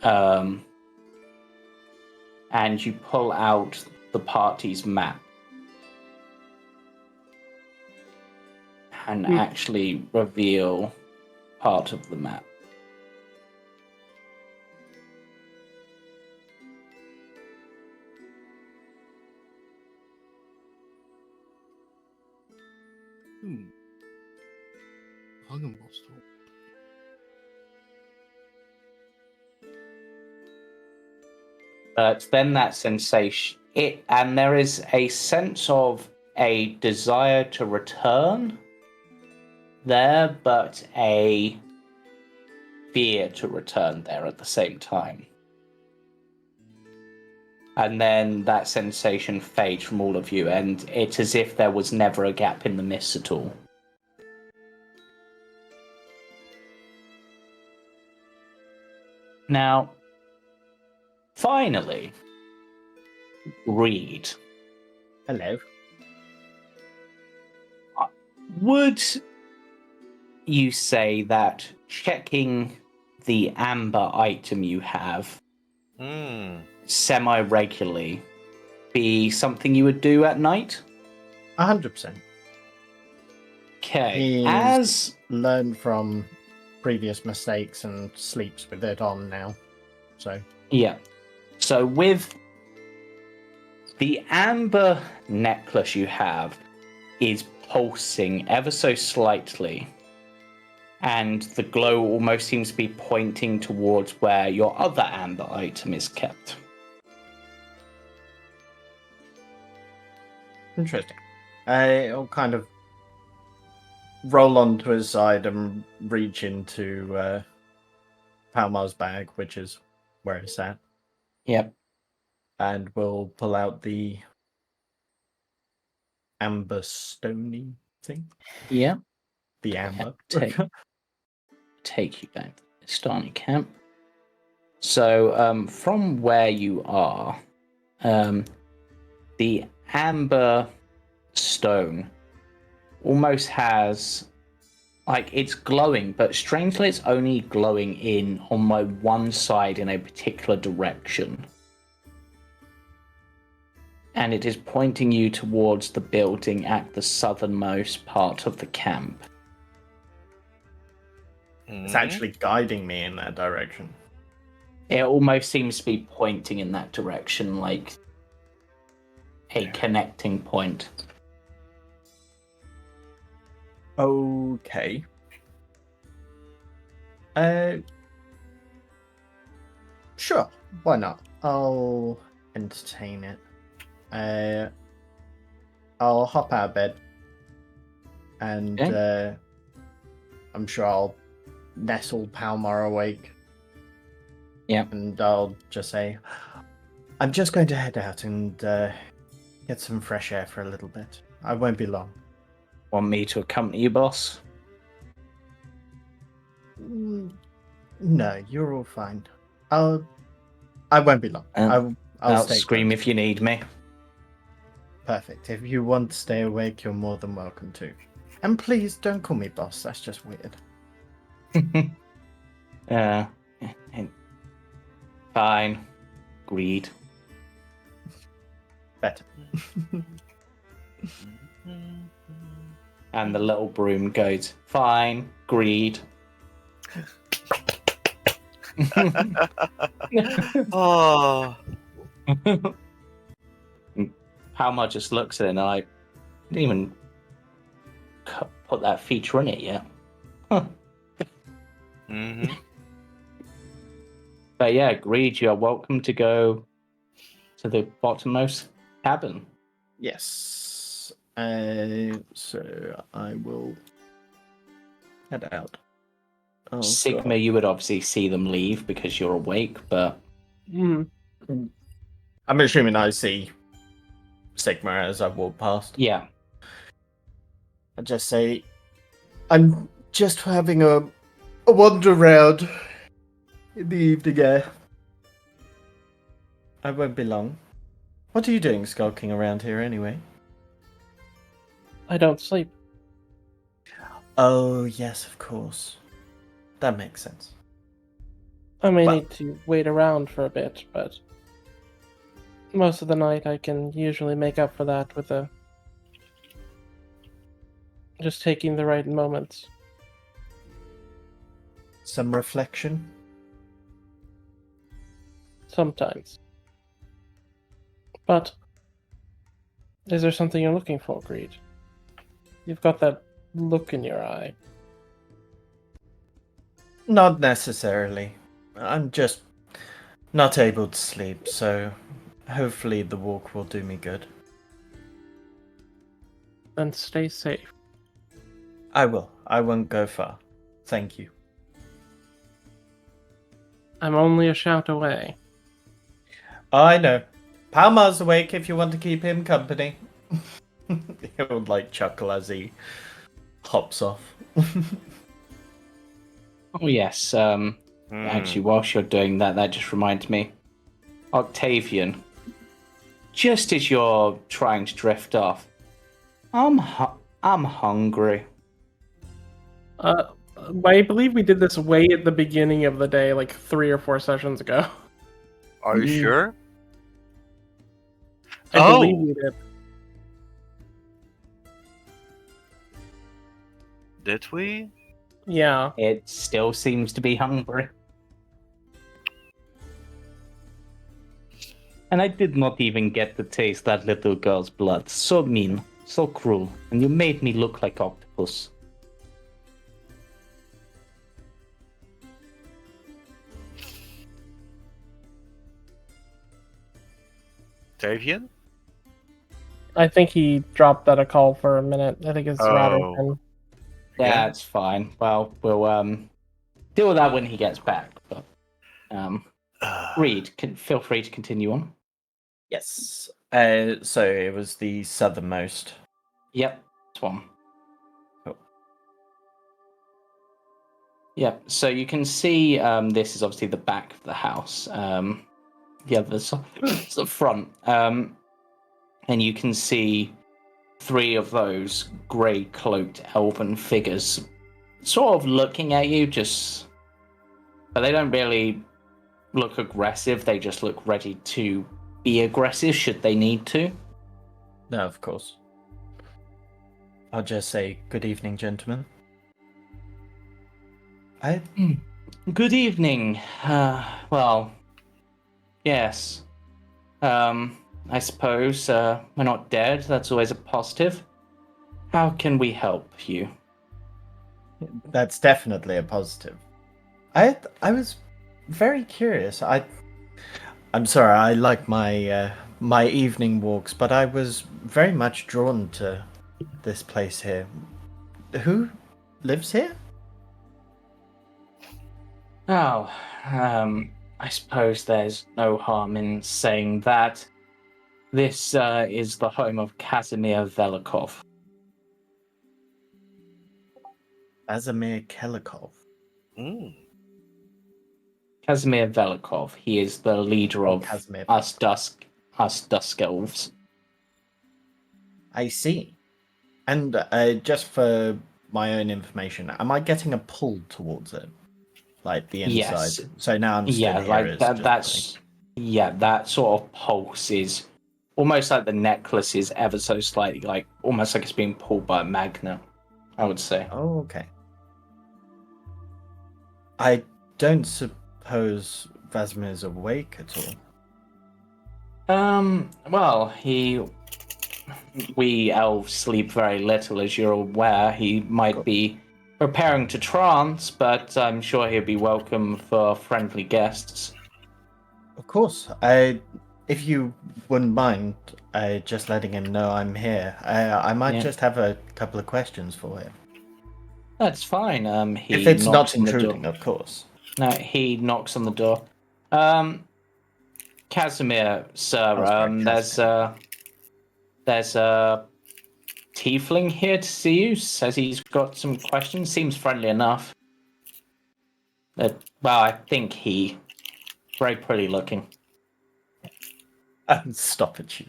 And you pull out the party's map and actually reveal part of the map. Hagenbostel. But then that sensation, and there is a sense of a desire to return there, but a fear to return there at the same time. And then that sensation fades from all of you, and it's as if there was never a gap in the mist at all. Now, finally, Reed. Hello. Would you say that checking the amber item you have Hmm. semi-regularly be something you would do at night? 100%. Okay. He's As learned from previous mistakes and sleeps with it on now. So yeah. So with the amber necklace you have is pulsing ever so slightly, and the glow almost seems to be pointing towards where your other amber item is kept. interesting. I'll kind of roll onto his side and reach into Palmar's bag, which is where it's at, Yep. and we'll pull out the amber stony thing. Yep. The amber. Take you back to the Stani camp. So, from where you are, the amber stone almost has, like, it's glowing, but strangely it's only glowing in on my one side in a particular direction. And it is pointing you towards the building at the southernmost part of the camp. It's actually guiding me in that direction. It almost seems to be pointing in that direction, like a connecting point. Okay. Sure. Why not? I'll entertain it. I'll hop out of bed, and Okay. I'm sure I'll nestle Palmar awake. Yep. And I'll just say, I'm just going to head out and get some fresh air for a little bit. I won't be long. Want me to accompany you, boss? No, you're all fine. I won't be long. I'll stay scream close. if you need me. Perfect. If you want to stay awake, you're more than welcome to. And please don't call me boss. That's just weird. Fine. Greed. Better. And the little broom goes, fine. Greed. Oh. Palma just looks at it and I didn't even put that feature in it yet. Huh. Mm-hmm. But yeah, Greed, you're welcome to go to the bottommost cabin. Yes. So I will head out. Oh, Sigma, God. you would obviously see them leave because you're awake, but Mm. I'm assuming I see Sigma as I walk past. yeah. I just say, I'm just having a wander around in the evening air. I won't be long. What are you doing skulking around here anyway? I don't sleep. Oh, yes, of course. That makes sense. I may Well- need to wait around for a bit, but most of the night I can usually make up for that with just taking the right moments. Some reflection? Sometimes. But is there something you're looking for, Greed? You've got that look in your eye. Not necessarily. I'm just not able to sleep, so hopefully the walk will do me good. Then stay safe. I will. I won't go far. Thank you. I'm only a shout away. I know. Palmar's awake if you want to keep him company. He'll like chuckle as he hops off. Oh, yes. Actually, whilst you're doing that, that just reminds me. Octavian, just as you're trying to drift off, I'm hungry. I believe we did this way at the beginning of the day, like 3 or 4 sessions ago. Are you sure? I believe we did. Did we? Yeah. It still seems to be hungry. And I did not even get to taste that little girl's blood. So mean, so cruel, and you made me look like octopus. Octavian? I think he dropped out of call for a minute. I think it's Oh. Yeah, it's fine. Well, we'll deal with that when he gets back. But Reed, feel free to continue on. Yes. So it was the southernmost. Yep, this one. Cool. Yep. So you can see this is obviously the back of the house. The other side, it's the front. And you can see 3 of those grey cloaked elven figures sort of looking at you, but they don't really look aggressive. They just look ready to be aggressive should they need to. No, of course. I'll just say good evening, gentlemen. Good evening. Well, yes. I suppose we're not dead. That's always a positive. How can we help you? That's definitely a positive. I was very curious. I'm sorry. I like my my evening walks, but I was very much drawn to this place here. Who lives here? Oh, I suppose there's no harm in saying that. This is the home of Casimir Velikov. Azimir Kelikov. Mm. Casimir Velikov. He is the leader of Casimir us Dusk Elves. I see. And just for my own information, am I getting a pull towards it? Like the inside? Yes. So now I'm stood Yeah, here like as that. just That's that sort of pulse is almost like the necklace is ever so slightly, like almost like it's being pulled by a magnet. I would say. Oh, okay. I don't suppose Vasimir's awake at all. Well, we elves sleep very little, as you're aware. He might be preparing to trance, but I'm sure he'll be welcome for friendly guests. Of course. If you wouldn't mind, just letting him know I'm here. I might just have a couple of questions for him. That's fine. He If it's not knocks on the intruding, door. of course. No, he knocks on the door. Casimir, sir, there's a tiefling here to see you. Says he's got some questions. Seems friendly enough. Well, I think he very pretty looking. Stop it, you.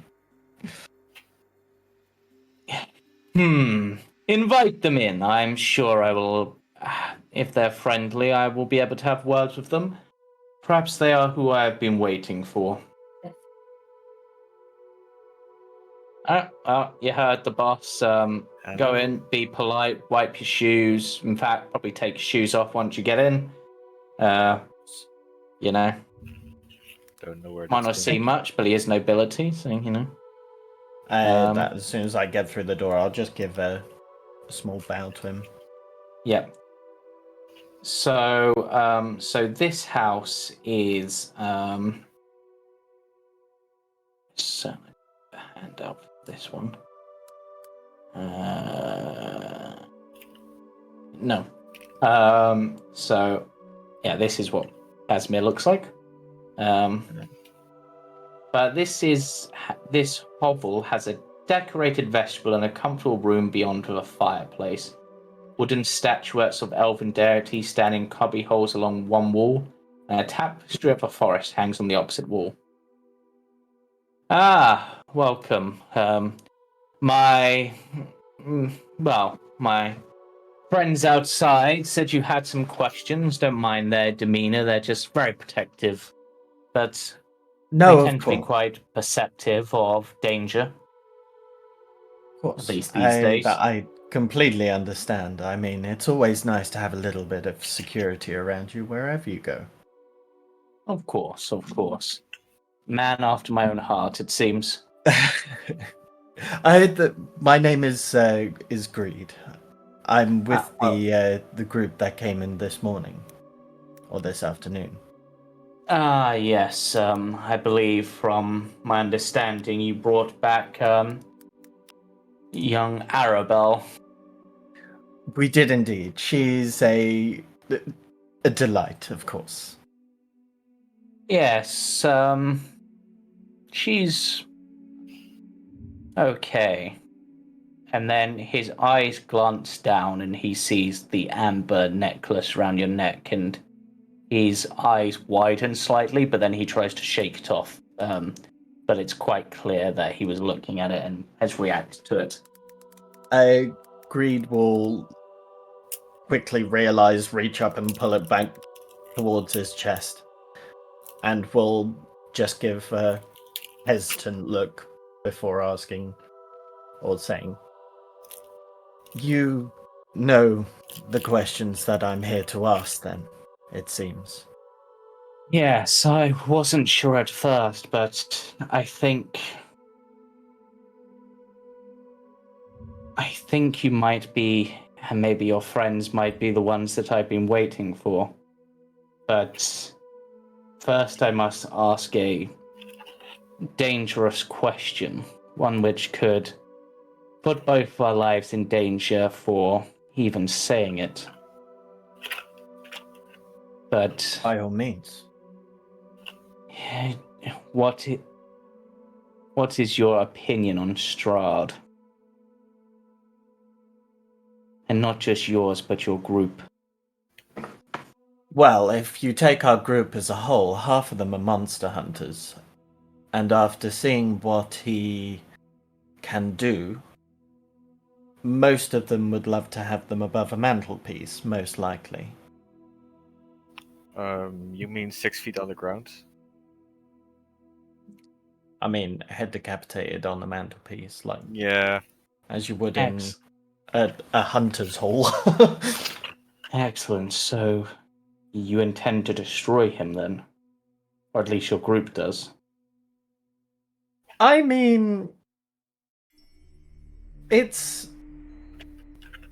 Invite them in. I'm sure I will. If they're friendly, I will be able to have words with them. Perhaps they are who I have been waiting for. You heard the boss. Go in, be polite, wipe your shoes. In fact, probably take your shoes off once you get in. You know. Don't know where Might not see much, but he is nobility, so you know. That as soon as I get through the door, I'll just give a small bow to him. Yep. So, so this house is so hand out for this one. No. So yeah, this is what Casimir looks like. But this hovel has a decorated vestibule and a comfortable room beyond with a fireplace. Wooden statuettes of elven deities stand in cubby holes along one wall, and a tapestry of a forest hangs on the opposite wall. Ah, welcome. My friends outside said you had some questions. Don't mind their demeanor. They're just very protective. But No, they of tend to be course. quite perceptive of danger, Of course. at least these days. I completely understand. I mean, it's always nice to have a little bit of security around you wherever you go. Of course, of course. Man after my own heart, it seems. My name is Greed. I'm with well- the group that came in this morning or this afternoon. Ah, yes. I believe from my understanding you brought back young Arabelle. We did indeed. She's a delight, of course. Yes, she's okay. And then his eyes glance down and he sees the amber necklace around your neck, and his eyes widen slightly, but then he tries to shake it off. But it's quite clear that he was looking at it and has reacted to it. Greed will quickly realize, reach up and pull it back towards his chest, and will just give a hesitant look before asking or saying, "You know the questions that I'm here to ask, then, it seems." Yes, I wasn't sure at first, but I think you might be, and maybe your friends might be the ones that I've been waiting for. But first I must ask a dangerous question, one which could put both of our lives in danger for even saying it. But By all means. what is your opinion on Strahd? And not just yours, but your group. Well, if you take our group as a whole, half of them are monster hunters. And after seeing what he can do, most of them would love to have them above a mantelpiece, most likely. You mean 6 feet on the ground? I mean, head decapitated on the mantelpiece, like Yeah. as you would in a hunter's hall. Excellent. So you intend to destroy him then? Or at least your group does. I mean, it's...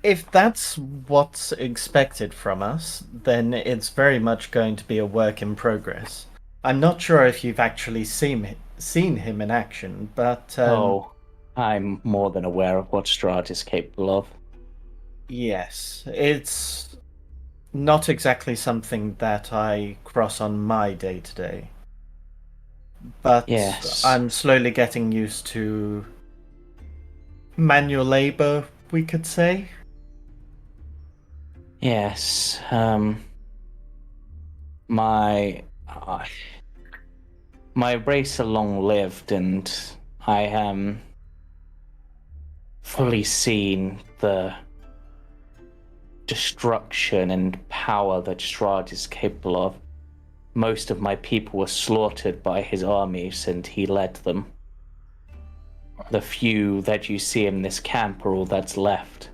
If that's what's expected from us, then it's very much going to be a work in progress. I'm not sure if you've actually seen him in action, but... I'm more than aware of what Strahd is capable of. Yes, it's not exactly something that I cross on my day-to-day. But Yes. I'm slowly getting used to manual labor, we could say. Yes. My race are long-lived, and I am fully seen the destruction and power that Strahd is capable of. Most of my people were slaughtered by his armies, and he led them. The few that you see in this camp are all that's left.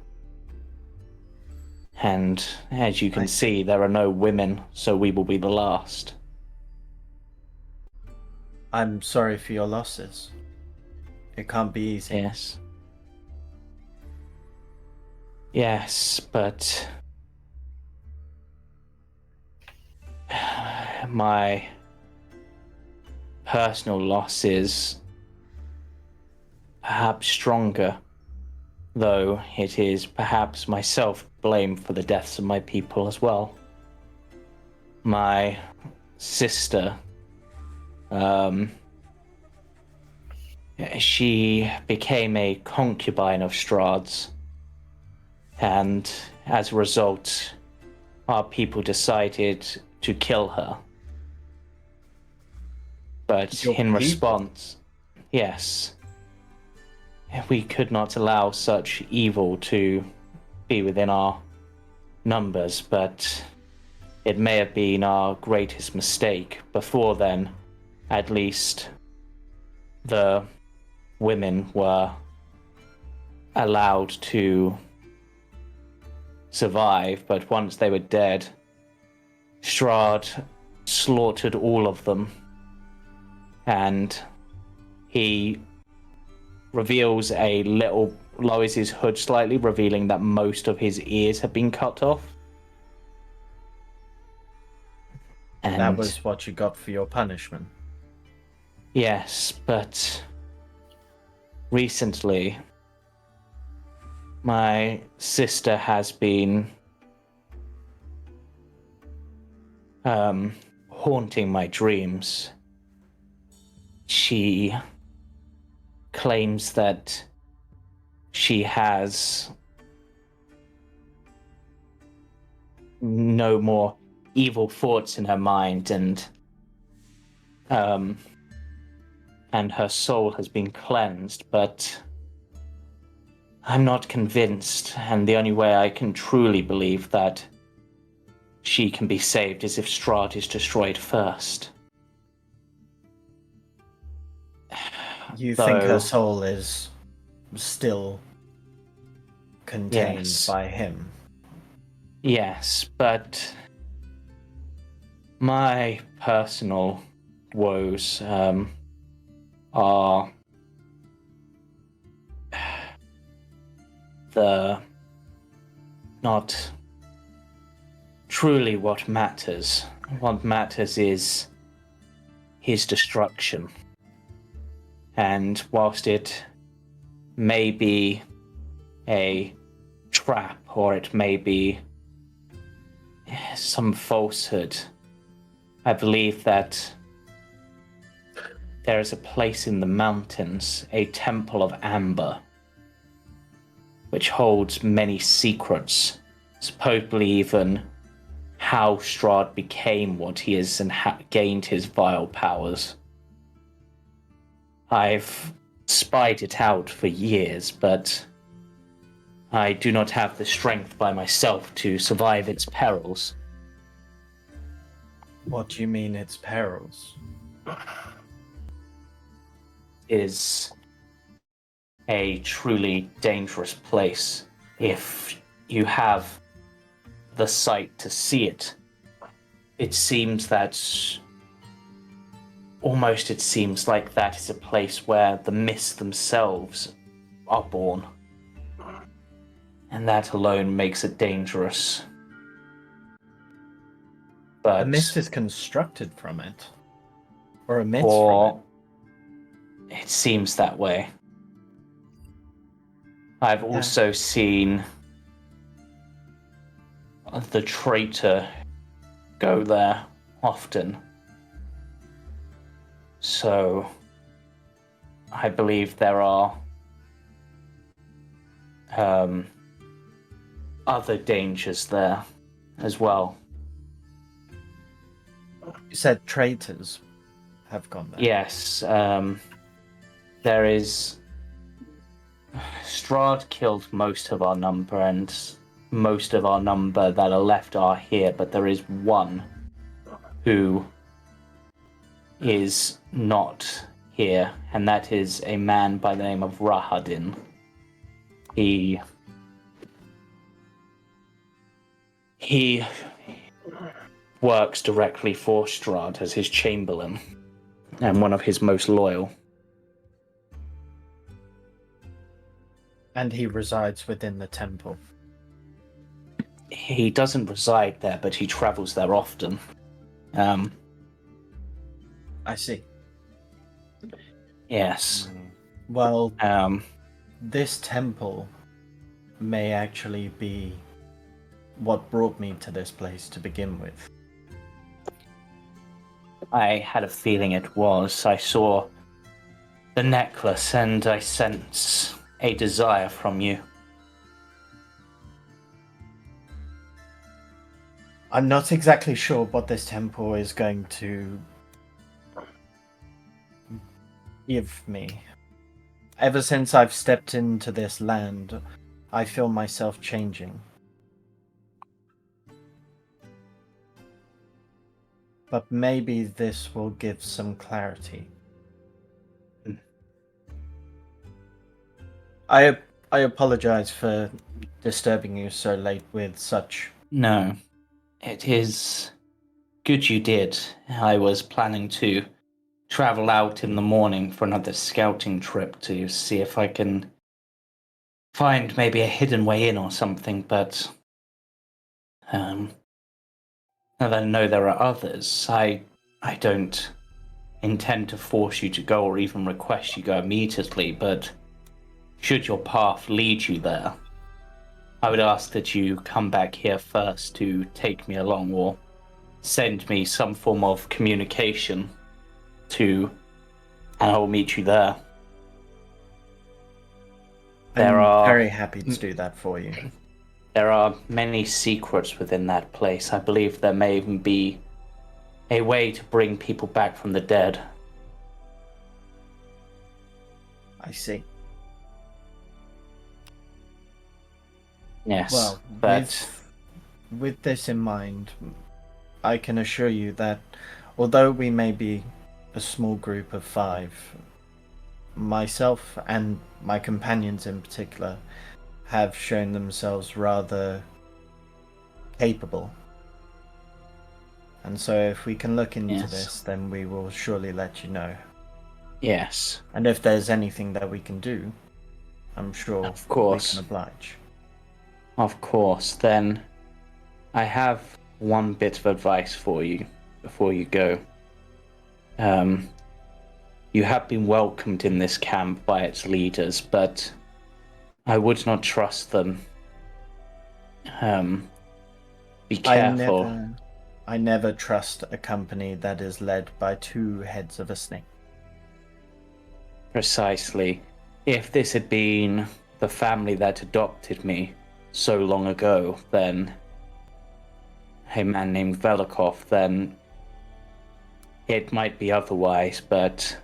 And as you can see, there are no women, so we will be the last. I'm sorry for your losses. It can't be easy. Yes. Yes, but my personal loss is perhaps stronger, though it is perhaps myself blamed for the deaths of my people as well. My sister, she became a concubine of Strahd's, and as a result, our people decided to kill her. But Your in people? response, yes, we could not allow such evil to be within our numbers, but it may have been our greatest mistake. Before then, at least, the women were allowed to survive, but once they were dead, Strahd slaughtered all of them, and he lowers his hood slightly, revealing that most of his ears have been cut off. And That was what you got for your punishment. yes, but recently my sister has been haunting my dreams. She claims that she has no more evil thoughts in her mind, and her soul has been cleansed, but I'm not convinced, and the only way I can truly believe that she can be saved is if Strahd is destroyed first. You think her Though- soul is still contained Yes. by him? Yes, but my personal woes are not truly what matters. What matters is his destruction. And whilst it may be a trap, or it may be some falsehood, I believe that there is a place in the mountains, a temple of amber, which holds many secrets, supposedly even how Strahd became what he is and gained his vile powers. I've spied it out for years, but I do not have the strength by myself to survive its perils. What do you mean its perils? It is a truly dangerous place if you have the sight to see it. It seems like that is a place where the mists themselves are born. And that alone makes it dangerous. But The mist is constructed from it. Or emits from or it seems that way. I've also seen the traitor go there often. So I believe there are other dangers there as well. it. You said traitors have gone there. Yes, there is. Strahd killed most of our number, and most of our number that are left are here, but there is one who is not here, and that is a man by the name of Rahadin. He works directly for Strahd as his chamberlain, and one of his most loyal. And he resides within the temple. He doesn't reside there, but he travels there often. I see. Yes. Well, this temple may actually be what brought me to this place to begin with. I had a feeling it was. I saw the necklace and I sense a desire from you. I'm not exactly sure what this temple is going to give me. Ever since I've stepped into this land, I feel myself changing. But maybe this will give some clarity. I apologize for disturbing you so late with such... No, it is good you did. I was planning to travel out in the morning for another scouting trip to see if I can find maybe a hidden way in or something, but now that I know there are others, I don't intend to force you to go or even request you go immediately, but should your path lead you there, I would ask that you come back here first to take me along or send me some form of communication and I'll meet you there. I'm very happy to do that for you. There are many secrets within that place. I believe there may even be a way to bring people back from the dead. I see. Yes, Well, but with this in mind, I can assure you that although we may be a small group of 5, myself and my companions in particular have shown themselves rather capable. And so if we can look into this, then we will surely let you know. Yes. And if there's anything that we can do, I'm sure Of course. we can oblige. Of course. Then I have one bit of advice for you before you go. You have been welcomed in this camp by its leaders, but I would not trust them. Be careful. I never trust a company that is led by 2 heads of a snake. Precisely. If this had been the family that adopted me so long ago, then a man named Velikov, then it might be otherwise, but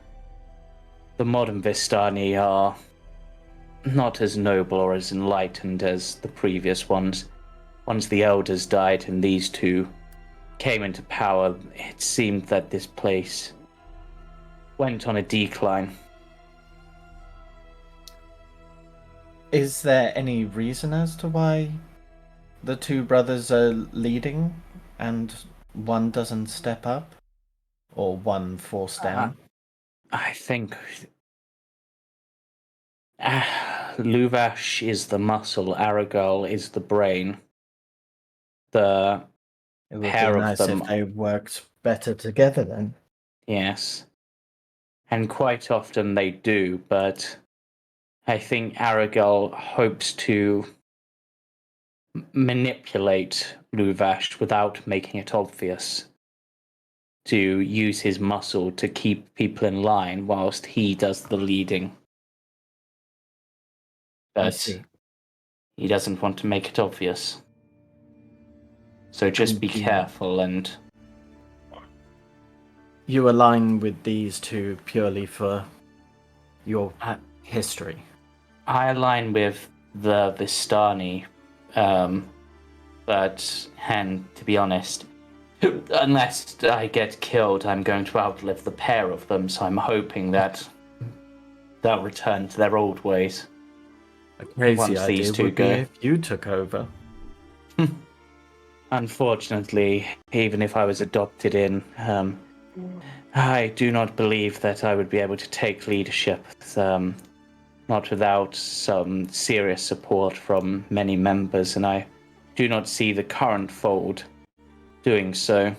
the modern Vistani are not as noble or as enlightened as the previous ones. Once the elders died and these 2 came into power, it seemed that this place went on a decline. Is there any reason as to why the 2 brothers are leading and one doesn't step up? Or one forced down? I think Luvash is the muscle, Aragal is the brain. The It would pair be of nice them, if they worked better together then. yes. And quite often they do, but I think Aragal hopes to manipulate Luvash without making it obvious. To use his muscle to keep people in line whilst he does the leading. I But see. he doesn't want to make it obvious. So just be careful and... You align with these 2 purely for your history. I align with the Vistani, but, and to be honest, unless I get killed, I'm going to outlive the pair of them, so I'm hoping that they'll return to their old ways. A crazy Once idea these 2 would be go. if you took over. Unfortunately, even if I was adopted in, I do not believe that I would be able to take leadership, not without some serious support from many members, and I do not see the current fold doing so.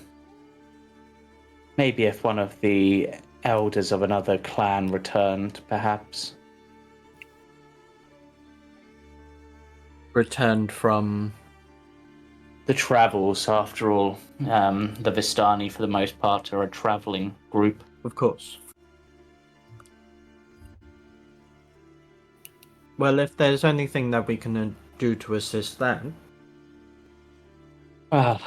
Maybe if one of the elders of another clan returned, perhaps. Returned from... The travels, after all. The Vistani, for the most part, are a travelling group. Of course. Well, if there's anything that we can do to assist that, Well,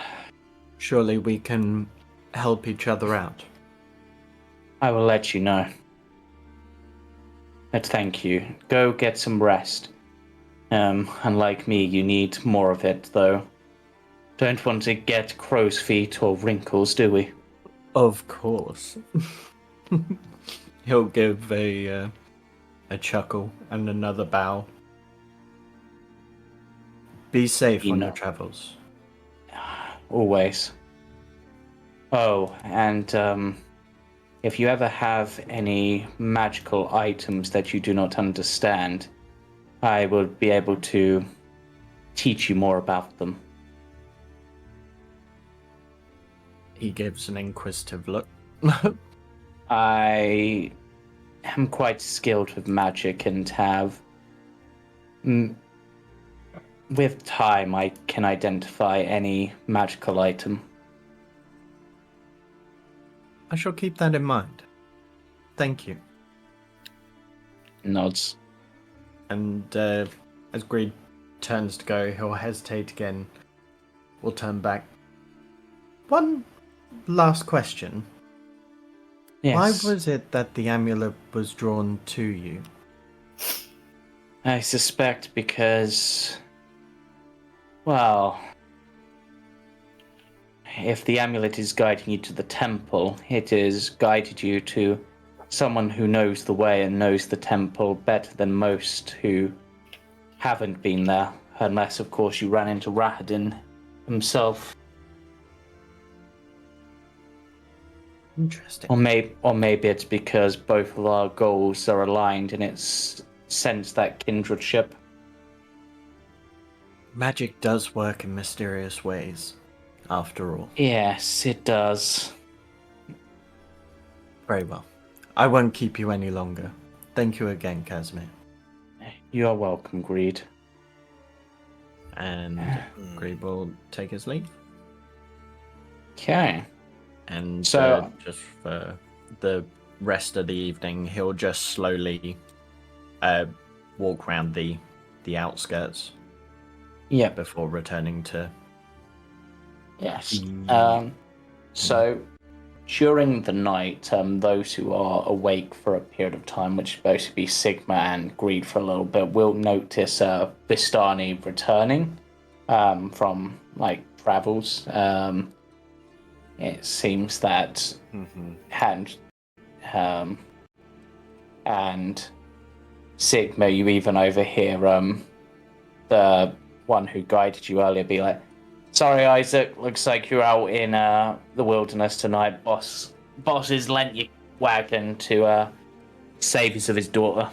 surely we can help each other out. I will let you know. But thank you. Go get some rest. Unlike me, you need more of it, though. Don't want to get crow's feet or wrinkles, do we? Of course. He'll give a chuckle and another bow. Be safe You on know. your travels. Always. Oh, and if you ever have any magical items that you do not understand, I will be able to teach you more about them. He gives an inquisitive look. I am quite skilled with magic and have. With time, I can identify any magical item. I shall keep that in mind. Thank you. Nods. And as Greed turns to go, he'll hesitate again. We'll turn back. One last question. Yes. Why was it that the amulet was drawn to you? I suspect because, well, if the amulet is guiding you to the temple, it has guided you to someone who knows the way and knows the temple better than most who haven't been there, unless, of course, you ran into Rahadin himself. Interesting. Or maybe it's because both of our goals are aligned and it's sensed that kindredship. Magic does work in mysterious ways, after all. Yes, it does. Very well. I won't keep you any longer. Thank you again, Casimir. You are welcome, Greed. And Greed will take his leave. Okay. And So- just for the rest of the evening, he'll just slowly walk around the outskirts Yeah. before returning to. Yes. So during the night, those who are awake for a period of time, which is supposed to be Sigma and Greed for a little bit, will notice Vistani returning from travels. It seems that and Sigma, you even overhear the one who guided you earlier be like, "Sorry, Isaac. Looks like you're out in the wilderness tonight. Boss has lent you wagon to save us of his daughter."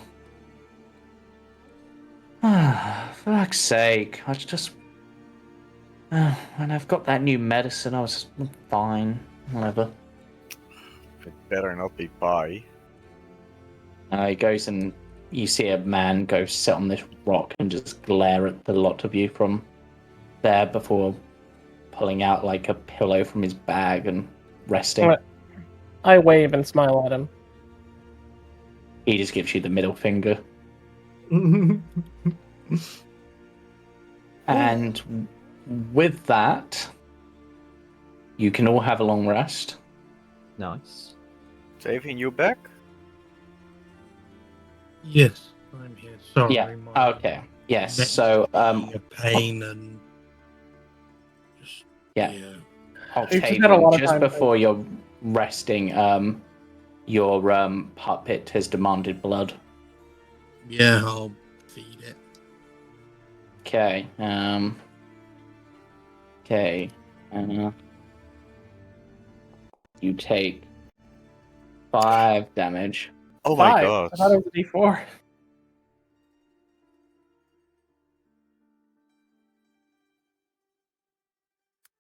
Fuck's sake! I just when I've got that new medicine, I was fine. Whatever. It better not be pie. He goes and you see a man go sit on this rock and just glare at the lot of you from there before pulling out like a pillow from his bag and resting. I wave and smile at him. He just gives you the middle finger. And with that, you can all have a long rest. Nice. Saving you back? Yes, I'm here. Sorry. Yeah. my Okay. Yes. neck So, is a pain and just Yeah. You've just Octavian, had a lot of just time before you're resting, your puppet has demanded blood. Yeah, I'll feed it. Okay. Okay. You take 5 damage. Oh my 5. god. I thought it was a D4.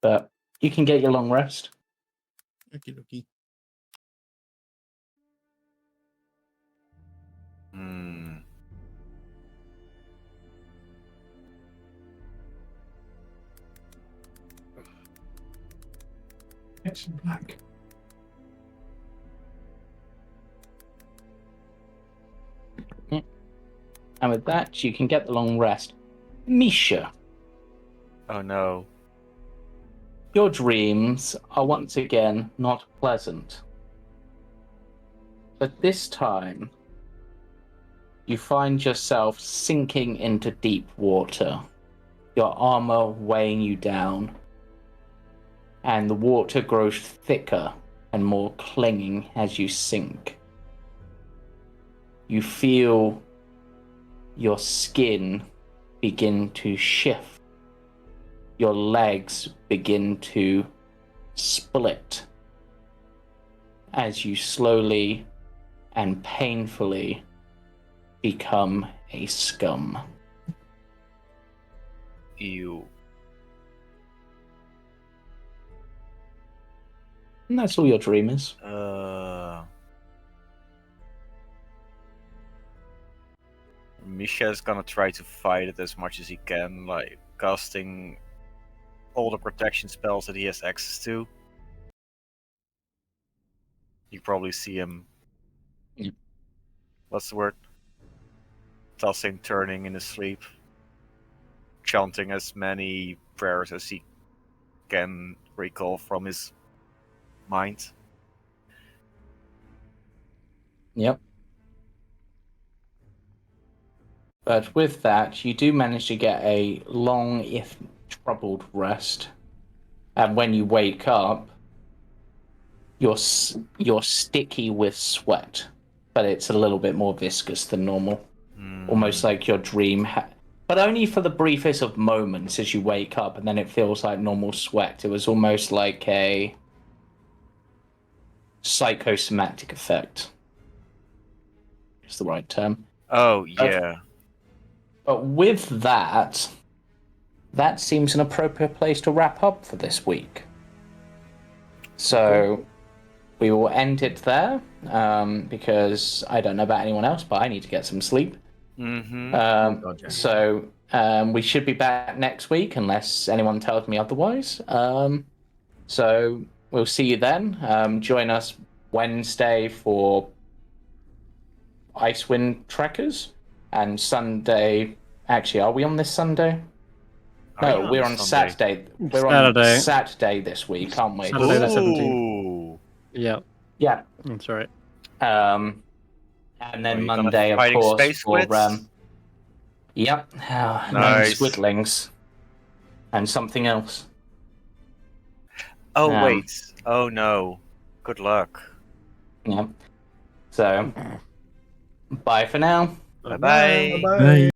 But you can get your long rest. Okie dokie. Get some black. And with that, you can get the long rest. Misha, Oh no. your dreams are once again not pleasant. But this time, you find yourself sinking into deep water, your armor weighing you down, and the water grows thicker and more clinging as you sink. You feel your skin begin to shift. Your legs begin to split as you slowly and painfully become a scum. Ew. And that's all your dream is. Misha is gonna try to fight it as much as he can, like casting all the protection spells that he has access to. You probably see him. Yeah. What's the word? Tossing, turning in his sleep, chanting as many prayers as he can recall from his mind. Yep. But with that, you do manage to get a long, if troubled, rest. And when you wake up, you're sticky with sweat, but it's a little bit more viscous than normal. Almost like your dream, but only for the briefest of moments as you wake up, and then it feels like normal sweat. It was almost like a psychosomatic effect. Is the right term. Oh, yeah. But with that, that seems an appropriate place to wrap up for this week. So we will end it there, because I don't know about anyone else, but I need to get some sleep. Mm-hmm. So we should be back next week, unless anyone tells me otherwise. So we'll see you then. Join us Wednesday for Icewind Trekkers, and Sunday. Actually, are we on this Sunday? No, we're on Saturday. We're on Saturday this week, aren't we? Saturday the 17th. Ooh. Yeah, Yeah. that's right. And then you gonna Monday, of fighting course, space for squids? yep, Nice. then squidlings and something else. Oh wait. Oh no. Good luck. Yeah. So, bye for now. Bye bye. Bye.